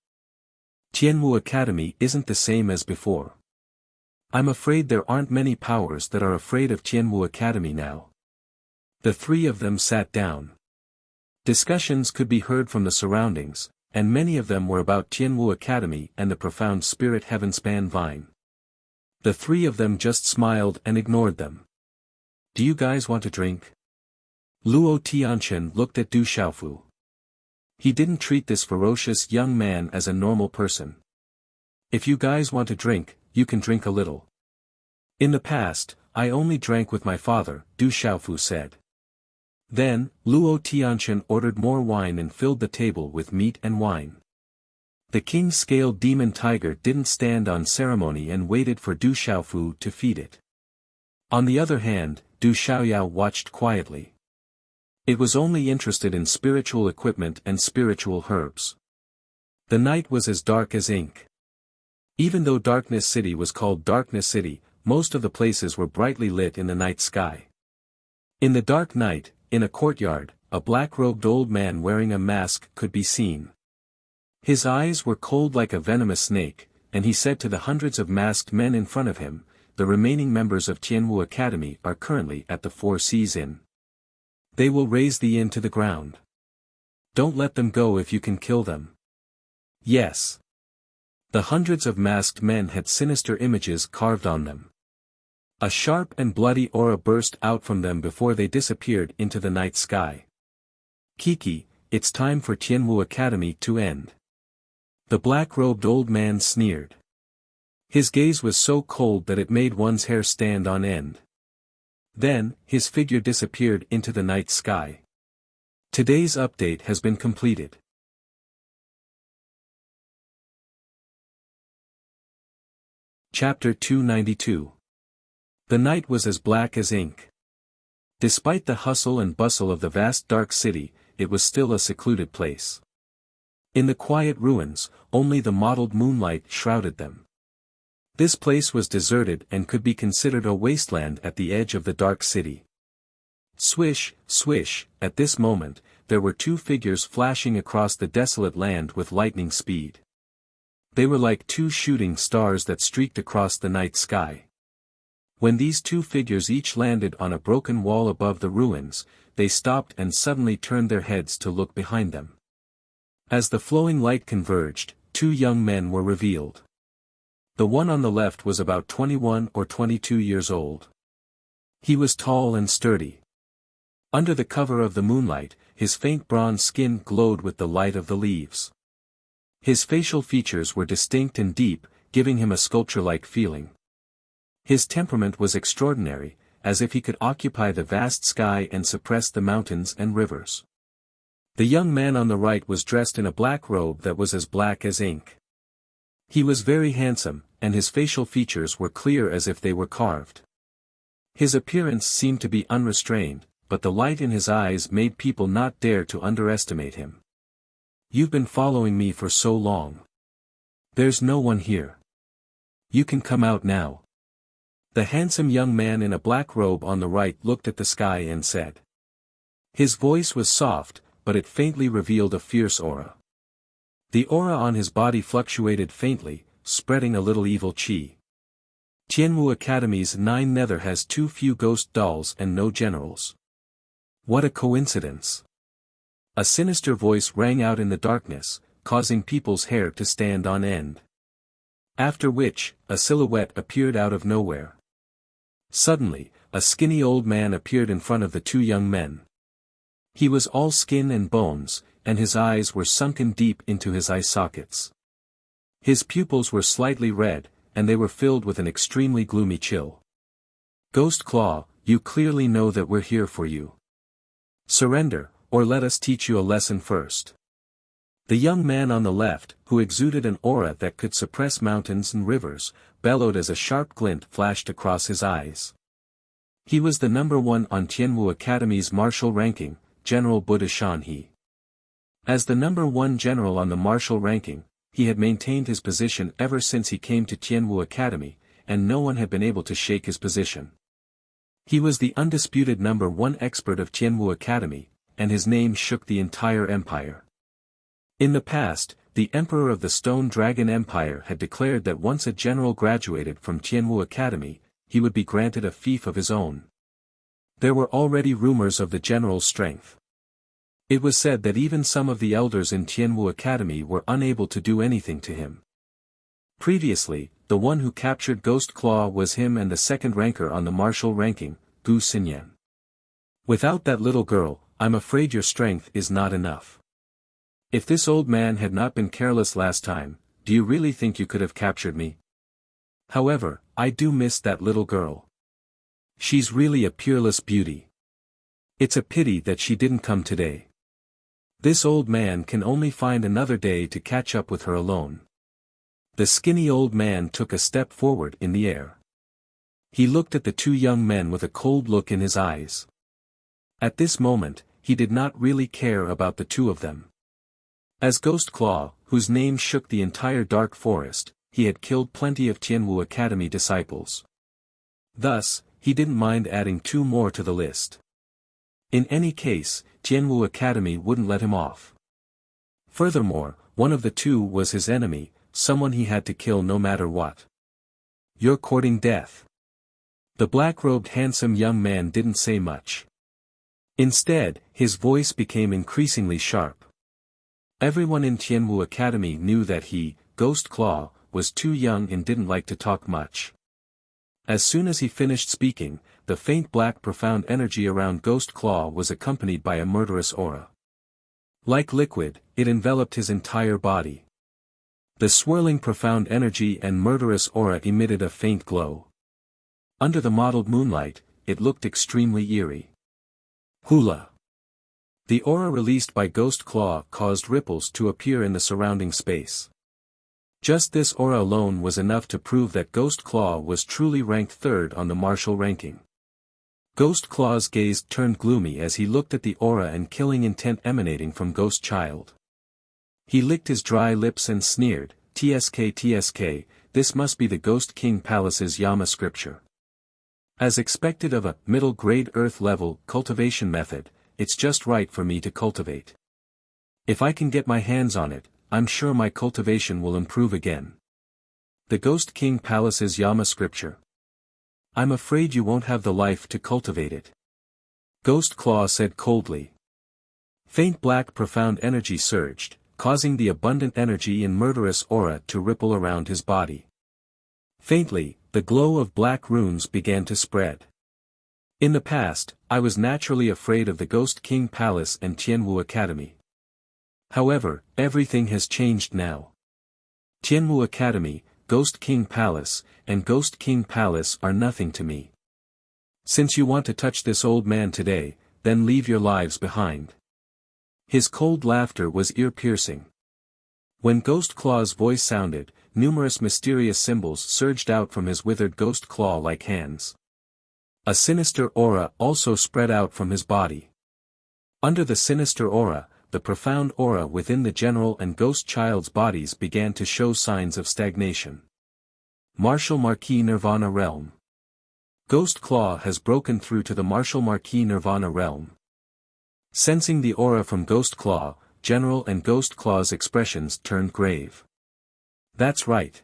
Tianmu Academy isn't the same as before. I'm afraid there aren't many powers that are afraid of Tianmu Academy now. The three of them sat down. Discussions could be heard from the surroundings, and many of them were about Tianmu Academy and the profound spirit heavenspan vine. The three of them just smiled and ignored them. Do you guys want to drink? Luo Tianchen looked at Du Xiaofu. He didn't treat this ferocious young man as a normal person. If you guys want to drink, you can drink a little. In the past, I only drank with my father, Du Xiaofu said. Then, Luo Tianchen ordered more wine and filled the table with meat and wine. The king-scaled demon tiger didn't stand on ceremony and waited for Du Xiaofu to feed it. On the other hand, Du Xiaoyao watched quietly. It was only interested in spiritual equipment and spiritual herbs. The night was as dark as ink. Even though Darkness City was called Darkness City, most of the places were brightly lit in the night sky. In the dark night, in a courtyard, a black-robed old man wearing a mask could be seen. His eyes were cold like a venomous snake, and he said to the hundreds of masked men in front of him, the remaining members of Tianwu Academy are currently at the Four Seas Inn. They will raze the inn to the ground. Don't let them go if you can kill them. Yes. The hundreds of masked men had sinister images carved on them. A sharp and bloody aura burst out from them before they disappeared into the night sky. Kiki, it's time for Tianwu Academy to end. The black-robed old man sneered. His gaze was so cold that it made one's hair stand on end. Then, his figure disappeared into the night sky. Today's update has been completed. Chapter 292. The night was as black as ink. Despite the hustle and bustle of the vast dark city, it was still a secluded place. In the quiet ruins, only the mottled moonlight shrouded them. This place was deserted and could be considered a wasteland at the edge of the dark city. Swish, swish, at this moment, there were two figures flashing across the desolate land with lightning speed. They were like two shooting stars that streaked across the night sky. When these two figures each landed on a broken wall above the ruins, they stopped and suddenly turned their heads to look behind them. As the flowing light converged, two young men were revealed. The one on the left was about 21 or 22 years old. He was tall and sturdy. Under the cover of the moonlight, his faint bronze skin glowed with the light of the leaves. His facial features were distinct and deep, giving him a sculpture-like feeling. His temperament was extraordinary, as if he could occupy the vast sky and suppress the mountains and rivers. The young man on the right was dressed in a black robe that was as black as ink. He was very handsome, and his facial features were clear as if they were carved. His appearance seemed to be unrestrained, but the light in his eyes made people not dare to underestimate him. "You've been following me for so long. There's no one here. You can come out now." The handsome young man in a black robe on the right looked at the sky and said. His voice was soft, but it faintly revealed a fierce aura. The aura on his body fluctuated faintly, spreading a little evil chi. Tianwu Academy's 9 Nether has too few ghost dolls and no generals. What a coincidence. A sinister voice rang out in the darkness, causing people's hair to stand on end. After which, a silhouette appeared out of nowhere. Suddenly, a skinny old man appeared in front of the two young men. He was all skin and bones, and his eyes were sunken deep into his eye sockets. His pupils were slightly red, and they were filled with an extremely gloomy chill. "Ghost Claw, you clearly know that we're here for you. Surrender, or let us teach you a lesson first." The young man on the left, who exuded an aura that could suppress mountains and rivers, bellowed as a sharp glint flashed across his eyes. He was the number 1 on Tianwu Academy's martial ranking, General Buddha Shanhe. As the number 1 general on the martial ranking, he had maintained his position ever since he came to Tianwu Academy, and no one had been able to shake his position. He was the undisputed number 1 expert of Tianwu Academy, and his name shook the entire empire. In the past, the Emperor of the Stone Dragon Empire had declared that once a general graduated from Tianwu Academy, he would be granted a fief of his own. There were already rumors of the general's strength. It was said that even some of the elders in Tianwu Academy were unable to do anything to him. Previously, the one who captured Ghost Claw was him and the second ranker on the martial ranking, Gu Xinyan. "Without that little girl, I'm afraid your strength is not enough. If this old man had not been careless last time, do you really think you could have captured me? However, I do miss that little girl. She's really a peerless beauty. It's a pity that she didn't come today. This old man can only find another day to catch up with her alone." The skinny old man took a step forward in the air. He looked at the two young men with a cold look in his eyes. At this moment, he did not really care about the two of them. As Ghost Claw, whose name shook the entire dark forest, he had killed plenty of Tianwu Academy disciples. Thus, he didn't mind adding 2 more to the list. In any case, Tianwu Academy wouldn't let him off. Furthermore, one of the two was his enemy, someone he had to kill no matter what. "You're courting death. The black-robed handsome young man didn't say much. Instead, his voice became increasingly sharp. Everyone in Tianwu Academy knew that he, Ghost Claw, was too young and didn't like to talk much. As soon as he finished speaking, the faint black profound energy around Ghost Claw was accompanied by a murderous aura. Like liquid, it enveloped his entire body. The swirling profound energy and murderous aura emitted a faint glow. Under the mottled moonlight, it looked extremely eerie. Hula. The aura released by Ghost Claw caused ripples to appear in the surrounding space. Just this aura alone was enough to prove that Ghost Claw was truly ranked third on the martial ranking. Ghost Claw's gaze turned gloomy as he looked at the aura and killing intent emanating from Ghost Child. He licked his dry lips and sneered, "TSK TSK, this must be the Ghost King Palace's Yama scripture. As expected of a middle-grade Earth-level cultivation method, it's just right for me to cultivate. If I can get my hands on it, I'm sure my cultivation will improve again." The Ghost King Palace's Yama scripture. "I'm afraid you won't have the life to cultivate it," Ghost Claw said coldly. Faint black profound energy surged, causing the abundant energy in murderous aura to ripple around his body. Faintly, the glow of black runes began to spread. In the past, I was naturally afraid of the Ghost King Palace and Tianwu Academy. However, everything has changed now. Tianwu Academy, Ghost King Palace, and Ghost King Palace are nothing to me. Since you want to touch this old man today, then leave your lives behind. His cold laughter was ear-piercing. When Ghost Claw's voice sounded, numerous mysterious symbols surged out from his withered ghost claw-like hands. A sinister aura also spread out from his body. Under the sinister aura, the profound aura within the general and Ghost Child's bodies began to show signs of stagnation. Martial Marquis Nirvana Realm. Ghost Claw has broken through to the Martial Marquis Nirvana Realm. Sensing the aura from Ghost Claw, General and Ghost Claw's expressions turned grave. That's right.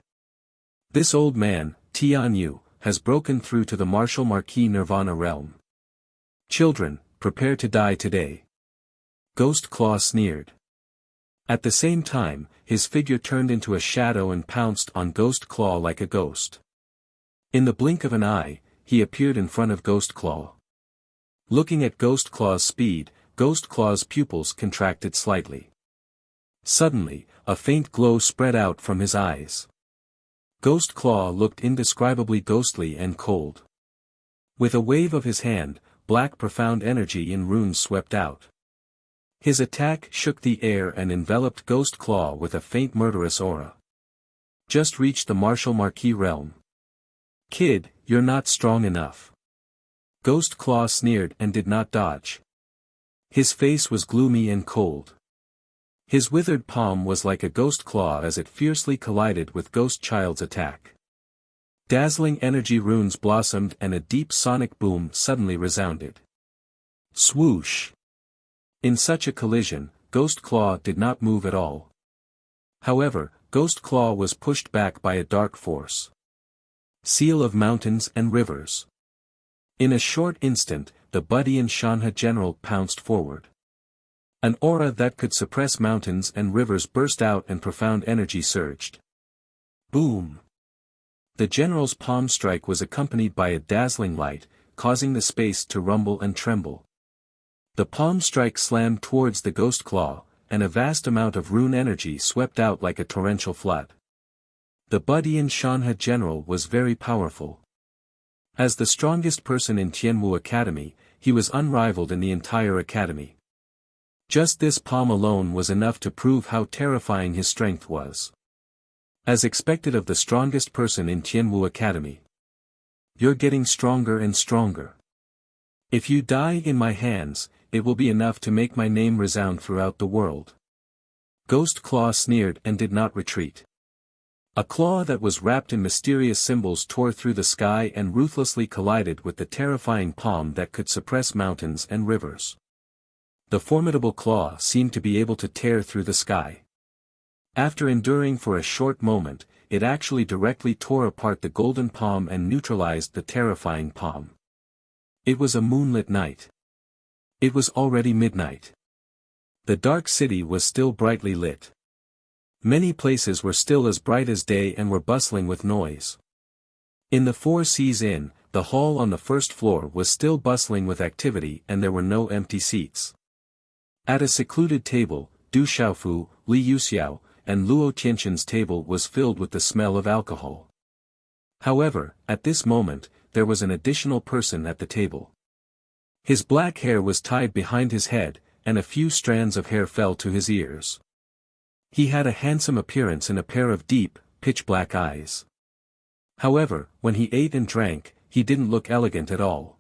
This old man, Tian Yu, has broken through to the Martial Marquis Nirvana Realm. Children, prepare to die today. Ghost Claw sneered. At the same time, his figure turned into a shadow and pounced on Ghost Claw like a ghost. In the blink of an eye, he appeared in front of Ghost Claw. Looking at Ghost Claw's speed, Ghost Claw's pupils contracted slightly. Suddenly, a faint glow spread out from his eyes. Ghost Claw looked indescribably ghostly and cold. With a wave of his hand, black profound energy in runes swept out. His attack shook the air and enveloped Ghost Claw with a faint murderous aura. Just reached the Martial Marquis realm. Kid, you're not strong enough. Ghost Claw sneered and did not dodge. His face was gloomy and cold. His withered palm was like a ghost claw as it fiercely collided with Ghost Child's attack. Dazzling energy runes blossomed and a deep sonic boom suddenly resounded. Swoosh! In such a collision, Ghost Claw did not move at all. However, Ghost Claw was pushed back by a dark force. Seal of mountains and rivers. In a short instant, the Budian Shanha general pounced forward. An aura that could suppress mountains and rivers burst out and profound energy surged. Boom! The general's palm strike was accompanied by a dazzling light, causing the space to rumble and tremble. The palm strike slammed towards the Ghost Claw, and a vast amount of rune energy swept out like a torrential flood. The Budian Shanha general was very powerful. As the strongest person in Tianwu Academy, he was unrivaled in the entire academy. Just this palm alone was enough to prove how terrifying his strength was. As expected of the strongest person in Tianwu Academy. You're getting stronger and stronger. If you die in my hands, it will be enough to make my name resound throughout the world. Ghost Claw sneered and did not retreat. A claw that was wrapped in mysterious symbols tore through the sky and ruthlessly collided with the terrifying palm that could suppress mountains and rivers. The formidable claw seemed to be able to tear through the sky. After enduring for a short moment, it actually directly tore apart the golden palm and neutralized the terrifying palm. It was a moonlit night. It was already midnight. The dark city was still brightly lit. Many places were still as bright as day and were bustling with noise. In the Four Seas Inn, the hall on the first floor was still bustling with activity and there were no empty seats. At a secluded table, Du Xiaofu, Li Yuxiao, and Luo Tianqian's table was filled with the smell of alcohol. However, at this moment, there was an additional person at the table. His black hair was tied behind his head, and a few strands of hair fell to his ears. He had a handsome appearance and a pair of deep, pitch-black eyes. However, when he ate and drank, he didn't look elegant at all.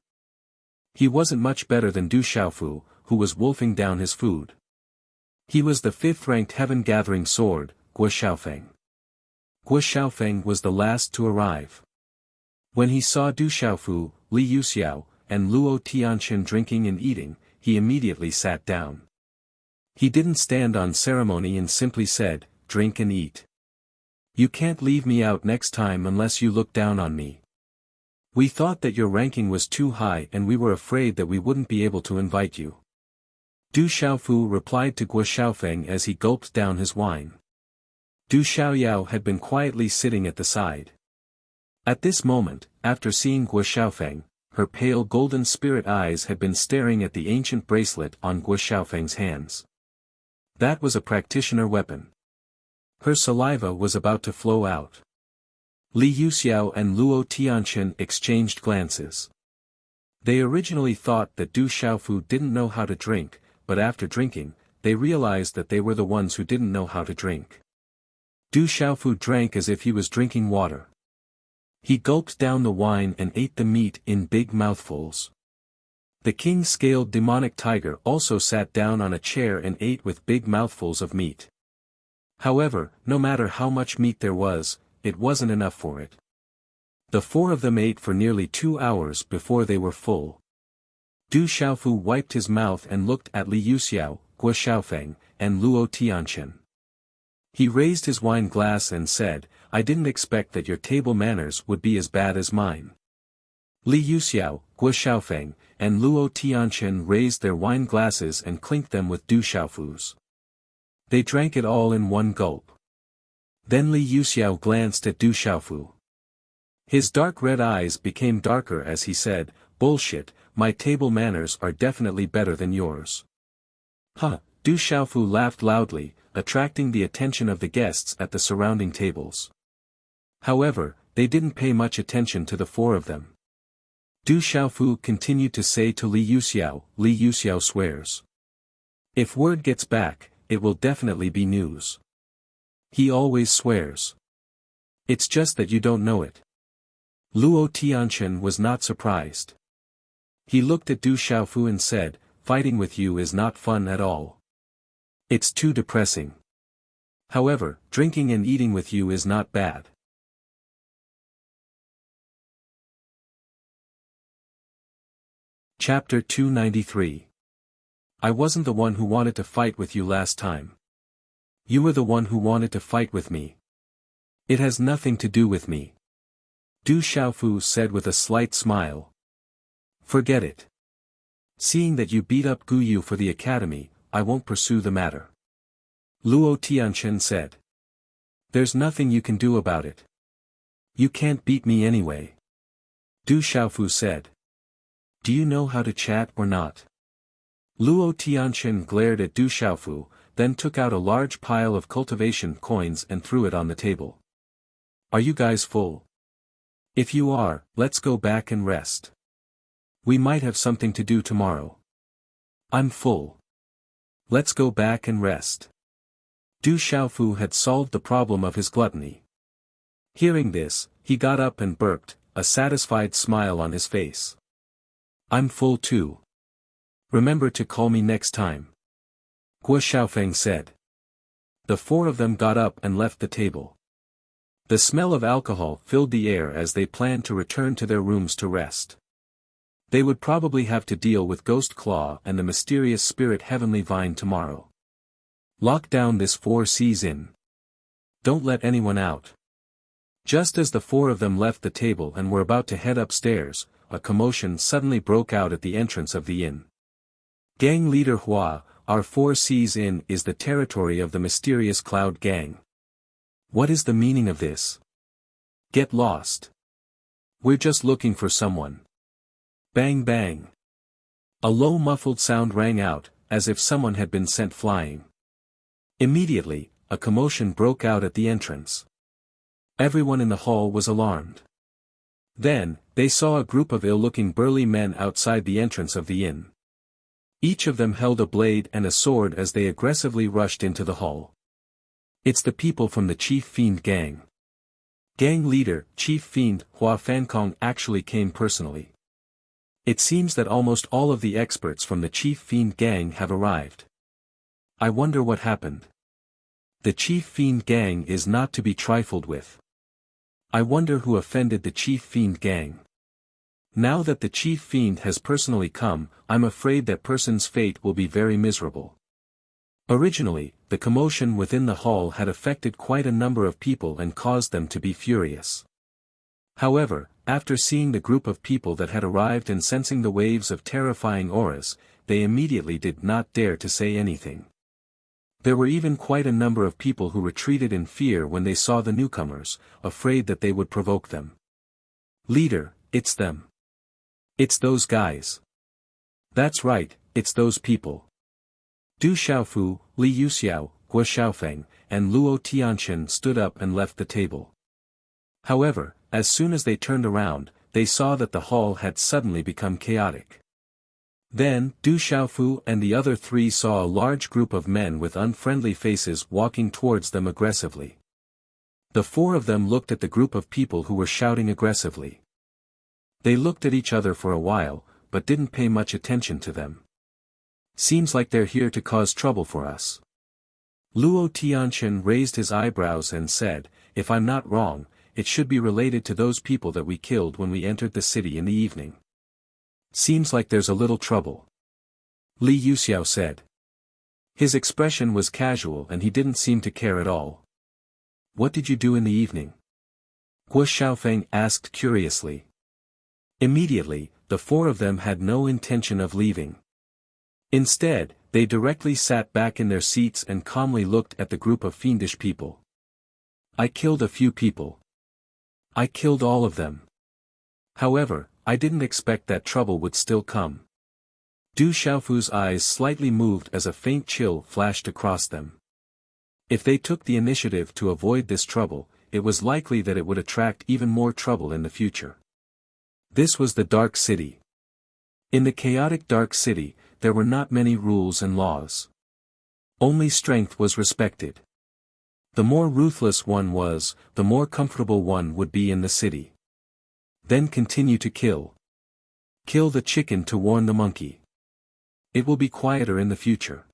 He wasn't much better than Du Xiaofu, who was wolfing down his food. He was the fifth-ranked heaven-gathering sword, Guo Xiaofeng. Guo Xiaofeng was the last to arrive. When he saw Du Xiaofu, Li Yuxiao, and Luo Tianqian drinking and eating, he immediately sat down. He didn't stand on ceremony and simply said, "Drink and eat. You can't leave me out next time unless you look down on me. We thought that your ranking was too high and we were afraid that we wouldn't be able to invite you." Du Xiaofu replied to Guo Xiaofeng as he gulped down his wine. Du Xiaoyao had been quietly sitting at the side. At this moment, after seeing Guo Xiaofeng, her pale golden spirit eyes had been staring at the ancient bracelet on Guo Xiaofeng's hands. That was a practitioner weapon. Her saliva was about to flow out. Li Yuxiao and Luo Tianqian exchanged glances. They originally thought that Du Xiaofu didn't know how to drink, but after drinking, they realized that they were the ones who didn't know how to drink. Du Xiaofu drank as if he was drinking water. He gulped down the wine and ate the meat in big mouthfuls. The king-scaled demonic tiger also sat down on a chair and ate with big mouthfuls of meat. However, no matter how much meat there was, it wasn't enough for it. The four of them ate for nearly 2 hours before they were full. Du Xiaofu wiped his mouth and looked at Li Yuxiao, Guo Xiaofeng, and Luo Tianqian. He raised his wine glass and said, "I didn't expect that your table manners would be as bad as mine." Li Yuxiao, Guo Xiaofeng, and Luo Tianqian raised their wine glasses and clinked them with Du Xiaofu's. They drank it all in one gulp. Then Li Yuxiao glanced at Du Xiaofu. His dark red eyes became darker as he said, "Bullshit, my table manners are definitely better than yours." "Huh," Du Xiaofu laughed loudly, attracting the attention of the guests at the surrounding tables. However, they didn't pay much attention to the four of them. Du Xiaofu continued to say to Li Yuxiao swears. "If word gets back, it will definitely be news. He always swears. It's just that you don't know it." Luo Tianqian was not surprised. He looked at Du Xiaofu and said, "Fighting with you is not fun at all. It's too depressing. However, drinking and eating with you is not bad." Chapter 293. I wasn't the one who wanted to fight with you last time. You were the one who wanted to fight with me. It has nothing to do with me. Du Xiaofu said with a slight smile. "Forget it. Seeing that you beat up Gu Yu for the academy, I won't pursue the matter." Luo Tianqian said. "There's nothing you can do about it. You can't beat me anyway." Du Xiaofu said. "Do you know how to chat or not?" Luo Tianqian glared at Du Xiaofu, then took out a large pile of cultivation coins and threw it on the table. "Are you guys full? If you are, let's go back and rest. We might have something to do tomorrow." "I'm full. Let's go back and rest." Du Xiaofu had solved the problem of his gluttony. Hearing this, he got up and burped, a satisfied smile on his face. "I'm full too. Remember to call me next time," Guo Xiaofeng said. The four of them got up and left the table. The smell of alcohol filled the air as they planned to return to their rooms to rest. They would probably have to deal with Ghost Claw and the mysterious spirit Heavenly Vine tomorrow. Lock down this Four Seas Inn. Don't let anyone out. Just as the four of them left the table and were about to head upstairs, a commotion suddenly broke out at the entrance of the inn. Gang leader Hua, our 4C's inn is the territory of the mysterious Cloud Gang. What is the meaning of this? Get lost. We're just looking for someone. Bang bang. A low muffled sound rang out, as if someone had been sent flying. Immediately, a commotion broke out at the entrance. Everyone in the hall was alarmed. Then, they saw a group of ill-looking burly men outside the entrance of the inn. Each of them held a blade and a sword as they aggressively rushed into the hall. It's the people from the Chief Fiend Gang. Gang leader, Chief Fiend, Hua Fankong actually came personally. It seems that almost all of the experts from the Chief Fiend Gang have arrived. I wonder what happened. The Chief Fiend Gang is not to be trifled with. I wonder who offended the Chief Fiend Gang. Now that the Chief Fiend has personally come, I'm afraid that person's fate will be very miserable. Originally, the commotion within the hall had affected quite a number of people and caused them to be furious. However, after seeing the group of people that had arrived and sensing the waves of terrifying auras, they immediately did not dare to say anything. There were even quite a number of people who retreated in fear when they saw the newcomers, afraid that they would provoke them. Leader, it's them. It's those guys. That's right, it's those people. Du Xiaofu, Li Yuxiao, Guo Xiaofeng, and Luo Tianqian stood up and left the table. However, as soon as they turned around, they saw that the hall had suddenly become chaotic. Then, Du Xiaofu and the other three saw a large group of men with unfriendly faces walking towards them aggressively. The four of them looked at the group of people who were shouting aggressively. They looked at each other for a while, but didn't pay much attention to them. Seems like they're here to cause trouble for us. Luo Tianqian raised his eyebrows and said, if I'm not wrong, it should be related to those people that we killed when we entered the city in the evening. Seems like there's a little trouble. Li Yuxiao said. His expression was casual and he didn't seem to care at all. What did you do in the evening? Guo Xiaofeng asked curiously. Immediately, the four of them had no intention of leaving. Instead, they directly sat back in their seats and calmly looked at the group of fiendish people. I killed a few people. I killed all of them. However, I didn't expect that trouble would still come. Du Xiaofu's eyes slightly moved as a faint chill flashed across them. If they took the initiative to avoid this trouble, it was likely that it would attract even more trouble in the future. This was the Dark City. In the chaotic Dark City, there were not many rules and laws. Only strength was respected. The more ruthless one was, the more comfortable one would be in the city. Then continue to kill. Kill the chicken to warn the monkey. It will be quieter in the future.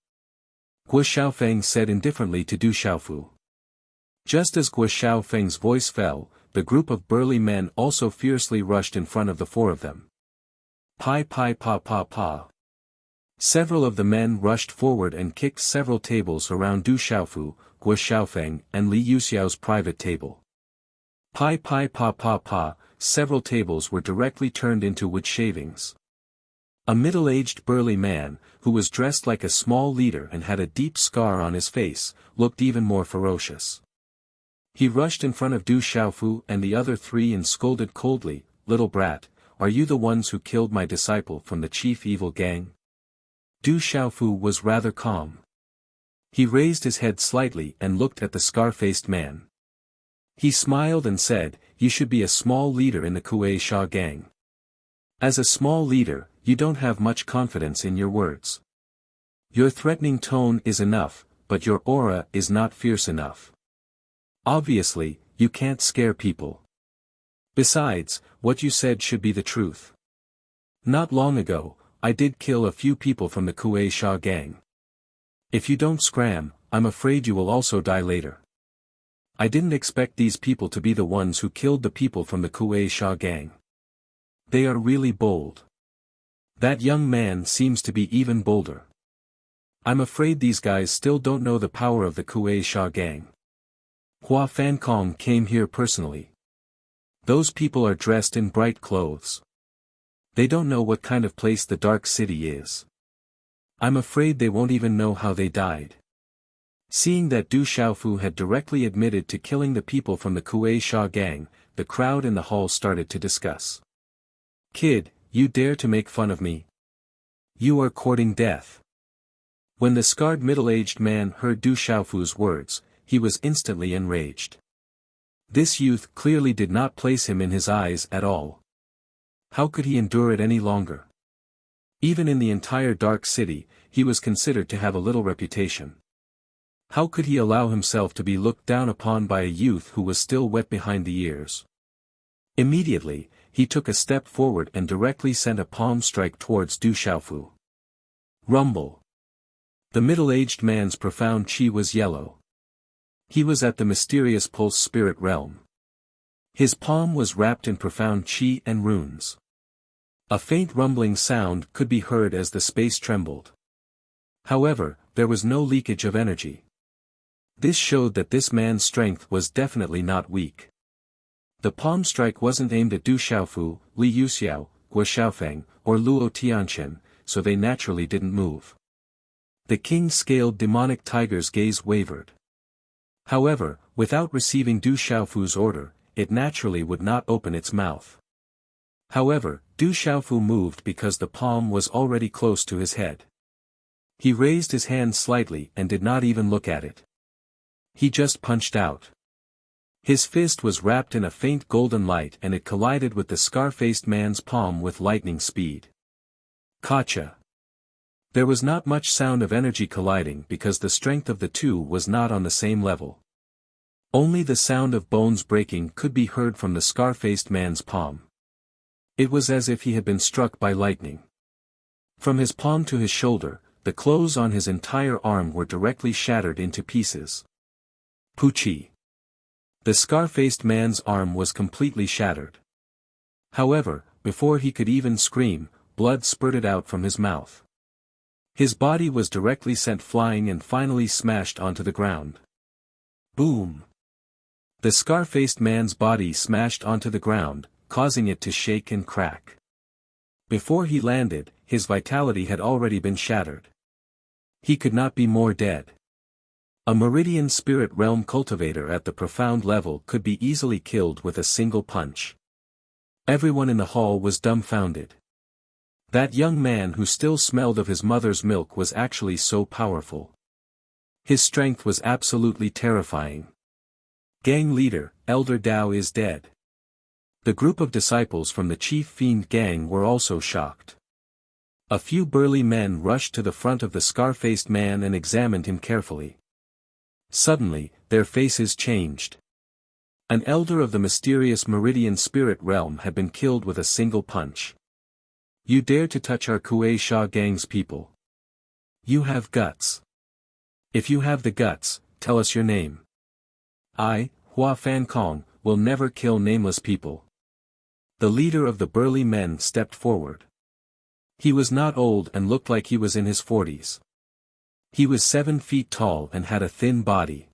Guo Xiaofeng said indifferently to Du Xiaofu. Just as Guo Xiaofeng's voice fell, the group of burly men also fiercely rushed in front of the four of them. Pai pai pa pa pa. Several of the men rushed forward and kicked several tables around Du Xiaofu, Guo Xiaofeng, and Li Yuxiao's private table. Pai pai pa pa pa, several tables were directly turned into wood shavings. A middle-aged burly man, who was dressed like a small leader and had a deep scar on his face, looked even more ferocious. He rushed in front of Du Xiaofu and the other three and scolded coldly, "Little brat, are you the ones who killed my disciple from the chief evil gang?" Du Xiaofu was rather calm. He raised his head slightly and looked at the scar-faced man. He smiled and said, "You should be a small leader in the Kuei Sha gang. As a small leader, you don't have much confidence in your words. Your threatening tone is enough, but your aura is not fierce enough. Obviously, you can't scare people. Besides, what you said should be the truth. Not long ago, I did kill a few people from the Kuei Sha gang. If you don't scram, I'm afraid you will also die later. I didn't expect these people to be the ones who killed the people from the Kuei Sha gang. They are really bold. That young man seems to be even bolder. I'm afraid these guys still don't know the power of the Kuei Sha gang. Hua Fankong came here personally. Those people are dressed in bright clothes. They don't know what kind of place the Dark City is. I'm afraid they won't even know how they died. Seeing that Du Xiaofu had directly admitted to killing the people from the Kuei Sha gang, the crowd in the hall started to discuss. Kid, you dare to make fun of me? You are courting death. When the scarred middle-aged man heard Du Xiaofu's words, he was instantly enraged. This youth clearly did not place him in his eyes at all. How could he endure it any longer? Even in the entire Dark City, he was considered to have a little reputation. How could he allow himself to be looked down upon by a youth who was still wet behind the ears? Immediately, he took a step forward and directly sent a palm strike towards Du Xiaofu. Rumble. The middle-aged man's profound chi was yellow. He was at the mysterious pulse spirit realm. His palm was wrapped in profound chi and runes. A faint rumbling sound could be heard as the space trembled. However, there was no leakage of energy. This showed that this man's strength was definitely not weak. The palm strike wasn't aimed at Du Xiaofu, Li Yuxiao, Guo Xiaofeng, or Luo Tianchen, so they naturally didn't move. The king-scaled demonic tiger's gaze wavered. However, without receiving Du Xiaofu's order, it naturally would not open its mouth. However, Du Xiaofu moved because the palm was already close to his head. He raised his hand slightly and did not even look at it. He just punched out. His fist was wrapped in a faint golden light and it collided with the scar-faced man's palm with lightning speed. Gotcha. There was not much sound of energy colliding because the strength of the two was not on the same level. Only the sound of bones breaking could be heard from the scar-faced man's palm. It was as if he had been struck by lightning. From his palm to his shoulder, the clothes on his entire arm were directly shattered into pieces. Puchi. The scar-faced man's arm was completely shattered. However, before he could even scream, blood spurted out from his mouth. His body was directly sent flying and finally smashed onto the ground. Boom! The scar-faced man's body smashed onto the ground, causing it to shake and crack. Before he landed, his vitality had already been shattered. He could not be more dead. A Meridian Spirit Realm cultivator at the profound level could be easily killed with a single punch. Everyone in the hall was dumbfounded. That young man who still smelled of his mother's milk was actually so powerful. His strength was absolutely terrifying. Gang leader, Elder Dao is dead. The group of disciples from the Chief Fiend gang were also shocked. A few burly men rushed to the front of the scar-faced man and examined him carefully. Suddenly, their faces changed. An elder of the mysterious Meridian Spirit Realm had been killed with a single punch. You dare to touch our Kuei Sha gang's people. You have guts. If you have the guts, tell us your name. I, Hua Fankong, will never kill nameless people. The leader of the burly men stepped forward. He was not old and looked like he was in his 40s. He was 7 feet tall and had a thin body.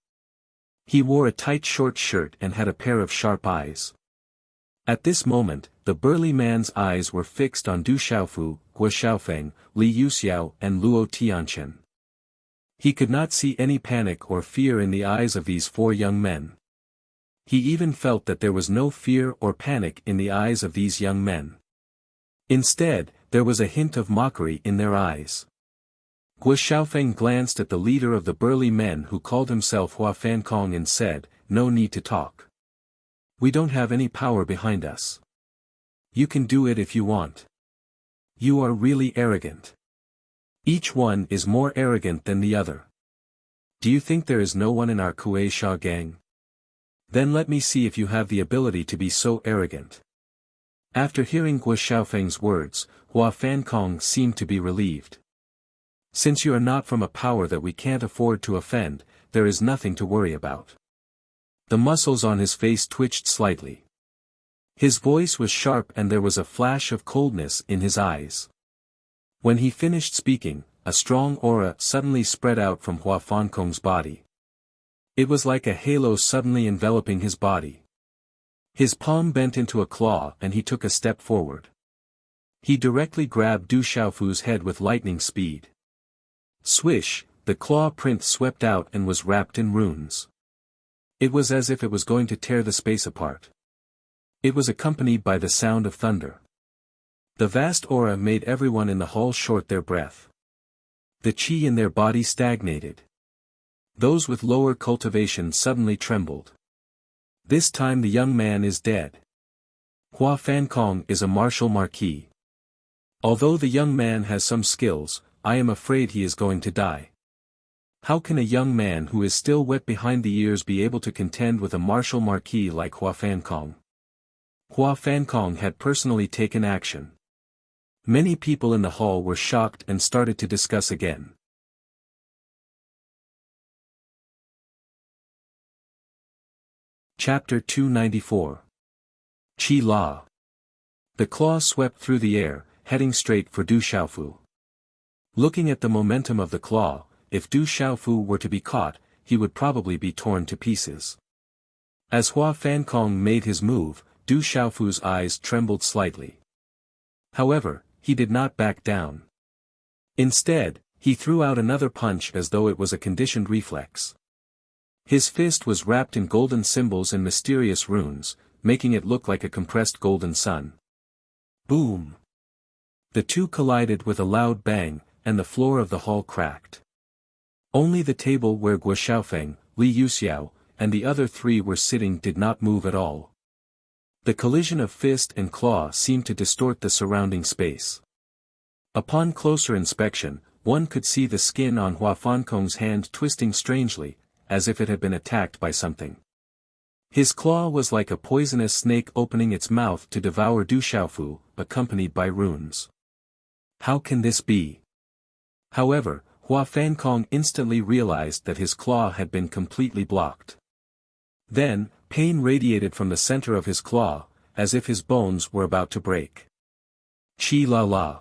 He wore a tight short shirt and had a pair of sharp eyes. At this moment, the burly man's eyes were fixed on Du Xiaofu, Guo Xiaofeng, Li Yuxiao and Luo Tianchen. He could not see any panic or fear in the eyes of these 4 young men. He even felt that there was no fear or panic in the eyes of these young men. Instead, there was a hint of mockery in their eyes. Guo Xiaofeng glanced at the leader of the burly men who called himself Hua Fankong and said, "No need to talk. We don't have any power behind us. You can do it if you want. You are really arrogant. Each one is more arrogant than the other. Do you think there is no one in our Kuei Sha gang? Then let me see if you have the ability to be so arrogant." After hearing Guo Xiaofeng's words, Hua Fankong seemed to be relieved. Since you are not from a power that we can't afford to offend, there is nothing to worry about. The muscles on his face twitched slightly. His voice was sharp and there was a flash of coldness in his eyes. When he finished speaking, a strong aura suddenly spread out from Hua Fankong's body. It was like a halo suddenly enveloping his body. His palm bent into a claw and he took a step forward. He directly grabbed Du Xiaofu's head with lightning speed. Swish, the claw print swept out and was wrapped in runes. It was as if it was going to tear the space apart. It was accompanied by the sound of thunder. The vast aura made everyone in the hall short their breath. The qi in their body stagnated. Those with lower cultivation suddenly trembled. This time the young man is dead. Hua Fankong is a martial marquis. Although the young man has some skills, I am afraid he is going to die. How can a young man who is still wet behind the ears be able to contend with a martial marquis like Hua Fankong? Hua Fankong had personally taken action. Many people in the hall were shocked and started to discuss again. Chapter 294. Qi La. The claw swept through the air, heading straight for Du Xiaofu. Looking at the momentum of the claw, if Du Xiaofu were to be caught, he would probably be torn to pieces. As Hua Fankong made his move, Du Xiaofu's eyes trembled slightly. However, he did not back down. Instead, he threw out another punch as though it was a conditioned reflex. His fist was wrapped in golden symbols and mysterious runes, making it look like a compressed golden sun. Boom! The two collided with a loud bang, and the floor of the hall cracked. Only the table where Guo Xiaofeng, Li Yuxiao, and the other three were sitting did not move at all. The collision of fist and claw seemed to distort the surrounding space. Upon closer inspection, one could see the skin on Hua Fankong's hand twisting strangely, as if it had been attacked by something. His claw was like a poisonous snake opening its mouth to devour Du Xiaofu, accompanied by runes. How can this be? However, Hua Fankong instantly realized that his claw had been completely blocked. Then, pain radiated from the center of his claw, as if his bones were about to break. Qi La La.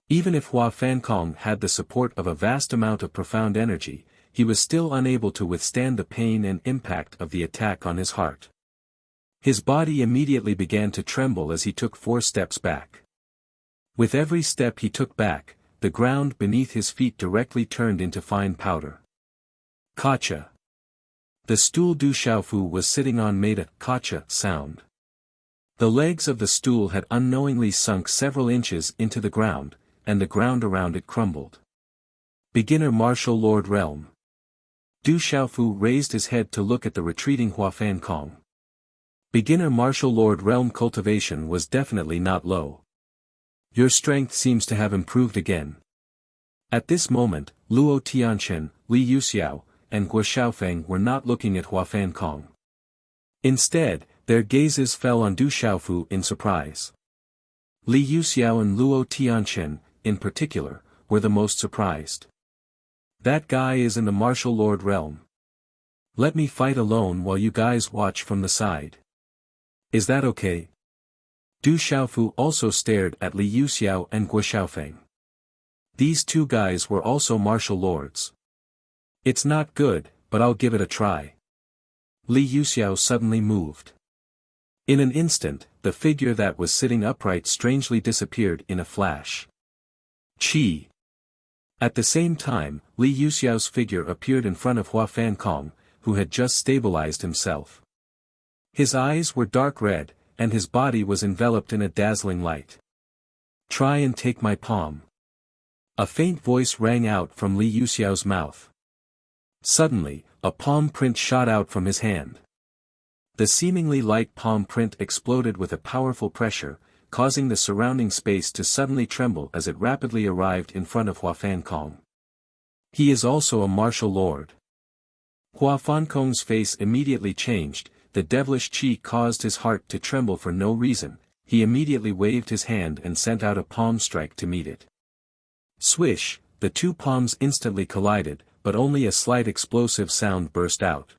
Even if Hua Fankong had the support of a vast amount of profound energy, he was still unable to withstand the pain and impact of the attack on his heart. His body immediately began to tremble as he took 4 steps back. With every step he took back, the ground beneath his feet directly turned into fine powder. Kacha. The stool Du Xiaofu was sitting on made a kacha sound. The legs of the stool had unknowingly sunk several inches into the ground, and the ground around it crumbled. Beginner Martial Lord Realm. Du Xiaofu raised his head to look at the retreating Hua Fankong. Beginner Martial Lord Realm cultivation was definitely not low. Your strength seems to have improved again. At this moment, Luo Tianchen, Li Yuxiao, and Guo Xiaofeng were not looking at Hua Fankong. Instead, their gazes fell on Du Xiaofu in surprise. Li Yuxiao and Luo Tianchen, in particular, were the most surprised. That guy is in the martial lord realm. Let me fight alone while you guys watch from the side. Is that okay? Du Xiaofu also stared at Li Yuxiao and Guo Xiaofeng. These two guys were also martial lords. It's not good, but I'll give it a try. Li Yuxiao suddenly moved. In an instant, the figure that was sitting upright strangely disappeared in a flash. Qi. At the same time, Li Yuxiao's figure appeared in front of Hua Fankong, who had just stabilized himself. His eyes were dark red, and his body was enveloped in a dazzling light. Try and take my palm. A faint voice rang out from Li Yuxiao's mouth. Suddenly, a palm print shot out from his hand. The seemingly light palm print exploded with a powerful pressure, causing the surrounding space to suddenly tremble as it rapidly arrived in front of Hua Fankong. He is also a martial lord. Hua Fankong's face immediately changed, the devilish qi caused his heart to tremble for no reason, he immediately waved his hand and sent out a palm strike to meet it. Swish, the two palms instantly collided, but only a slight explosive sound burst out.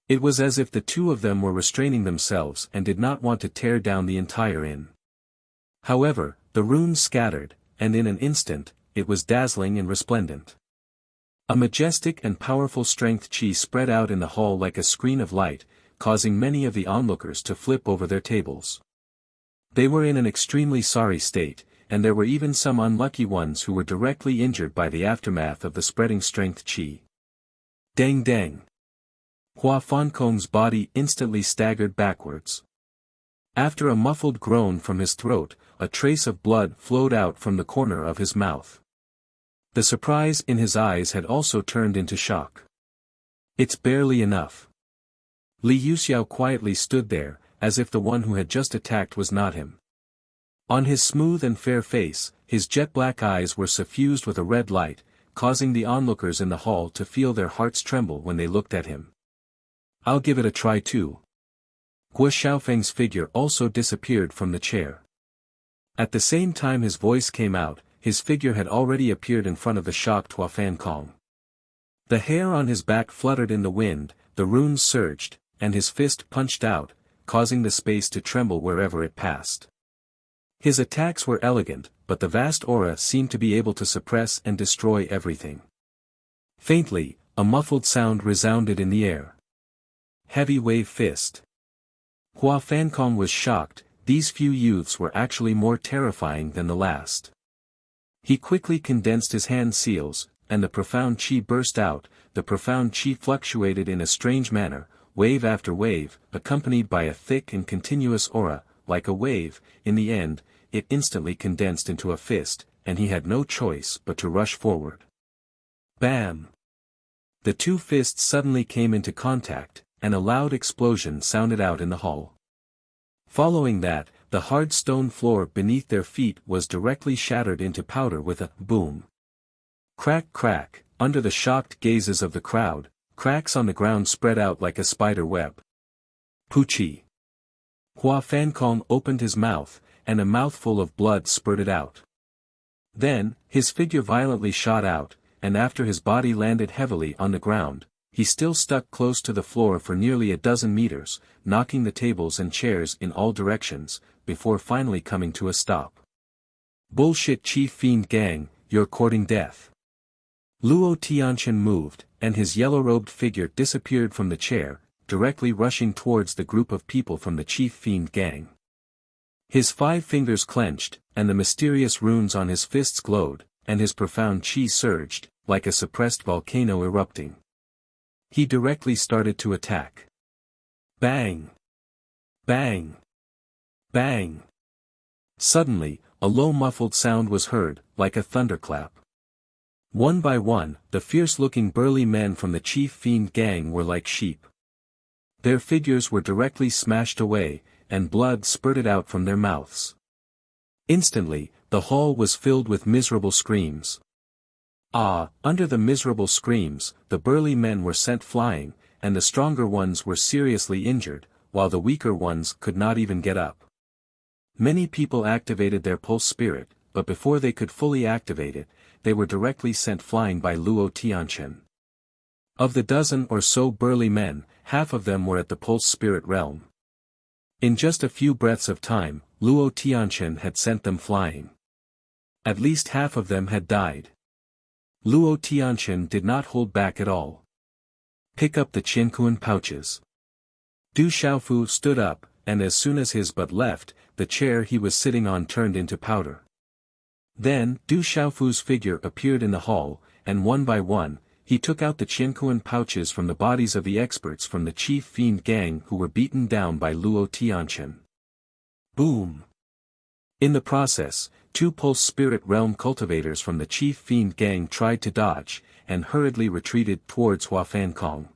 It was as if the two of them were restraining themselves and did not want to tear down the entire inn. However, the runes scattered, and in an instant, it was dazzling and resplendent. A majestic and powerful strength chi spread out in the hall like a screen of light, causing many of the onlookers to flip over their tables. They were in an extremely sorry state, and there were even some unlucky ones who were directly injured by the aftermath of the spreading strength chi. Dang dang! Hua Fankong's body instantly staggered backwards. After a muffled groan from his throat, a trace of blood flowed out from the corner of his mouth. The surprise in his eyes had also turned into shock. It's barely enough. Li Yuxiao quietly stood there, as if the one who had just attacked was not him. On his smooth and fair face, his jet-black eyes were suffused with a red light, causing the onlookers in the hall to feel their hearts tremble when they looked at him. I'll give it a try too. Guo Xiaofeng's figure also disappeared from the chair. At the same time his voice came out, his figure had already appeared in front of the shocked Hua Fankong. The hair on his back fluttered in the wind, the runes surged, and his fist punched out, causing the space to tremble wherever it passed. His attacks were elegant, but the vast aura seemed to be able to suppress and destroy everything. Faintly, a muffled sound resounded in the air. Heavy wave fist. Hua Fankong was shocked, these few youths were actually more terrifying than the last. He quickly condensed his hand seals, and the profound chi burst out. The profound chi fluctuated in a strange manner, wave after wave, accompanied by a thick and continuous aura, like a wave. In the end, it instantly condensed into a fist, and he had no choice but to rush forward. Bam! The two fists suddenly came into contact, and a loud explosion sounded out in the hall. Following that, the hard stone floor beneath their feet was directly shattered into powder with a boom. Crack crack, under the shocked gazes of the crowd, cracks on the ground spread out like a spider web. Puchi! Hua Fankong opened his mouth, and a mouthful of blood spurted out. Then, his figure violently shot out, and after his body landed heavily on the ground, he still stuck close to the floor for nearly a dozen meters, knocking the tables and chairs in all directions, before finally coming to a stop. Bullshit Chief Fiend Gang, you're courting death. Luo Tianqian moved, and his yellow-robed figure disappeared from the chair, directly rushing towards the group of people from the Chief Fiend Gang. His 5 fingers clenched, and the mysterious runes on his fists glowed, and his profound chi surged, like a suppressed volcano erupting. He directly started to attack. Bang! Bang! Bang! Suddenly, a low muffled sound was heard, like a thunderclap. One by one, the fierce-looking burly men from the Chief Fiend Gang were like sheep. Their figures were directly smashed away, and blood spurted out from their mouths. Instantly, the hall was filled with miserable screams. Under the miserable screams, the burly men were sent flying, and the stronger ones were seriously injured, while the weaker ones could not even get up. Many people activated their pulse spirit, but before they could fully activate it, they were directly sent flying by Luo Tianqian. Of the dozen or so burly men, half of them were at the pulse spirit realm. In just a few breaths of time, Luo Tianqian had sent them flying. At least half of them had died. Luo Tianqian did not hold back at all. Pick up the Qiankuan pouches. Du Xiaofu stood up, and as soon as his butt left, the chair he was sitting on turned into powder. Then, Du Xiaofu's figure appeared in the hall, and one by one, he took out the Qiankuan pouches from the bodies of the experts from the Chief Fiend Gang who were beaten down by Luo Tianqian. Boom! In the process, 2 Pulse Spirit Realm cultivators from the Chief Fiend Gang tried to dodge, and hurriedly retreated towards Hua Fankong.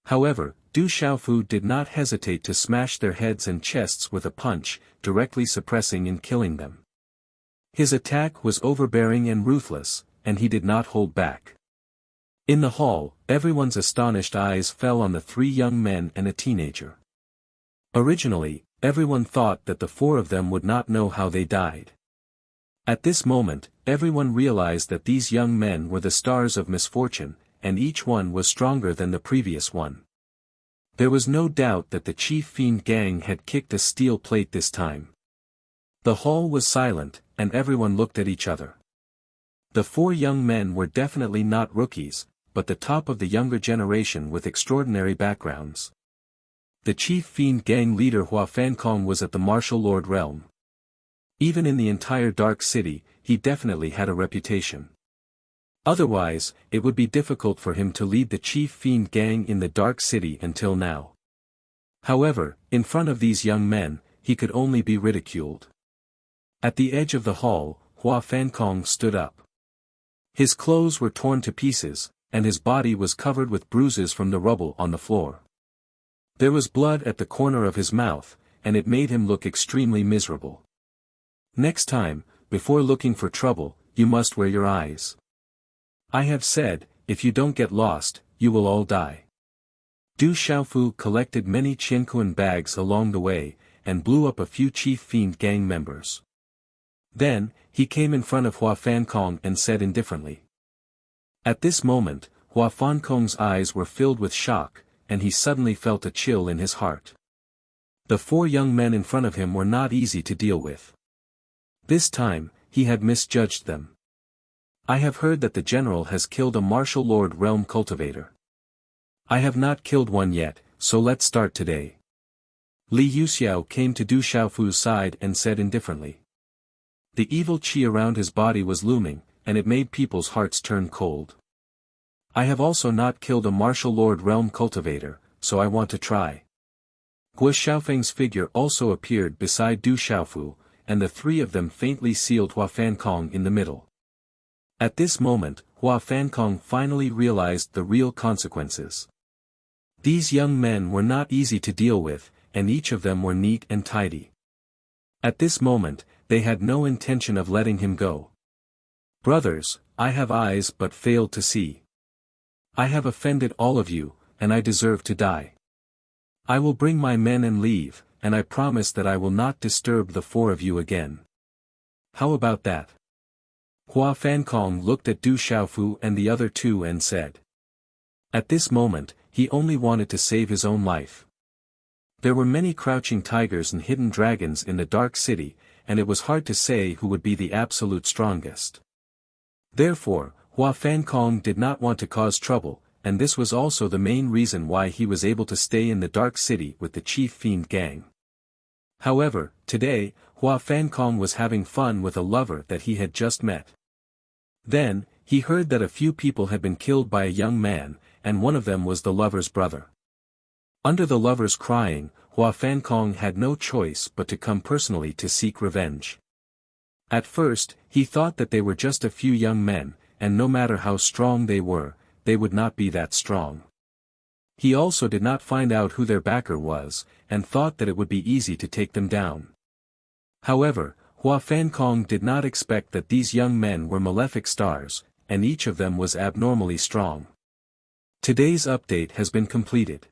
However, Du Xiaofu did not hesitate to smash their heads and chests with a punch, directly suppressing and killing them. His attack was overbearing and ruthless, and he did not hold back. In the hall, everyone's astonished eyes fell on the 3 young men and a teenager. Originally, everyone thought that the 4 of them would not know how they died. At this moment, everyone realized that these young men were the stars of misfortune, and each one was stronger than the previous one. There was no doubt that the Chief Fiend Gang had kicked a steel plate this time. The hall was silent, and everyone looked at each other. The four young men were definitely not rookies, but the top of the younger generation with extraordinary backgrounds. The chief fiend gang leader Hua Fankong was at the martial lord realm. Even in the entire Dark City, he definitely had a reputation. Otherwise, it would be difficult for him to lead the chief fiend gang in the Dark City until now. However, in front of these young men, he could only be ridiculed. At the edge of the hall, Hua Fankong stood up. His clothes were torn to pieces, and his body was covered with bruises from the rubble on the floor. There was blood at the corner of his mouth, and it made him look extremely miserable. Next time, before looking for trouble, you must wear your eyes. I have said, if you don't get lost, you will all die. Du Xiaofu collected many Qianquan bags along the way, and blew up a few chief fiend gang members. Then, he came in front of Hua Fankong and said indifferently. At this moment, Hua Fankong's eyes were filled with shock, and he suddenly felt a chill in his heart. The four young men in front of him were not easy to deal with. This time, he had misjudged them. I have heard that the general has killed a martial lord realm cultivator. I have not killed one yet, so let's start today. Li Yuxiao came to Du Xiaofu's side and said indifferently. The evil qi around his body was looming, and it made people's hearts turn cold. I have also not killed a martial lord realm cultivator, so I want to try. Guo Xiaofeng's figure also appeared beside Du Xiaofu, and the three of them faintly sealed Hua Fankong in the middle. At this moment, Hua Fankong finally realized the real consequences. These young men were not easy to deal with, and each of them were neat and tidy. At this moment, they had no intention of letting him go. Brothers, I have eyes but failed to see. I have offended all of you, and I deserve to die. I will bring my men and leave, and I promise that I will not disturb the four of you again. How about that? Hua Fankong looked at Du Xiaofu and the other two and said. At this moment, he only wanted to save his own life. There were many crouching tigers and hidden dragons in the Dark City, and it was hard to say who would be the absolute strongest. Therefore, Hua Fankong did not want to cause trouble, and this was also the main reason why he was able to stay in the Dark City with the chief fiend gang. However, today, Hua Fankong was having fun with a lover that he had just met. Then, he heard that a few people had been killed by a young man, and one of them was the lover's brother. Under the lover's crying, Hua Fankong had no choice but to come personally to seek revenge. At first, he thought that they were just a few young men, and no matter how strong they would not be that strong. He also did not find out who their backer was, and thought that it would be easy to take them down. However, Hua Fankong did not expect that these young men were malefic stars, and each of them was abnormally strong. Today's update has been completed.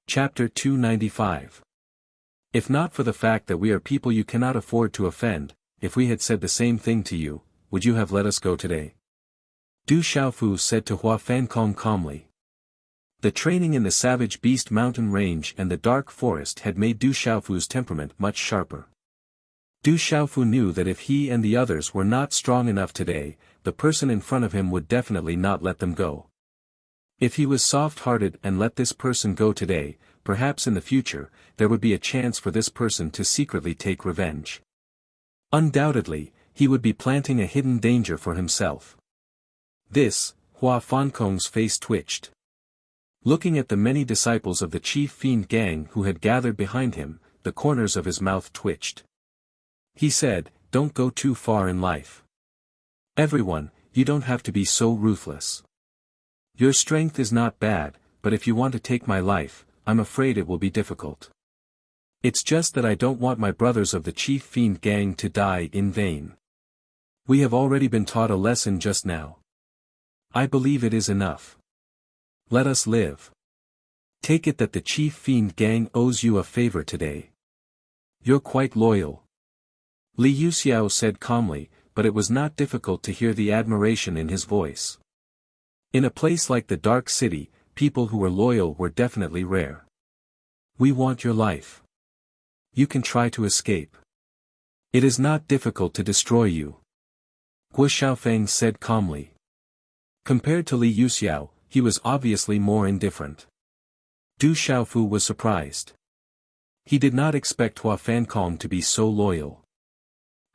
Chapter 295. If not for the fact that we are people you cannot afford to offend, if we had said the same thing to you, would you have let us go today? Du Xiaofu said to Hua Fankong calmly. The training in the Savage Beast Mountain Range and the Dark Forest had made Du Xiaofu's temperament much sharper. Du Xiaofu knew that if he and the others were not strong enough today, the person in front of him would definitely not let them go. If he was soft-hearted and let this person go today, perhaps in the future, there would be a chance for this person to secretly take revenge. Undoubtedly, he would be planting a hidden danger for himself. This, Hua Fankong's face twitched. Looking at the many disciples of the chief fiend gang who had gathered behind him, the corners of his mouth twitched. He said, "Don't go too far in life. Everyone, you don't have to be so ruthless. Your strength is not bad, but if you want to take my life, I'm afraid it will be difficult. It's just that I don't want my brothers of the chief fiend gang to die in vain. We have already been taught a lesson just now. I believe it is enough. Let us live. Take it that the chief fiend gang owes you a favor today. You're quite loyal." Li Yuxiao said calmly, but it was not difficult to hear the admiration in his voice. In a place like the Dark City, people who were loyal were definitely rare. "We want your life. You can try to escape. It is not difficult to destroy you. Guo Xiaofeng said calmly. Compared to Li Yuxiao, he was obviously more indifferent. Du Xiaofu was surprised. He did not expect Hua Fankong to be so loyal.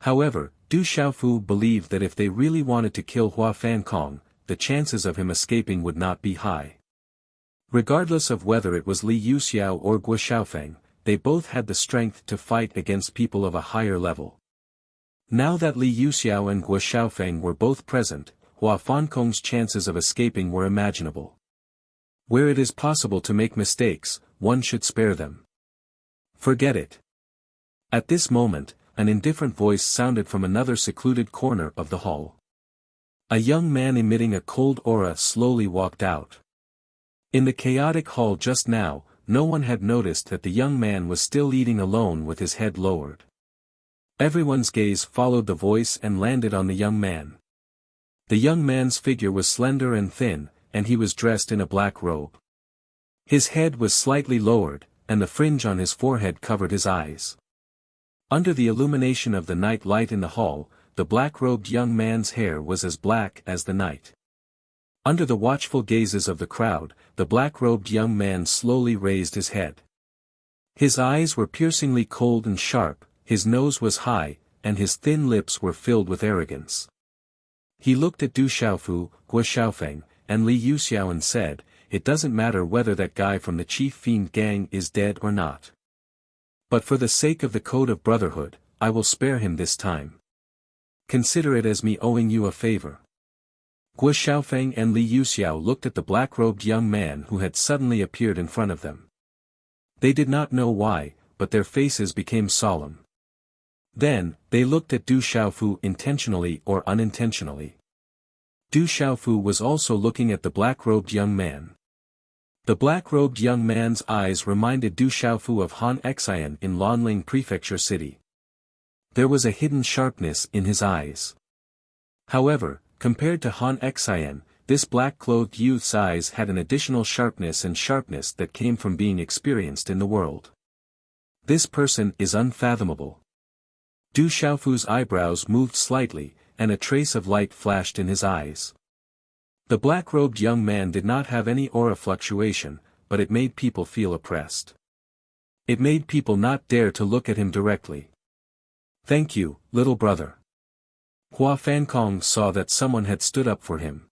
However, Du Xiaofu believed that if they really wanted to kill Hua Fankong, the chances of him escaping would not be high. Regardless of whether it was Li Yuxiao or Guo Xiaofeng, they both had the strength to fight against people of a higher level. Now that Li Yuxiao and Guo Xiaofeng were both present, Hua Fankong's chances of escaping were imaginable. Where it is possible to make mistakes, one should spare them. Forget it. At this moment, an indifferent voice sounded from another secluded corner of the hall. A young man emitting a cold aura slowly walked out. In the chaotic hall just now, no one had noticed that the young man was still eating alone with his head lowered. Everyone's gaze followed the voice and landed on the young man. The young man's figure was slender and thin, and he was dressed in a black robe. His head was slightly lowered, and the fringe on his forehead covered his eyes. Under the illumination of the night light in the hall, the black-robed young man's hair was as black as the night. Under the watchful gazes of the crowd, the black-robed young man slowly raised his head. His eyes were piercingly cold and sharp, his nose was high, and his thin lips were filled with arrogance. He looked at Du Xiaofu, Guo Xiaofeng, and Li Yuxiao and said, "It doesn't matter whether that guy from the Chief Fiend gang is dead or not. But for the sake of the Code of Brotherhood, I will spare him this time. Consider it as me owing you a favor." Guo Xiaofeng and Li Yuxiao looked at the black-robed young man who had suddenly appeared in front of them. They did not know why, but their faces became solemn. Then, they looked at Du Xiaofu intentionally or unintentionally. Du Xiaofu was also looking at the black-robed young man. The black-robed young man's eyes reminded Du Xiaofu of Han Xian in Lanling Prefecture City. There was a hidden sharpness in his eyes. However, compared to Han Xian, this black-clothed youth's eyes had an additional sharpness that came from being experienced in the world. This person is unfathomable. Du Xiaofu's eyebrows moved slightly, and a trace of light flashed in his eyes. The black-robed young man did not have any aura fluctuation, but it made people feel oppressed. It made people not dare to look at him directly. "Thank you, little brother." Hua Fankong saw that someone had stood up for him.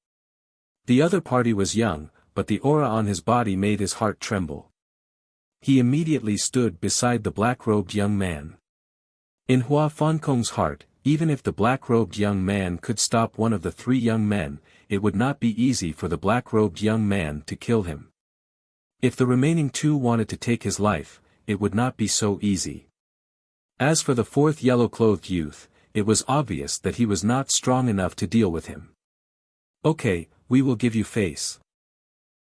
The other party was young, but the aura on his body made his heart tremble. He immediately stood beside the black-robed young man. In Hua Fankong's heart, even if the black-robed young man could stop one of the three young men, it would not be easy for the black-robed young man to kill him. If the remaining two wanted to take his life, it would not be so easy. As for the fourth yellow-clothed youth, it was obvious that he was not strong enough to deal with him. "Okay, we will give you face."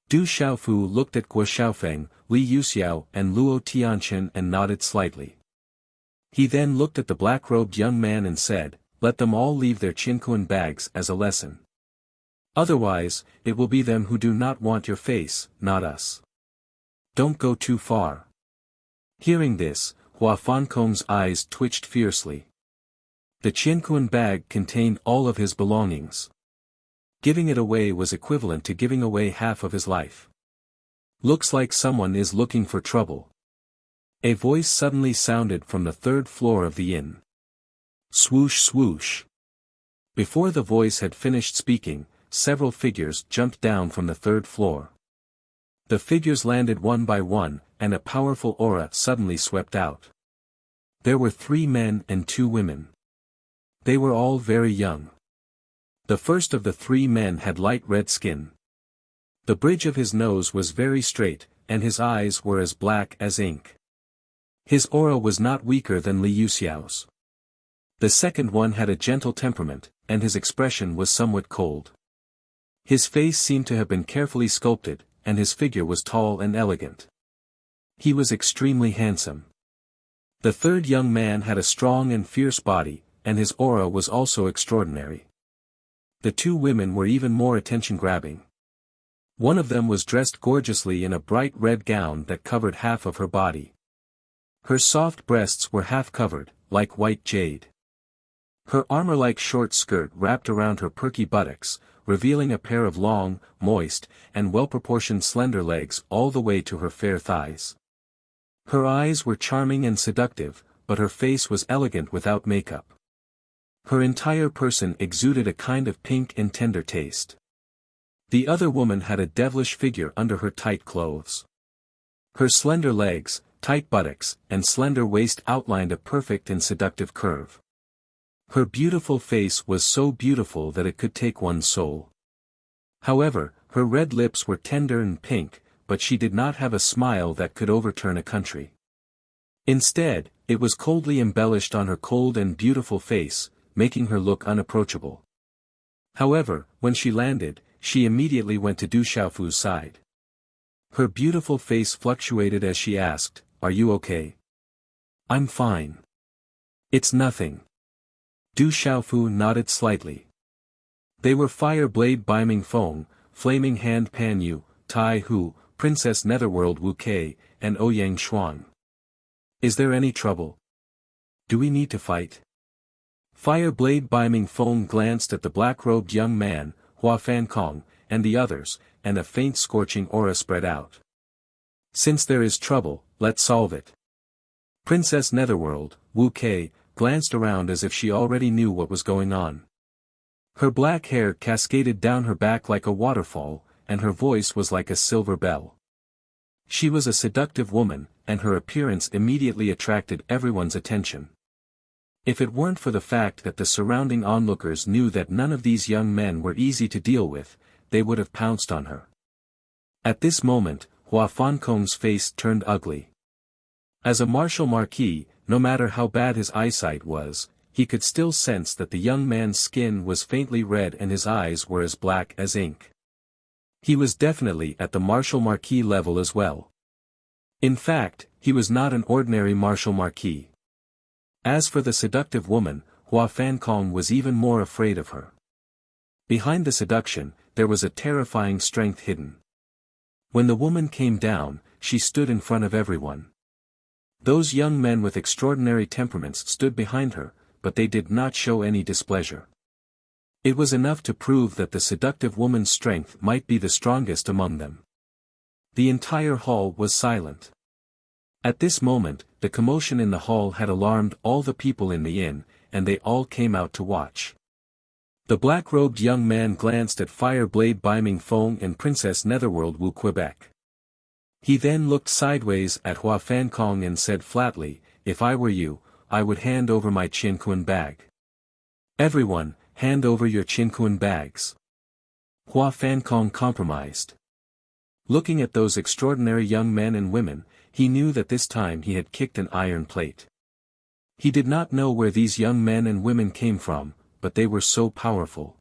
Du Xiaofu looked at Guo Xiaofeng, Li Yuxiao and Luo Tianqian and nodded slightly. He then looked at the black-robed young man and said, "Let them all leave their Qinquan bags as a lesson. Otherwise, it will be them who do not want your face, not us. Don't go too far." Hearing this, Hua Fankong's eyes twitched fiercely. The Qinquan bag contained all of his belongings. Giving it away was equivalent to giving away half of his life. "Looks like someone is looking for trouble." A voice suddenly sounded from the third floor of the inn. Swoosh swoosh. Before the voice had finished speaking, several figures jumped down from the third floor. The figures landed one by one, and a powerful aura suddenly swept out. There were 3 men and 2 women. They were all very young. The first of the 3 men had light red skin. The bridge of his nose was very straight, and his eyes were as black as ink. His aura was not weaker than Li Yuxiao's. The second one had a gentle temperament, and his expression was somewhat cold. His face seemed to have been carefully sculpted, and his figure was tall and elegant. He was extremely handsome. The third young man had a strong and fierce body, and his aura was also extraordinary. The 2 women were even more attention-grabbing. One of them was dressed gorgeously in a bright red gown that covered half of her body. Her soft breasts were half covered, like white jade. Her armor-like short skirt wrapped around her perky buttocks, revealing a pair of long, moist, and well-proportioned slender legs all the way to her fair thighs. Her eyes were charming and seductive, but her face was elegant without makeup. Her entire person exuded a kind of pink and tender taste. The other woman had a devilish figure under her tight clothes. Her slender legs, tight buttocks, and slender waist outlined a perfect and seductive curve. Her beautiful face was so beautiful that it could take one's soul. However, her red lips were tender and pink, but she did not have a smile that could overturn a country. Instead, it was coldly embellished on her cold and beautiful face, making her look unapproachable. However, when she landed, she immediately went to Du Xiaofu's side. Her beautiful face fluctuated as she asked, "Are you okay?" "I'm fine. It's nothing." Du Xiaofu nodded slightly. They were Fire Blade Biming Feng, Flaming Hand Pan Yu, Tai Hu, Princess Netherworld Wu Kei, and Ouyang Xuan. "Is there any trouble? Do we need to fight?" Fire Blade Biming Feng glanced at the black-robed young man, Hua Fankong, and the others, and a faint scorching aura spread out. "Since there is trouble, let's solve it." Princess Netherworld, Wu Kei, glanced around as if she already knew what was going on. Her black hair cascaded down her back like a waterfall, and her voice was like a silver bell. She was a seductive woman, and her appearance immediately attracted everyone's attention. If it weren't for the fact that the surrounding onlookers knew that none of these young men were easy to deal with, they would have pounced on her. At this moment, Hua Fankong's face turned ugly. As a martial marquis, no matter how bad his eyesight was, he could still sense that the young man's skin was faintly red and his eyes were as black as ink. He was definitely at the martial marquis level as well. In fact, he was not an ordinary martial marquis. As for the seductive woman, Hua Fankong was even more afraid of her. Behind the seduction, there was a terrifying strength hidden. When the woman came down, she stood in front of everyone. Those young men with extraordinary temperaments stood behind her, but they did not show any displeasure. It was enough to prove that the seductive woman's strength might be the strongest among them. The entire hall was silent. At this moment, the commotion in the hall had alarmed all the people in the inn, and they all came out to watch. The black-robed young man glanced at Fire Blade Biming Feng and Princess Netherworld Wu Quebec. He then looked sideways at Hua Fankong and said flatly, "If I were you, I would hand over my Qinquan bag. Everyone, hand over your Qinquan bags." Hua Fankong compromised. Looking at those extraordinary young men and women, he knew that this time he had kicked an iron plate. He did not know where these young men and women came from, but they were so powerful.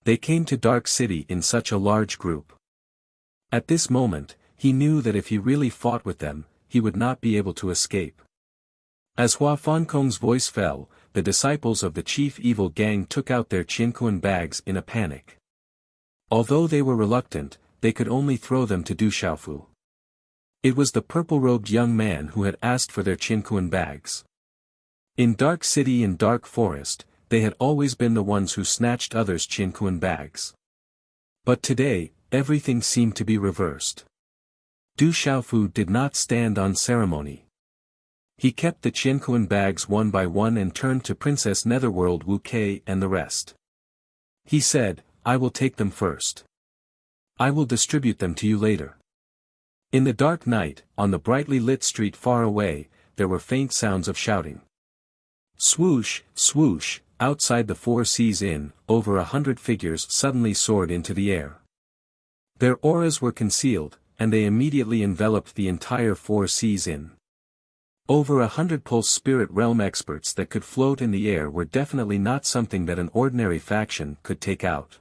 They came to Dark City in such a large group. At this moment, he knew that if he really fought with them, he would not be able to escape. As Hua Fankong's voice fell, the disciples of the chief evil gang took out their Qinquan bags in a panic. Although they were reluctant, they could only throw them to Du Xiaofu. It was the purple-robed young man who had asked for their Qinquan bags. In Dark City and Dark Forest, they had always been the ones who snatched others' Qinquan bags. But today, everything seemed to be reversed. Du Xiaofu did not stand on ceremony. He kept the Qinquan bags one by one and turned to Princess Netherworld Wu Kei and the rest. He said, "I will take them first. I will distribute them to you later." In the dark night, on the brightly lit street far away, there were faint sounds of shouting. Swoosh, swoosh, outside the Four Seas Inn, over 100 figures suddenly soared into the air. Their auras were concealed, and they immediately enveloped the entire Four Seas Inn. Over 100 Pulse Spirit Realm experts that could float in the air were definitely not something that an ordinary faction could take out.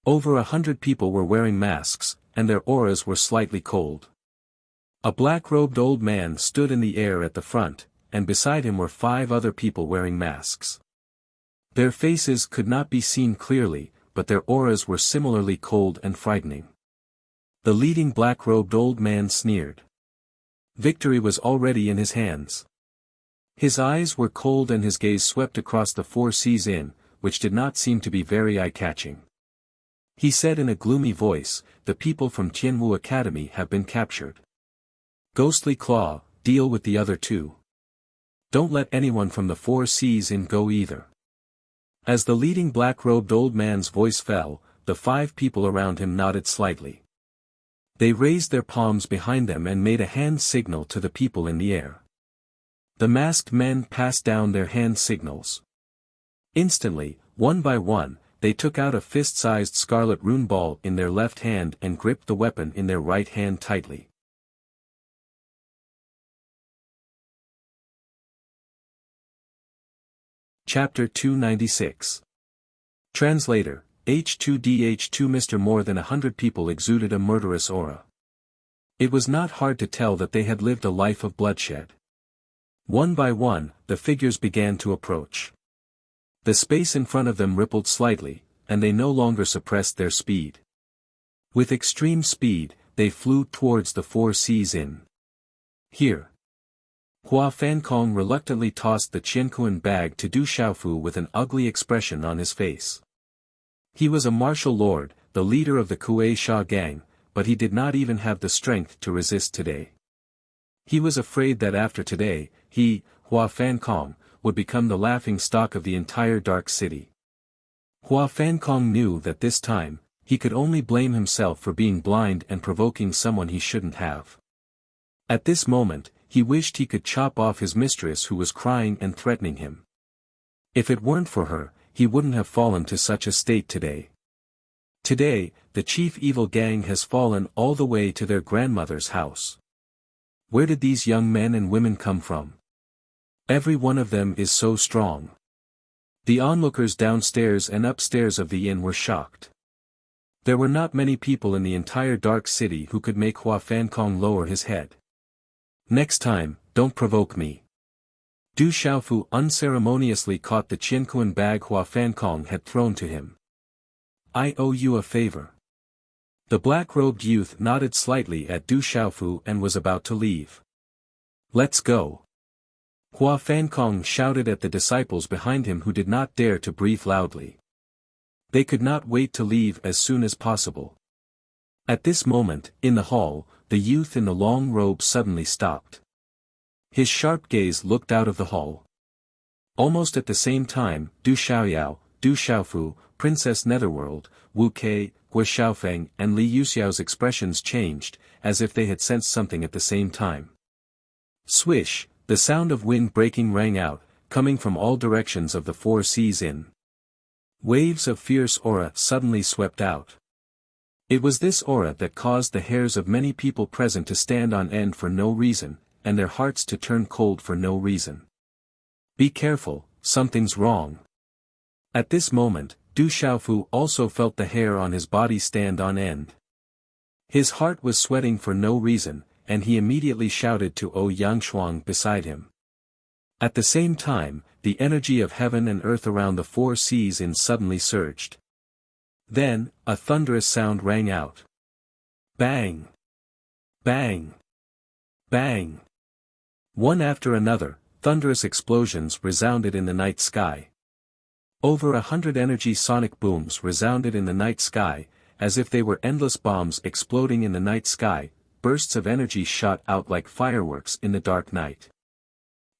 Over 100 people were wearing masks, and their auras were slightly cold. A black-robed old man stood in the air at the front, and beside him were 5 other people wearing masks. Their faces could not be seen clearly, but their auras were similarly cold and frightening. The leading black-robed old man sneered. Victory was already in his hands. His eyes were cold and his gaze swept across the Four Seas Inn, which did not seem to be very eye-catching. He said in a gloomy voice, "The people from Tianwu Academy have been captured. Ghostly Claw, deal with the other two. Don't let anyone from the Four Seas Inn go either." As the leading black-robed old man's voice fell, the 5 people around him nodded slightly. They raised their palms behind them and made a hand signal to the people in the air. The masked men passed down their hand signals. Instantly, one by one, they took out a fist-sized scarlet rune ball in their left hand and gripped the weapon in their right hand tightly. Chapter 296. Translator, H2DH2 Mr. More than 100 people exuded a murderous aura. It was not hard to tell that they had lived a life of bloodshed. One by one, the figures began to approach. The space in front of them rippled slightly, and they no longer suppressed their speed. With extreme speed, they flew towards the Four Seas Inn. Here. Hua Fankong reluctantly tossed the Qiankuan bag to Du Xiaofu with an ugly expression on his face. He was a martial lord, the leader of the Kuei Sha gang, but he did not even have the strength to resist today. He was afraid that after today, he, Hua Fankong, would become the laughing-stock of the entire Dark City. Hua Fankong knew that this time, he could only blame himself for being blind and provoking someone he shouldn't have. At this moment, he wished he could chop off his mistress who was crying and threatening him. If it weren't for her, he wouldn't have fallen to such a state today. Today, the chief evil gang has fallen all the way to their grandmother's house. Where did these young men and women come from? Every one of them is so strong. The onlookers downstairs and upstairs of the inn were shocked. There were not many people in the entire Dark City who could make Hua Fankong lower his head. "Next time, don't provoke me." Du Xiaofu unceremoniously caught the Qiankuan bag Hua Fankong had thrown to him. "I owe you a favor." The black-robed youth nodded slightly at Du Xiaofu and was about to leave. "Let's go." Hua Fankong shouted at the disciples behind him who did not dare to breathe loudly. They could not wait to leave as soon as possible. At this moment, in the hall, the youth in the long robe suddenly stopped. His sharp gaze looked out of the hall. Almost at the same time, Du Xiaoyao, Du Xiaofu, Princess Netherworld, Wu Kei, Gua Xiaofeng and Li Yuxiao's expressions changed, as if they had sensed something at the same time. Swish, the sound of wind breaking rang out, coming from all directions of the Four Seas Inn. Waves of fierce aura suddenly swept out. It was this aura that caused the hairs of many people present to stand on end for no reason, and their hearts to turn cold for no reason. "Be careful, something's wrong." At this moment, Du Xiaofu also felt the hair on his body stand on end. His heart was sweating for no reason, and he immediately shouted to Yangshuang beside him. At the same time, the energy of heaven and earth around the Four Seas Inn suddenly surged. Then, a thunderous sound rang out. Bang! Bang! Bang! One after another, thunderous explosions resounded in the night sky. Over 100 energy sonic booms resounded in the night sky, as if they were endless bombs exploding in the night sky. Bursts of energy shot out like fireworks in the dark night.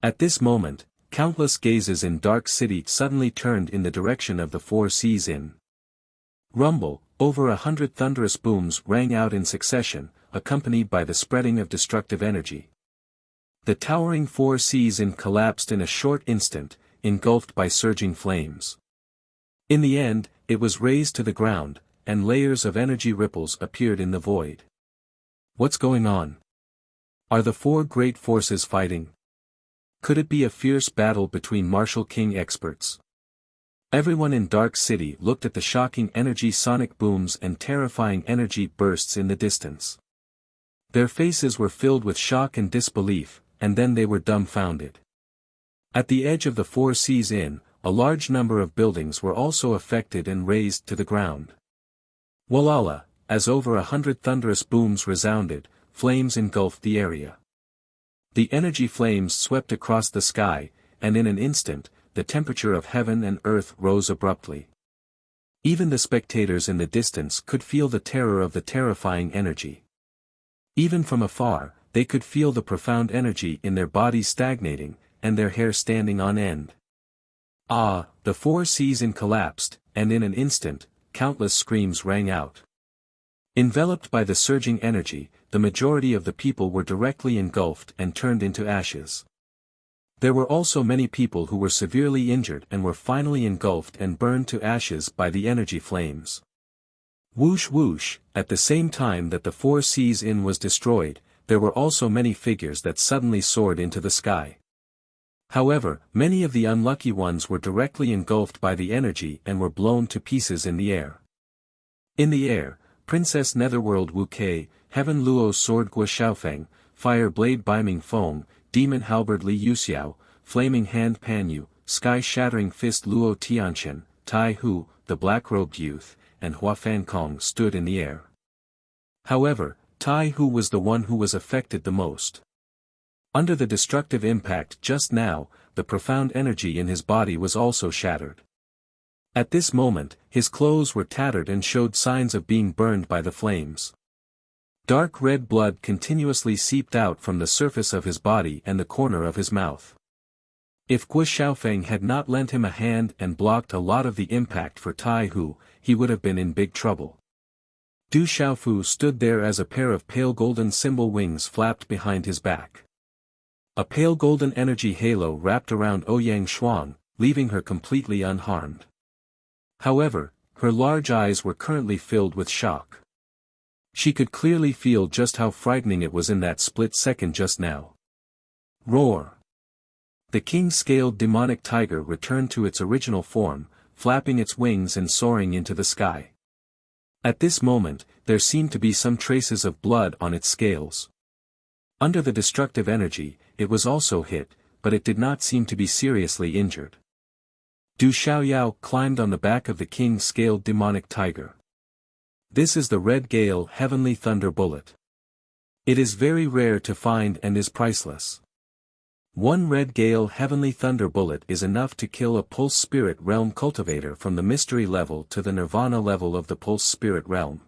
At this moment, countless gazes in Dark City suddenly turned in the direction of the Four Seas Inn. Rumble, over 100 thunderous booms rang out in succession, accompanied by the spreading of destructive energy. The towering Four Seas Inn collapsed in a short instant, engulfed by surging flames. In the end, it was razed to the ground, and layers of energy ripples appeared in the void. What's going on? Are the four great forces fighting? Could it be a fierce battle between martial king experts? Everyone in Dark City looked at the shocking energy sonic booms and terrifying energy bursts in the distance. Their faces were filled with shock and disbelief, and then they were dumbfounded. At the edge of the Four Seas Inn, a large number of buildings were also affected and razed to the ground. Walala, as over 100 thunderous booms resounded, flames engulfed the area. The energy flames swept across the sky, and in an instant, the temperature of heaven and earth rose abruptly. Even the spectators in the distance could feel the terror of the terrifying energy. Even from afar, they could feel the profound energy in their bodies stagnating, and their hair standing on end. Ah, the four seas collapsed, and in an instant, countless screams rang out. Enveloped by the surging energy, the majority of the people were directly engulfed and turned into ashes. There were also many people who were severely injured and were finally engulfed and burned to ashes by the energy flames. Whoosh whoosh, at the same time that the four seas was destroyed, there were also many figures that suddenly soared into the sky. However, many of the unlucky ones were directly engulfed by the energy and were blown to pieces in the air. In the air, Princess Netherworld Wuxia, Heaven Luo Sword Gua Xiaofeng, Fire Blade Biming Feng, Demon Halberd Li Yuxiao, Flaming Hand Pan Yu, Sky Shattering Fist Luo Tianqian, Tai Hu, the Black-Robed Youth, and Hua Fan Kong stood in the air. However, Tai Hu was the one who was affected the most. Under the destructive impact just now, the profound energy in his body was also shattered. At this moment, his clothes were tattered and showed signs of being burned by the flames. Dark red blood continuously seeped out from the surface of his body and the corner of his mouth. If Gua Xiaofeng had not lent him a hand and blocked a lot of the impact for Tai Hu, he would have been in big trouble. Du Xiaofu stood there as a pair of pale golden symbol wings flapped behind his back. A pale golden energy halo wrapped around Ouyang Xuan, leaving her completely unharmed. However, her large eyes were currently filled with shock. She could clearly feel just how frightening it was in that split second just now. Roar! The king-scaled demonic tiger returned to its original form, flapping its wings and soaring into the sky. At this moment, there seemed to be some traces of blood on its scales. Under the destructive energy, it was also hit, but it did not seem to be seriously injured. Du Xiaoyao climbed on the back of the king-scaled demonic tiger. This is the Red Gale Heavenly Thunder Bullet. It is very rare to find and is priceless. One Red Gale Heavenly Thunder Bullet is enough to kill a Pulse Spirit Realm cultivator from the mystery level to the Nirvana level of the Pulse Spirit Realm.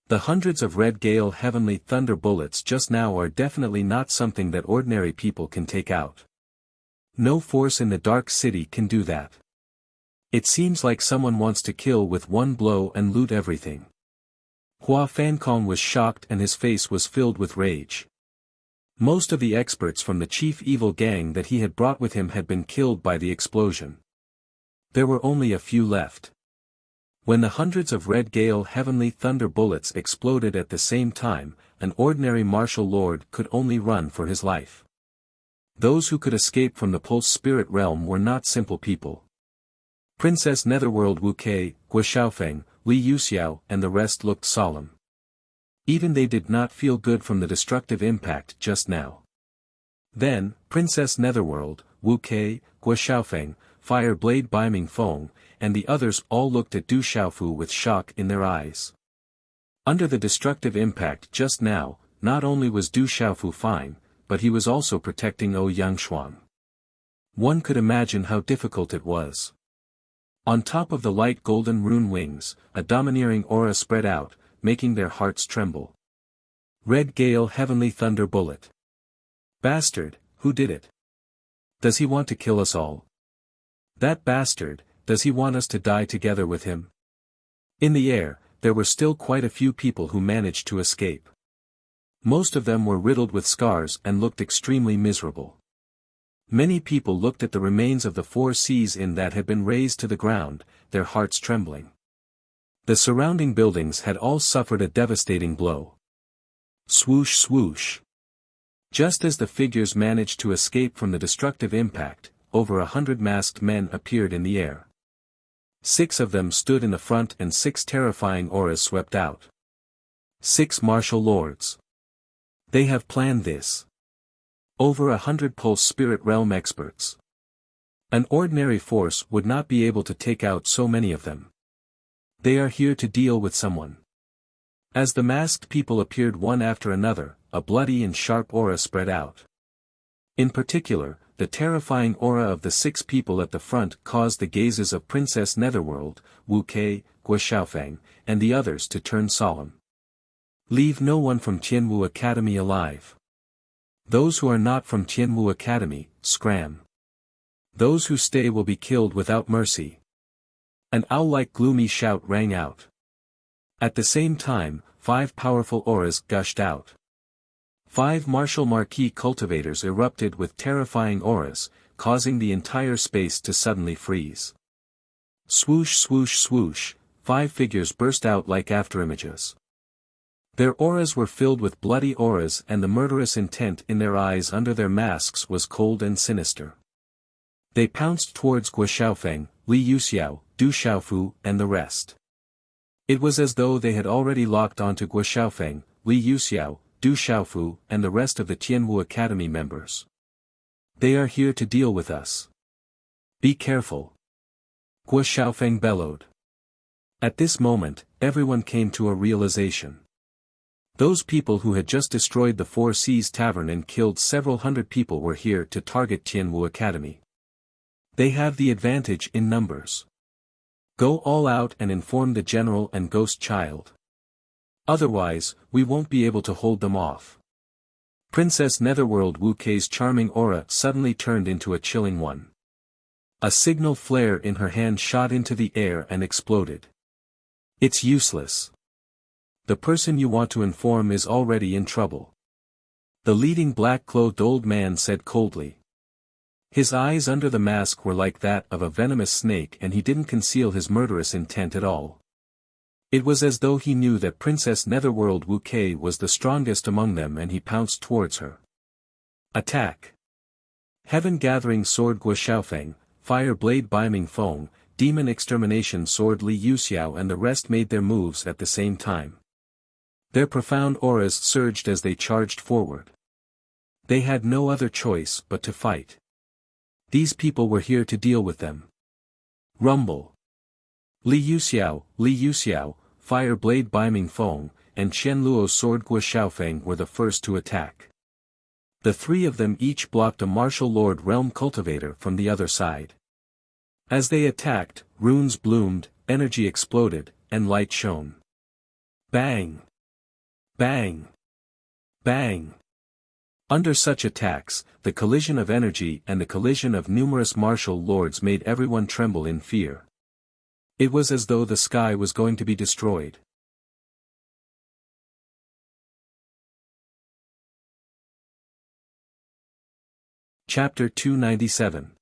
The hundreds of Red Gale Heavenly Thunder Bullets just now are definitely not something that ordinary people can take out. No force in the Dark City can do that. It seems like someone wants to kill with one blow and loot everything. Hua Fankong was shocked and his face was filled with rage. Most of the experts from the chief evil gang that he had brought with him had been killed by the explosion. There were only a few left. When the hundreds of Red Gale Heavenly Thunder Bullets exploded at the same time, an ordinary martial lord could only run for his life. Those who could escape from the Pulse Spirit Realm were not simple people. Princess Netherworld Wuxia, Gua Xiaofeng, Li Yuxiao and the rest looked solemn. Even they did not feel good from the destructive impact just now. Then, Princess Netherworld, Wuxia, Gua Xiaofeng, Fire Blade Biming Feng, and the others all looked at Du Xiaofu with shock in their eyes. Under the destructive impact just now, not only was Du Xiaofu fine, but he was also protecting Ouyang Xuan. One could imagine how difficult it was. On top of the light golden rune wings, a domineering aura spread out, making their hearts tremble. Red Gale Heavenly Thunder Bullet. Bastard, who did it? Does he want to kill us all? That bastard, does he want us to die together with him? In the air, there were still quite a few people who managed to escape. Most of them were riddled with scars and looked extremely miserable. Many people looked at the remains of the four seas that had been razed to the ground, their hearts trembling. The surrounding buildings had all suffered a devastating blow. Swoosh swoosh. Just as the figures managed to escape from the destructive impact, over 100 masked men appeared in the air. 6 of them stood in the front and 6 terrifying auras swept out. 6 martial lords. They have planned this. Over 100 Pulse Spirit Realm experts. An ordinary force would not be able to take out so many of them. They are here to deal with someone. As the masked people appeared one after another, a bloody and sharp aura spread out. In particular, the terrifying aura of the 6 people at the front caused the gazes of Princess Netherworld, Wu Kei, Guo Xiaofeng, and the others to turn solemn. Leave no one from Tianwu Academy alive. Those who are not from Tianwu Academy, scram. Those who stay will be killed without mercy. An owl-like gloomy shout rang out. At the same time, 5 powerful auras gushed out. 5 martial marquee cultivators erupted with terrifying auras, causing the entire space to suddenly freeze. Swoosh swoosh swoosh, 5 figures burst out like afterimages. Their auras were filled with bloody auras, and the murderous intent in their eyes under their masks was cold and sinister. They pounced towards Guo Xiaofeng, Li Yuxiao, Du Xiaofu, and the rest. It was as though they had already locked onto Guo Xiaofeng, Li Yuxiao, Du Xiaofu, and the rest of the Tianwu Academy members. They are here to deal with us. Be careful. Guo Xiaofeng bellowed. At this moment, everyone came to a realization. Those people who had just destroyed the Four Seas Tavern and killed several hundred people were here to target Tianwu Academy. They have the advantage in numbers. Go all out and inform the general and Ghost Child. Otherwise, we won't be able to hold them off. Princess Netherworld Wu Kei's charming aura suddenly turned into a chilling one. A signal flare in her hand shot into the air and exploded. It's useless. The person you want to inform is already in trouble. The leading black-clothed old man said coldly. His eyes under the mask were like that of a venomous snake, and he didn't conceal his murderous intent at all. It was as though he knew that Princess Netherworld Wu Kei was the strongest among them, and he pounced towards her. Attack! Heaven-gathering sword Guo Xiaofeng, fire blade Baiming Feng, demon extermination sword Li Yuxiao, and the rest made their moves at the same time. Their profound auras surged as they charged forward. They had no other choice but to fight. These people were here to deal with them. Rumble. Li Yuxiao, fire blade Baiming Feng, and Chen Luo's sword Guo Xiaofeng were the first to attack. The 3 of them each blocked a martial lord realm cultivator from the other side. As they attacked, runes bloomed, energy exploded, and light shone. Bang! Bang! Bang! Under such attacks, the collision of energy and the collision of numerous martial lords made everyone tremble in fear. It was as though the sky was going to be destroyed. Chapter 297.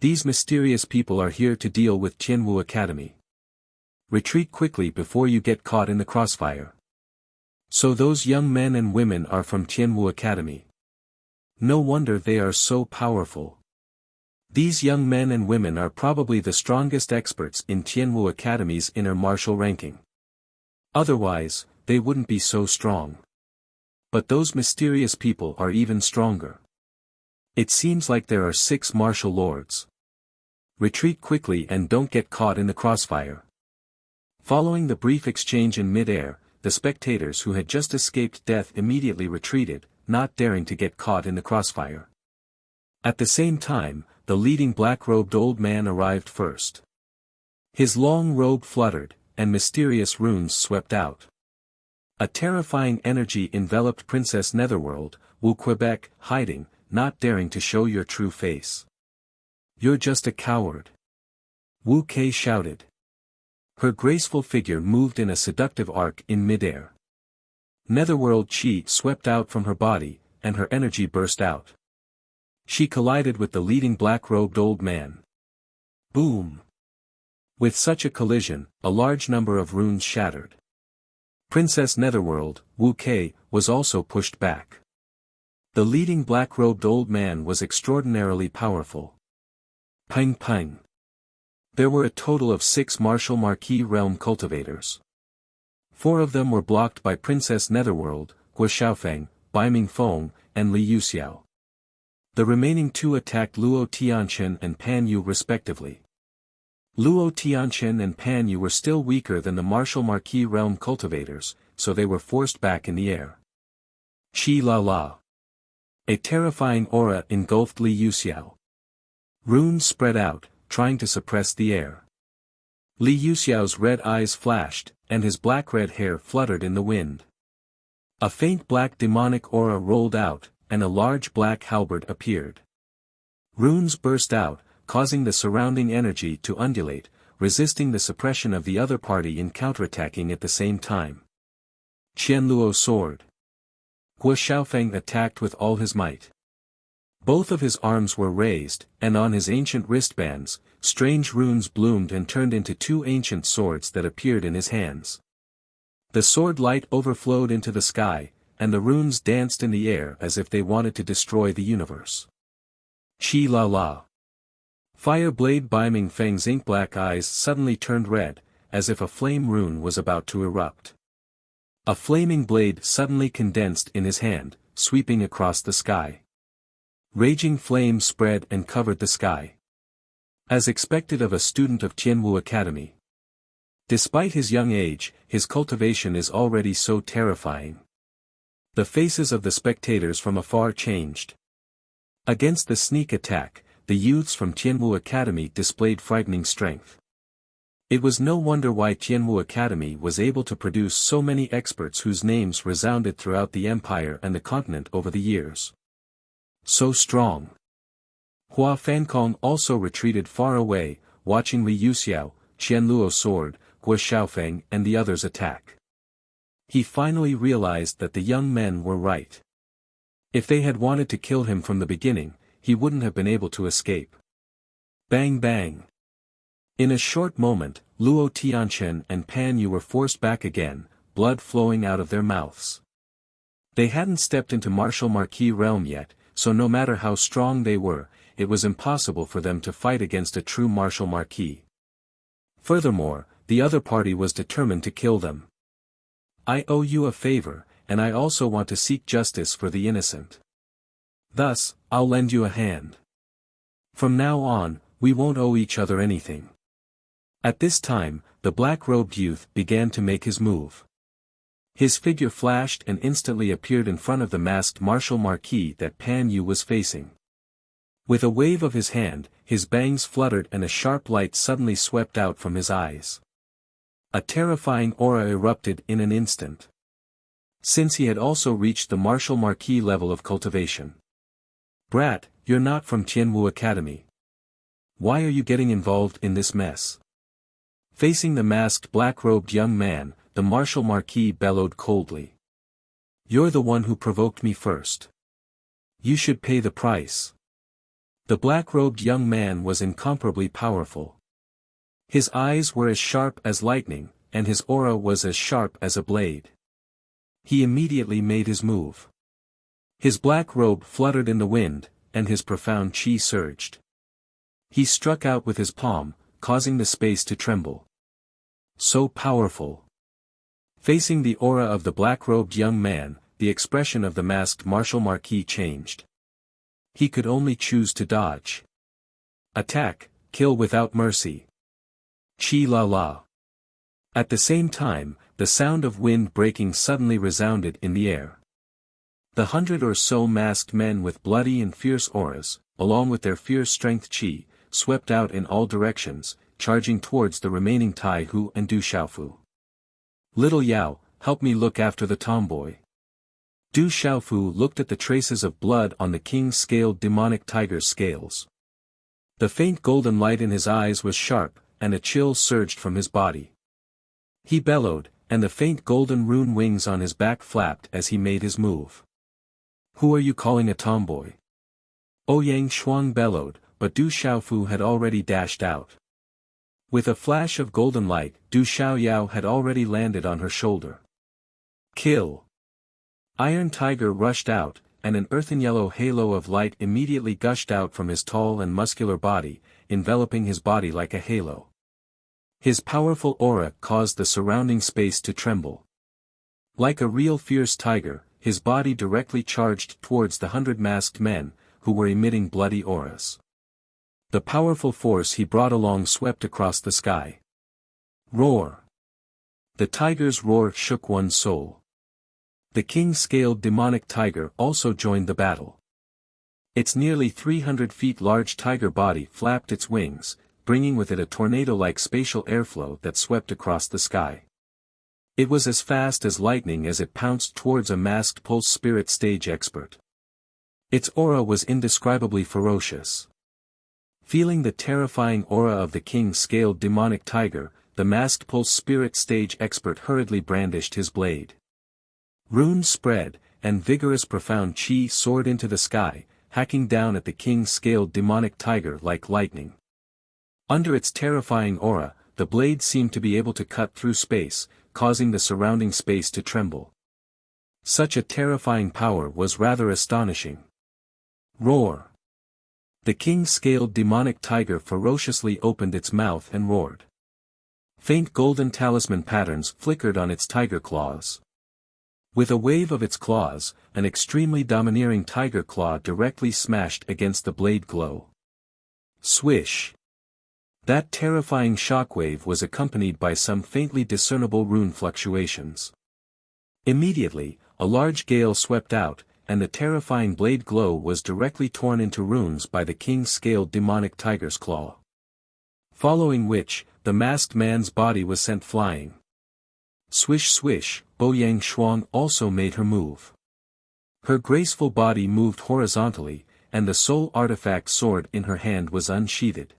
These mysterious people are here to deal with Tianwu Academy. Retreat quickly before you get caught in the crossfire. So those young men and women are from Tianwu Academy. No wonder they are so powerful. These young men and women are probably the strongest experts in Tianwu Academy's inner martial ranking. Otherwise, they wouldn't be so strong. But those mysterious people are even stronger. It seems like there are 6 martial lords. Retreat quickly and don't get caught in the crossfire. Following the brief exchange in mid-air, the spectators who had just escaped death immediately retreated, not daring to get caught in the crossfire. At the same time, the leading black-robed old man arrived first. His long robe fluttered, and mysterious runes swept out. A terrifying energy enveloped Princess Netherworld, Wu Quebec, hiding, not daring to show your true face. You're just a coward. Wu Kei shouted. Her graceful figure moved in a seductive arc in midair. Netherworld chi swept out from her body, and her energy burst out. She collided with the leading black-robed old man. Boom! With such a collision, a large number of runes shattered. Princess Netherworld, Wu Kei, was also pushed back. The leading black-robed old man was extraordinarily powerful. Ping ping. There were a total of 6 martial marquee realm cultivators. 4 of them were blocked by Princess Netherworld, Guo Xiaofeng, Baiming Feng, and Li Yuxiao. The remaining 2 attacked Luo Tianchen and Pan Yu respectively. Luo Tianchen and Pan Yu were still weaker than the martial marquee realm cultivators, so they were forced back in the air. Chi la la. A terrifying aura engulfed Li Yuxiao. Runes spread out, trying to suppress the air. Li Yuxiao's red eyes flashed, and his black-red hair fluttered in the wind. A faint black demonic aura rolled out, and a large black halberd appeared. Runes burst out, causing the surrounding energy to undulate, resisting the suppression of the other party in counterattacking at the same time. Qianluo sword. Guo Xiaofeng attacked with all his might. Both of his arms were raised, and on his ancient wristbands, strange runes bloomed and turned into two ancient swords that appeared in his hands. The sword light overflowed into the sky, and the runes danced in the air as if they wanted to destroy the universe. Chi la la. Fire blade Baiming Feng's ink-black eyes suddenly turned red, as if a flame rune was about to erupt. A flaming blade suddenly condensed in his hand, sweeping across the sky. Raging flames spread and covered the sky. As expected of a student of Tianwu Academy. Despite his young age, his cultivation is already so terrifying. The faces of the spectators from afar changed. Against the sneak attack, the youths from Tianwu Academy displayed frightening strength. It was no wonder why Tianwu Academy was able to produce so many experts whose names resounded throughout the empire and the continent over the years. So strong. Hua Fankong also retreated far away, watching Li Yuxiao, Qianluo's sword, Guo Xiaofeng and the others attack. He finally realized that the young men were right. If they had wanted to kill him from the beginning, he wouldn't have been able to escape. Bang bang. In a short moment, Luo Tianchen and Pan Yu were forced back again, blood flowing out of their mouths. They hadn't stepped into martial marquis realm yet, so no matter how strong they were, it was impossible for them to fight against a true martial marquis. Furthermore, the other party was determined to kill them. I owe you a favor, and I also want to seek justice for the innocent. Thus, I'll lend you a hand. From now on, we won't owe each other anything. At this time, the black-robed youth began to make his move. His figure flashed and instantly appeared in front of the masked martial marquis that Pan Yu was facing. With a wave of his hand, his bangs fluttered and a sharp light suddenly swept out from his eyes. A terrifying aura erupted in an instant. Since he had also reached the martial marquis level of cultivation. Brat, you're not from Tianwu Academy. Why are you getting involved in this mess? Facing the masked black-robed young man, the martial marquis bellowed coldly. You're the one who provoked me first. You should pay the price. The black-robed young man was incomparably powerful. His eyes were as sharp as lightning, and his aura was as sharp as a blade. He immediately made his move. His black robe fluttered in the wind, and his profound qi surged. He struck out with his palm, causing the space to tremble. So powerful. Facing the aura of the black-robed young man, the expression of the masked martial marquis changed. He could only choose to dodge. Attack, kill without mercy. Chi la la. At the same time, the sound of wind breaking suddenly resounded in the air. The 100 or so masked men with bloody and fierce auras, along with their fierce strength qi, swept out in all directions, charging towards the remaining Tai Hu and Du Xiaofu. Little Yao, help me look after the tomboy. Du Xiaofu looked at the traces of blood on the king-scaled demonic tiger's scales. The faint golden light in his eyes was sharp, and a chill surged from his body. He bellowed, and the faint golden rune wings on his back flapped as he made his move. Who are you calling a tomboy? Ouyang Shuang bellowed, but Du Xiaofu had already dashed out. With a flash of golden light, Du Xiaoyao had already landed on her shoulder. Kill! Iron Tiger rushed out, and an earthen-yellow halo of light immediately gushed out from his tall and muscular body, enveloping his body like a halo. His powerful aura caused the surrounding space to tremble. Like a real fierce tiger, his body directly charged towards the 100 masked men, who were emitting bloody auras. The powerful force he brought along swept across the sky. Roar! The tiger's roar shook one's soul. The king-scaled demonic tiger also joined the battle. Its nearly 300 feet large tiger body flapped its wings, bringing with it a tornado-like spatial airflow that swept across the sky. It was as fast as lightning as it pounced towards a masked pulse spirit stage expert. Its aura was indescribably ferocious. Feeling the terrifying aura of the king-scaled demonic tiger, the masked pulse spirit stage expert hurriedly brandished his blade. Runes spread, and vigorous profound chi soared into the sky, hacking down at the king-scaled demonic tiger like lightning. Under its terrifying aura, the blade seemed to be able to cut through space, causing the surrounding space to tremble. Such a terrifying power was rather astonishing. Roar! The king-scaled demonic tiger ferociously opened its mouth and roared. Faint golden talisman patterns flickered on its tiger claws. With a wave of its claws, an extremely domineering tiger claw directly smashed against the blade glow. Swish! That terrifying shockwave was accompanied by some faintly discernible rune fluctuations. Immediately, a large gale swept out, and the terrifying blade glow was directly torn into runes by the king-scaled demonic tiger's claw. Following which, the masked man's body was sent flying. Swish swish, Boyang Shuang also made her move. Her graceful body moved horizontally, and the soul artifact sword in her hand was unsheathed.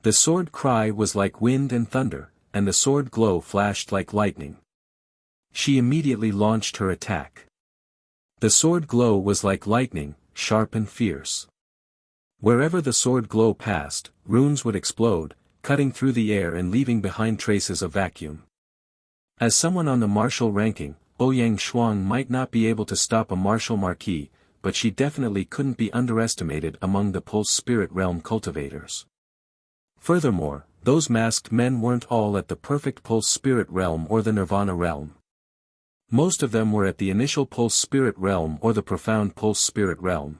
The sword cry was like wind and thunder, and the sword glow flashed like lightning. She immediately launched her attack. The sword glow was like lightning, sharp and fierce. Wherever the sword glow passed, runes would explode, cutting through the air and leaving behind traces of vacuum. As someone on the martial ranking, Ouyang Shuang might not be able to stop a martial marquis, but she definitely couldn't be underestimated among the Pulse Spirit Realm cultivators. Furthermore, those masked men weren't all at the perfect Pulse Spirit Realm or the Nirvana Realm. Most of them were at the initial Pulse Spirit Realm or the profound Pulse Spirit Realm.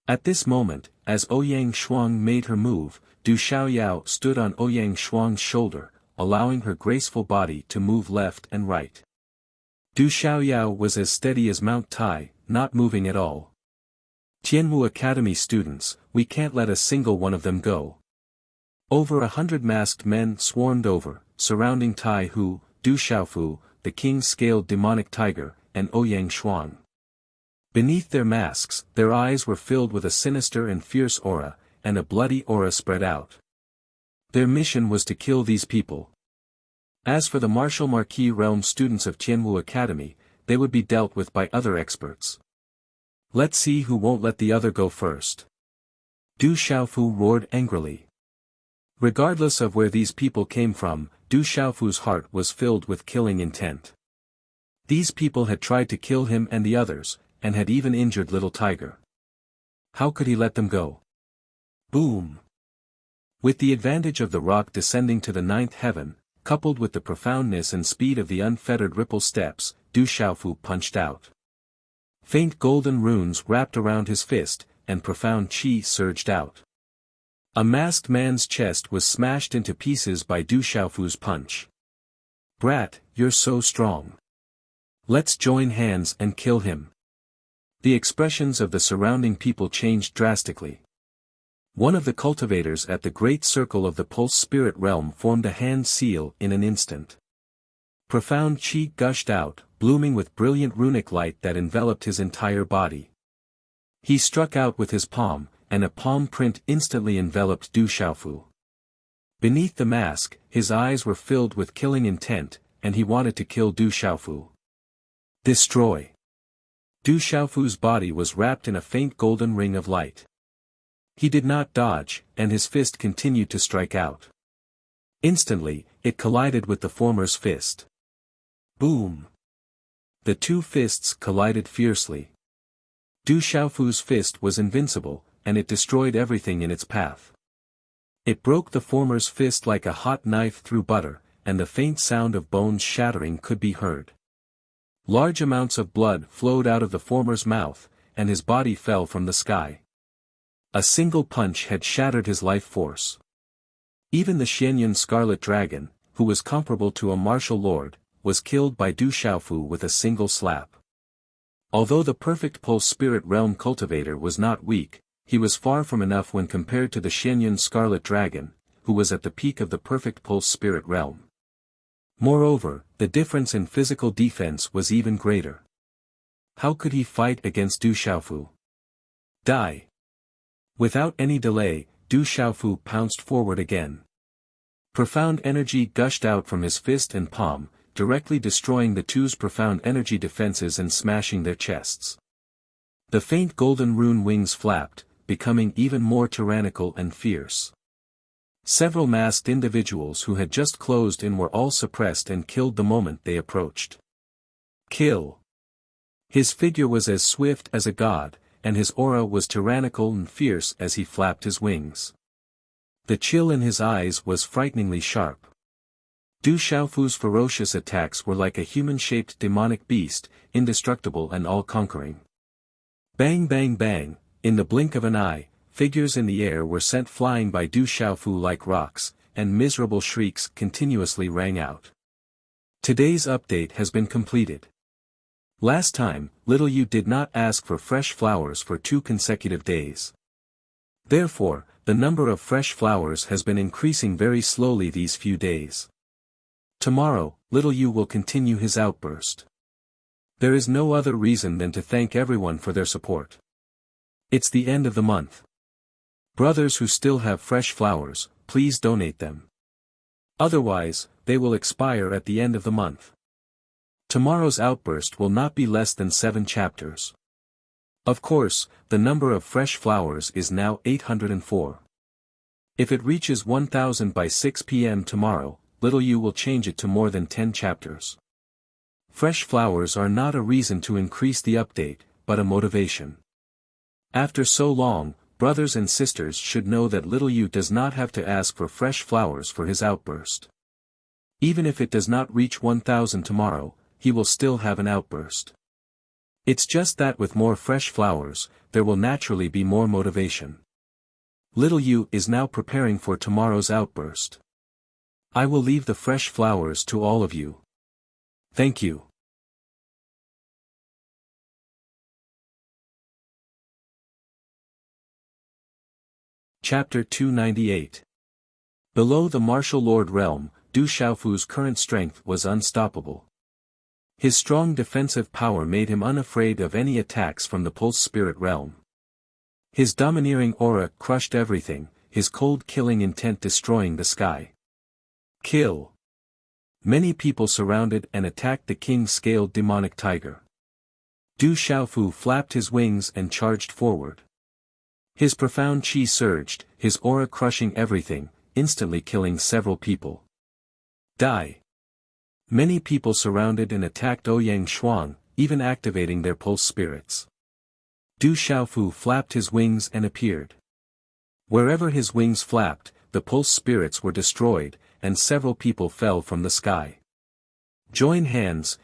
At this moment, as Ouyang Shuang made her move, Du Xiaoyao stood on Ouyang Shuang's shoulder, allowing her graceful body to move left and right. Du Xiaoyao was as steady as Mount Tai, not moving at all. Tianwu Academy students, we can't let a single one of them go. Over 100 masked men swarmed over, surrounding Tai Hu, Du Xiaofu, the king-scaled demonic tiger, and Ouyang Shuang. Beneath their masks, their eyes were filled with a sinister and fierce aura, and a bloody aura spread out. Their mission was to kill these people. As for the martial marquis realm students of Tianwu Academy, they would be dealt with by other experts. Let's see who won't let the other go first. Du Xiaofu roared angrily. Regardless of where these people came from, Du Xiaofu's heart was filled with killing intent. These people had tried to kill him and the others, and had even injured Little Tiger. How could he let them go? Boom! With the advantage of the rock descending to the ninth heaven, coupled with the profoundness and speed of the unfettered ripple steps, Du Xiaofu punched out. Faint golden runes wrapped around his fist, and profound chi surged out. A masked man's chest was smashed into pieces by Du Xiaofu's punch. Brat, you're so strong. Let's join hands and kill him. The expressions of the surrounding people changed drastically. One of the cultivators at the great circle of the Pulse Spirit Realm formed a hand seal in an instant. Profound chi gushed out, blooming with brilliant runic light that enveloped his entire body. He struck out with his palm, and a palm print instantly enveloped Du Xiaofu. Beneath the mask, his eyes were filled with killing intent, and he wanted to kill Du Xiaofu. Destroy! Du Xiaofu's body was wrapped in a faint golden ring of light. He did not dodge, and his fist continued to strike out. Instantly, it collided with the former's fist. Boom! The two fists collided fiercely. Du Xiaofu's fist was invincible, and it destroyed everything in its path. It broke the former's fist like a hot knife through butter, and the faint sound of bones shattering could be heard. Large amounts of blood flowed out of the former's mouth, and his body fell from the sky. A single punch had shattered his life force. Even the Xianyun Scarlet Dragon, who was comparable to a martial lord, was killed by Du Xiaofu with a single slap. Although the perfect pulse spirit realm cultivator was not weak, he was far from enough when compared to the Shenyun Scarlet Dragon, who was at the peak of the perfect pulse spirit realm. Moreover, the difference in physical defense was even greater. How could he fight against Du Xiaofu? Die! Without any delay, Du Xiaofu pounced forward again. Profound energy gushed out from his fist and palm, directly destroying the two's profound energy defenses and smashing their chests. The faint golden rune wings flapped, becoming even more tyrannical and fierce. Several masked individuals who had just closed in were all suppressed and killed the moment they approached. Kill! His figure was as swift as a god, and his aura was tyrannical and fierce as he flapped his wings. The chill in his eyes was frighteningly sharp. Du Xiaofu's ferocious attacks were like a human-shaped demonic beast, indestructible and all-conquering. Bang bang bang, in the blink of an eye, figures in the air were sent flying by Du Xiaofu like rocks, and miserable shrieks continuously rang out. Today's update has been completed. Last time, Little Yu did not ask for fresh flowers for 2 consecutive days. Therefore, the number of fresh flowers has been increasing very slowly these few days. Tomorrow, Little Yu will continue his outburst. There is no other reason than to thank everyone for their support. It's the end of the month. Brothers who still have fresh flowers, please donate them. Otherwise, they will expire at the end of the month. Tomorrow's outburst will not be less than 7 chapters. Of course, the number of fresh flowers is now 804. If it reaches 1000 by 6 p.m. tomorrow, Little Yu will change it to more than 10 chapters. Fresh flowers are not a reason to increase the update, but a motivation. After so long, brothers and sisters should know that Little Yu does not have to ask for fresh flowers for his outburst. Even if it does not reach 1000 tomorrow, he will still have an outburst. It's just that with more fresh flowers, there will naturally be more motivation. Little Yu is now preparing for tomorrow's outburst. I will leave the fresh flowers to all of you. Thank you. Chapter 298. Below the martial lord realm, Du Xiaofu's current strength was unstoppable. His strong defensive power made him unafraid of any attacks from the pulse spirit realm. His domineering aura crushed everything, his cold killing intent destroying the sky. Kill! Many people surrounded and attacked the king-scaled demonic tiger. Du Xiaofu flapped his wings and charged forward. His profound qi surged, his aura crushing everything, instantly killing several people. Die! Many people surrounded and attacked Ouyang Shuang, even activating their pulse spirits. Du Xiaofu flapped his wings and appeared. Wherever his wings flapped, the pulse spirits were destroyed, and several people fell from the sky. Join hands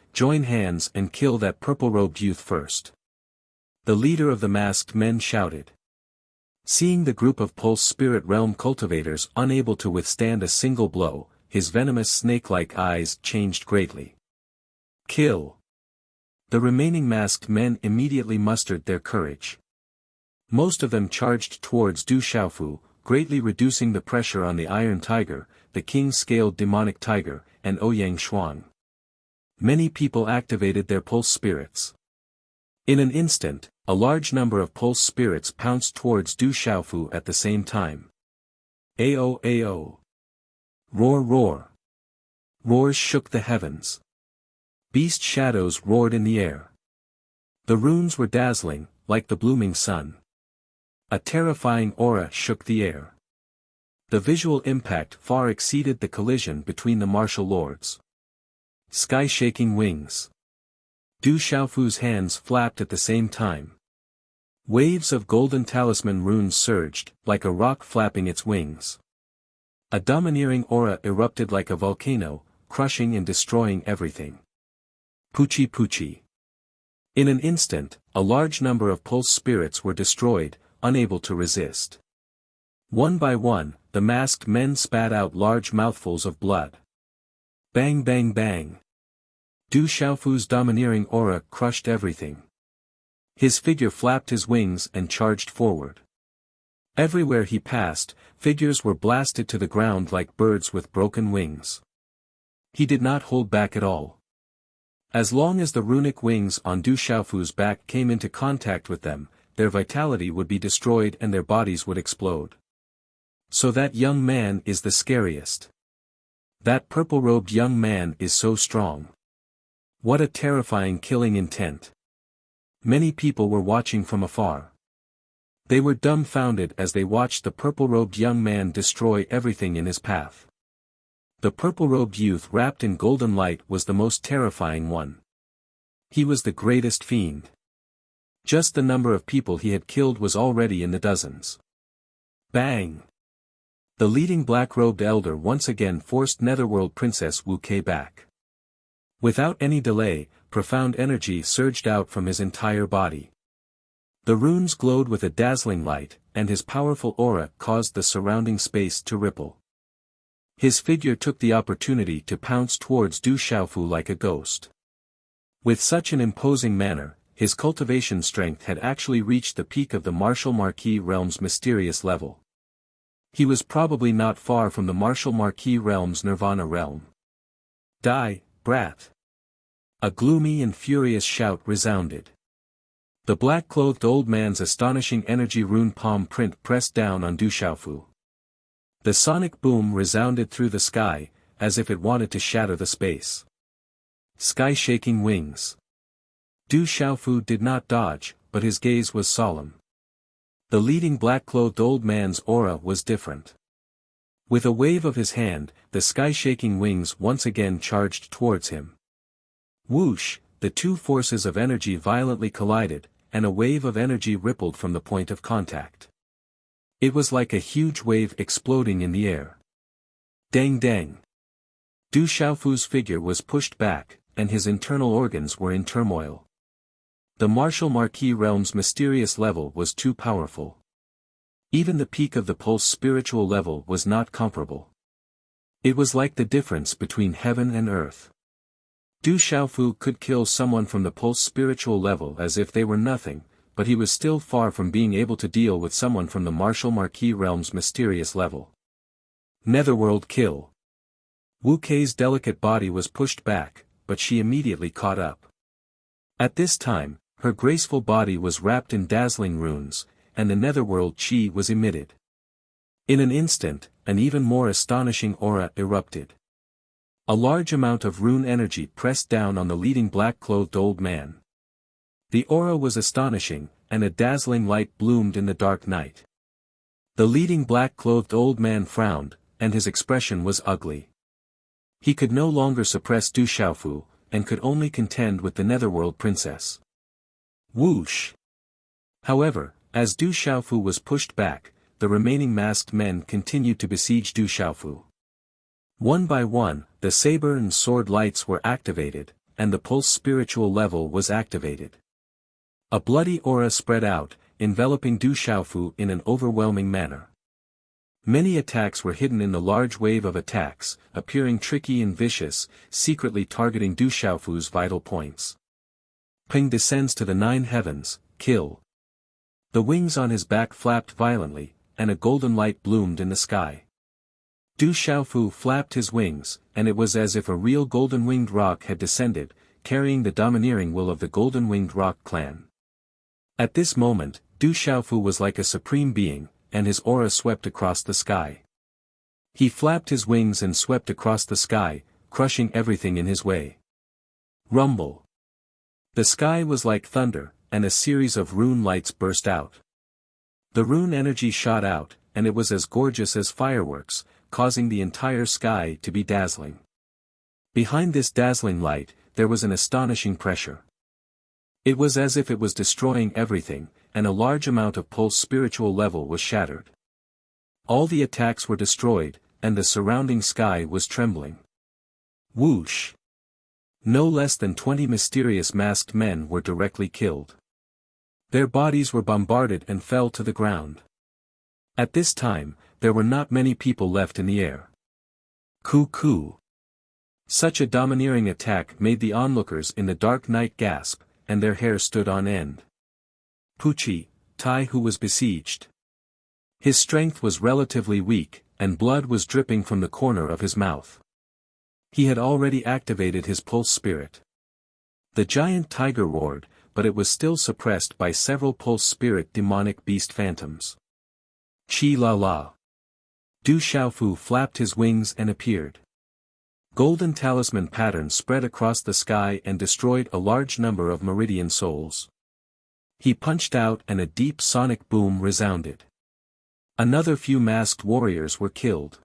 and kill that purple-robed youth first. The leader of the masked men shouted. Seeing the group of pulse spirit realm cultivators unable to withstand a single blow, his venomous snake-like eyes changed greatly. Kill! The remaining masked men immediately mustered their courage. Most of them charged towards Du Xiaofu, greatly reducing the pressure on the Iron Tiger, the king-scaled demonic tiger, and Ouyang Shuang. Many people activated their pulse spirits. In an instant, a large number of pulse spirits pounced towards Du Xiaofu at the same time. Ao ao. Roar roar. Roars shook the heavens. Beast shadows roared in the air. The runes were dazzling, like the blooming sun. A terrifying aura shook the air. The visual impact far exceeded the collision between the martial lords. Sky-shaking wings. Du Xiaofu's hands flapped at the same time. Waves of golden talisman runes surged, like a rock flapping its wings. A domineering aura erupted like a volcano, crushing and destroying everything. Puchi puchi. In an instant, a large number of pulse spirits were destroyed, unable to resist. One by one, the masked men spat out large mouthfuls of blood. Bang bang bang. Du Xiaofu's domineering aura crushed everything. His figure flapped his wings and charged forward. Everywhere he passed, figures were blasted to the ground like birds with broken wings. He did not hold back at all. As long as the runic wings on Du Xiaofu's back came into contact with them, their vitality would be destroyed and their bodies would explode. So that young man is the scariest. That purple-robed young man is so strong. What a terrifying killing intent. Many people were watching from afar. They were dumbfounded as they watched the purple-robed young man destroy everything in his path. The purple-robed youth wrapped in golden light was the most terrifying one. He was the greatest fiend. Just the number of people he had killed was already in the dozens. Bang! The leading black-robed elder once again forced Netherworld Princess Wuxia back. Without any delay, profound energy surged out from his entire body. The runes glowed with a dazzling light, and his powerful aura caused the surrounding space to ripple. His figure took the opportunity to pounce towards Du Xiaofu like a ghost. With such an imposing manner, his cultivation strength had actually reached the peak of the Martial Marquis realm's mysterious level. He was probably not far from the Martial Marquis realm's Nirvana realm. Die, brat! A gloomy and furious shout resounded. The black-clothed old man's astonishing energy rune palm print pressed down on Du Xiaofu. The sonic boom resounded through the sky, as if it wanted to shatter the space. Sky-shaking wings. Du Xiaofu did not dodge, but his gaze was solemn. The leading black-clothed old man's aura was different. With a wave of his hand, the sky-shaking wings once again charged towards him. Whoosh, the two forces of energy violently collided, and a wave of energy rippled from the point of contact. It was like a huge wave exploding in the air. Dang dang! Du Xiaofu's figure was pushed back, and his internal organs were in turmoil. The Martial Marquis realm's mysterious level was too powerful. Even the peak of the pulse spiritual level was not comparable. It was like the difference between heaven and earth. Du Xiaofu could kill someone from the pulse spiritual level as if they were nothing, but he was still far from being able to deal with someone from the Martial Marquis realm's mysterious level. Netherworld kill. Wuxia's delicate body was pushed back, but she immediately caught up. At this time, her graceful body was wrapped in dazzling runes, and the netherworld chi was emitted. In an instant, an even more astonishing aura erupted. A large amount of rune energy pressed down on the leading black-clothed old man. The aura was astonishing, and a dazzling light bloomed in the dark night. The leading black-clothed old man frowned, and his expression was ugly. He could no longer suppress Du Xiaofu, and could only contend with the Netherworld Princess. Whoosh! However, as Du Xiaofu was pushed back, the remaining masked men continued to besiege Du Xiaofu. One by one, the saber and sword lights were activated, and the pulse spiritual level was activated. A bloody aura spread out, enveloping Du Xiaofu in an overwhelming manner. Many attacks were hidden in the large wave of attacks, appearing tricky and vicious, secretly targeting Du Xiaofu's vital points. Ping descends to the 9 heavens, kill. The wings on his back flapped violently, and a golden light bloomed in the sky. Du Xiaofu flapped his wings, and it was as if a real golden-winged roc had descended, carrying the domineering will of the golden-winged roc clan. At this moment, Du Xiaofu was like a supreme being, and his aura swept across the sky. He flapped his wings and swept across the sky, crushing everything in his way. Rumble. The sky was like thunder, and a series of rune lights burst out. The rune energy shot out, and it was as gorgeous as fireworks, causing the entire sky to be dazzling. Behind this dazzling light, there was an astonishing pressure. It was as if it was destroying everything, and a large amount of pulse spiritual level was shattered. All the attacks were destroyed, and the surrounding sky was trembling. Whoosh! No less than 20 mysterious masked men were directly killed. Their bodies were bombarded and fell to the ground. At this time, there were not many people left in the air. Cuckoo! Such a domineering attack made the onlookers in the dark night gasp, and their hair stood on end. Pucci, Tai who was besieged. His strength was relatively weak, and blood was dripping from the corner of his mouth. He had already activated his pulse spirit. The giant tiger roared, but it was still suppressed by several pulse spirit demonic beast phantoms. Chi la la. Du Xiaofu flapped his wings and appeared. Golden talisman patterns spread across the sky and destroyed a large number of meridian souls. He punched out and a deep sonic boom resounded. Another few masked warriors were killed.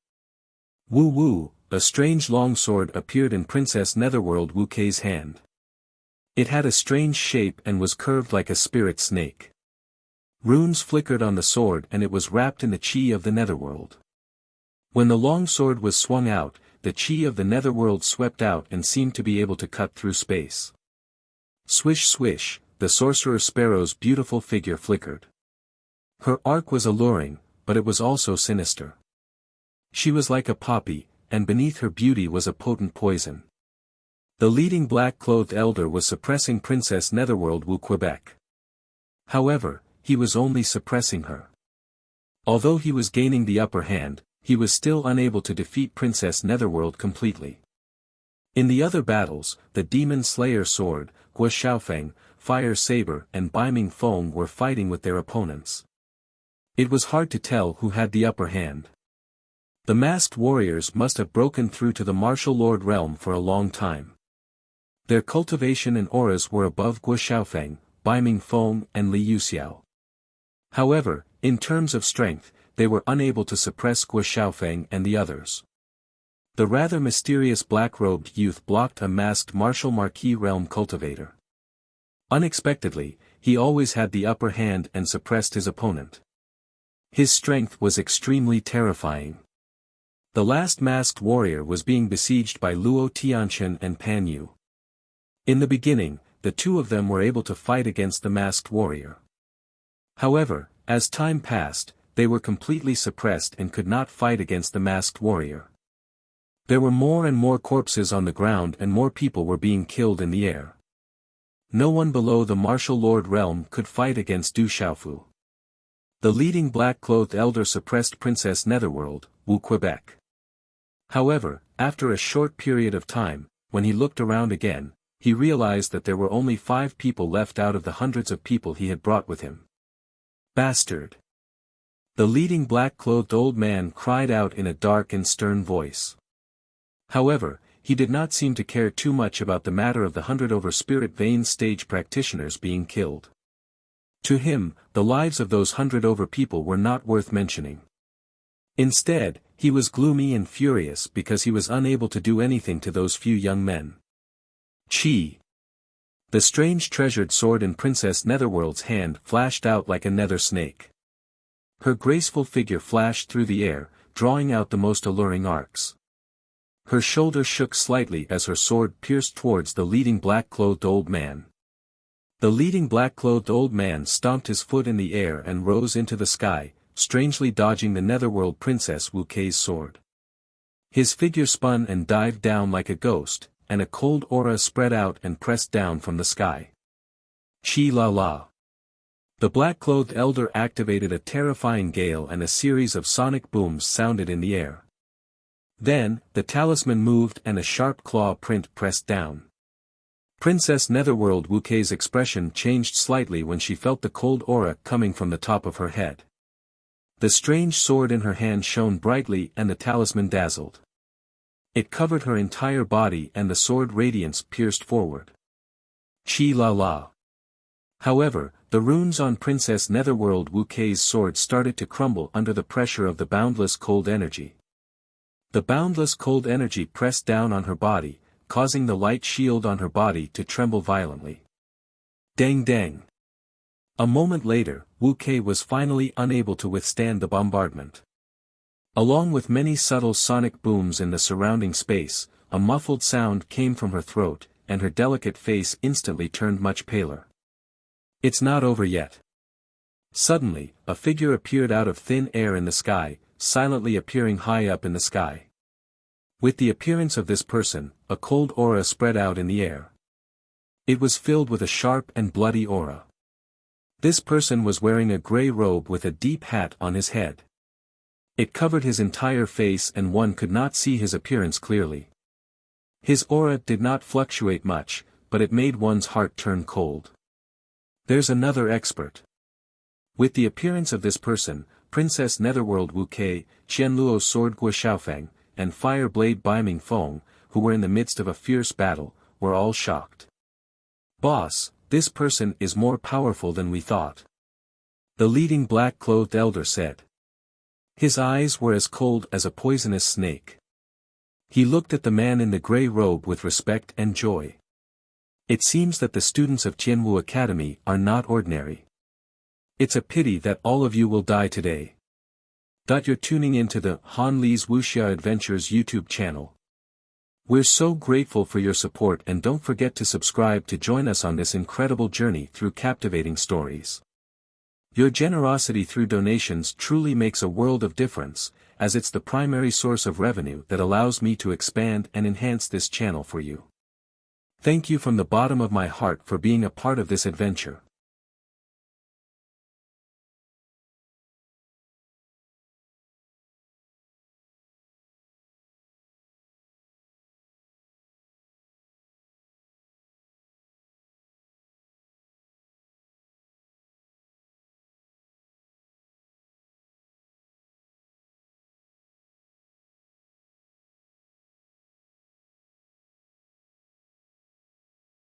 Wu Wu, a strange longsword appeared in Princess Netherworld Wu Kei's hand. It had a strange shape and was curved like a spirit snake. Runes flickered on the sword and it was wrapped in the chi of the Netherworld. When the longsword was swung out, the chi of the Netherworld swept out and seemed to be able to cut through space. Swish swish, the Sorcerer Sparrow's beautiful figure flickered. Her arc was alluring, but it was also sinister. She was like a poppy, and beneath her beauty was a potent poison. The leading black-clothed elder was suppressing Princess Netherworld Wu Quebec. However, he was only suppressing her. Although he was gaining the upper hand, he was still unable to defeat Princess Netherworld completely. In the other battles, the Demon Slayer Sword, Gua Xiaofeng, Fire Saber and Beiming Feng were fighting with their opponents. It was hard to tell who had the upper hand. The masked warriors must have broken through to the martial lord realm for a long time. Their cultivation and auras were above Gua Xiaofeng, Beiming Feng and Li Yuxiao. However, in terms of strength, they were unable to suppress Gua Xiaofeng and the others. The rather mysterious black-robed youth blocked a masked martial marquis realm cultivator. Unexpectedly, he always had the upper hand and suppressed his opponent. His strength was extremely terrifying. The last masked warrior was being besieged by Luo Tianchen and Pan Yu. In the beginning, the two of them were able to fight against the masked warrior. However, as time passed, they were completely suppressed and could not fight against the masked warrior. There were more and more corpses on the ground and more people were being killed in the air. No one below the martial lord realm could fight against Du Xiaofu. The leading black-clothed elder suppressed Princess Netherworld, Wu Quebec. However, after a short period of time, when he looked around again, he realized that there were only 5 people left out of the hundreds of people he had brought with him. Bastard! The leading black-clothed old man cried out in a dark and stern voice. However, he did not seem to care too much about the matter of the 100 over spirit vein stage practitioners being killed. To him, the lives of those 100 over people were not worth mentioning. Instead, he was gloomy and furious because he was unable to do anything to those few young men. Chi! The strange treasured sword in Princess Netherworld's hand flashed out like a nether snake. Her graceful figure flashed through the air, drawing out the most alluring arcs. Her shoulder shook slightly as her sword pierced towards the leading black-clothed old man. The leading black-clothed old man stomped his foot in the air and rose into the sky, strangely dodging the Netherworld Princess Wu Kei's sword. His figure spun and dived down like a ghost, and a cold aura spread out and pressed down from the sky. Chi la la. The black-clothed elder activated a terrifying gale and a series of sonic booms sounded in the air. Then, the talisman moved and a sharp claw print pressed down. Princess Netherworld Wu Kei's expression changed slightly when she felt the cold aura coming from the top of her head. The strange sword in her hand shone brightly and the talisman dazzled. It covered her entire body and the sword radiance pierced forward. Chi la la. However, the runes on Princess Netherworld Wu Kei's sword started to crumble under the pressure of the boundless cold energy. The boundless cold energy pressed down on her body, causing the light shield on her body to tremble violently. Dang dang. A moment later, Wu Kei was finally unable to withstand the bombardment. Along with many subtle sonic booms in the surrounding space, a muffled sound came from her throat, and her delicate face instantly turned much paler. It's not over yet. Suddenly, a figure appeared out of thin air in the sky, silently appearing high up in the sky. With the appearance of this person, a cold aura spread out in the air. It was filled with a sharp and bloody aura. This person was wearing a gray robe with a deep hat on his head. It covered his entire face and one could not see his appearance clearly. His aura did not fluctuate much, but it made one's heart turn cold. There's another expert. With the appearance of this person, Princess Netherworld Wuxia, Qianluo's sword Guo Xiaofeng, and Fire Blade Baiming Feng, who were in the midst of a fierce battle, were all shocked. "Boss, this person is more powerful than we thought," the leading black-clothed elder said. His eyes were as cold as a poisonous snake. He looked at the man in the gray robe with respect and joy. "It seems that the students of Tianwu Academy are not ordinary. It's a pity that all of you will die today." You're tuning into the Han Li's Wuxia Adventures YouTube channel. We're so grateful for your support, and don't forget to subscribe to join us on this incredible journey through captivating stories. Your generosity through donations truly makes a world of difference, as it's the primary source of revenue that allows me to expand and enhance this channel for you. Thank you from the bottom of my heart for being a part of this adventure.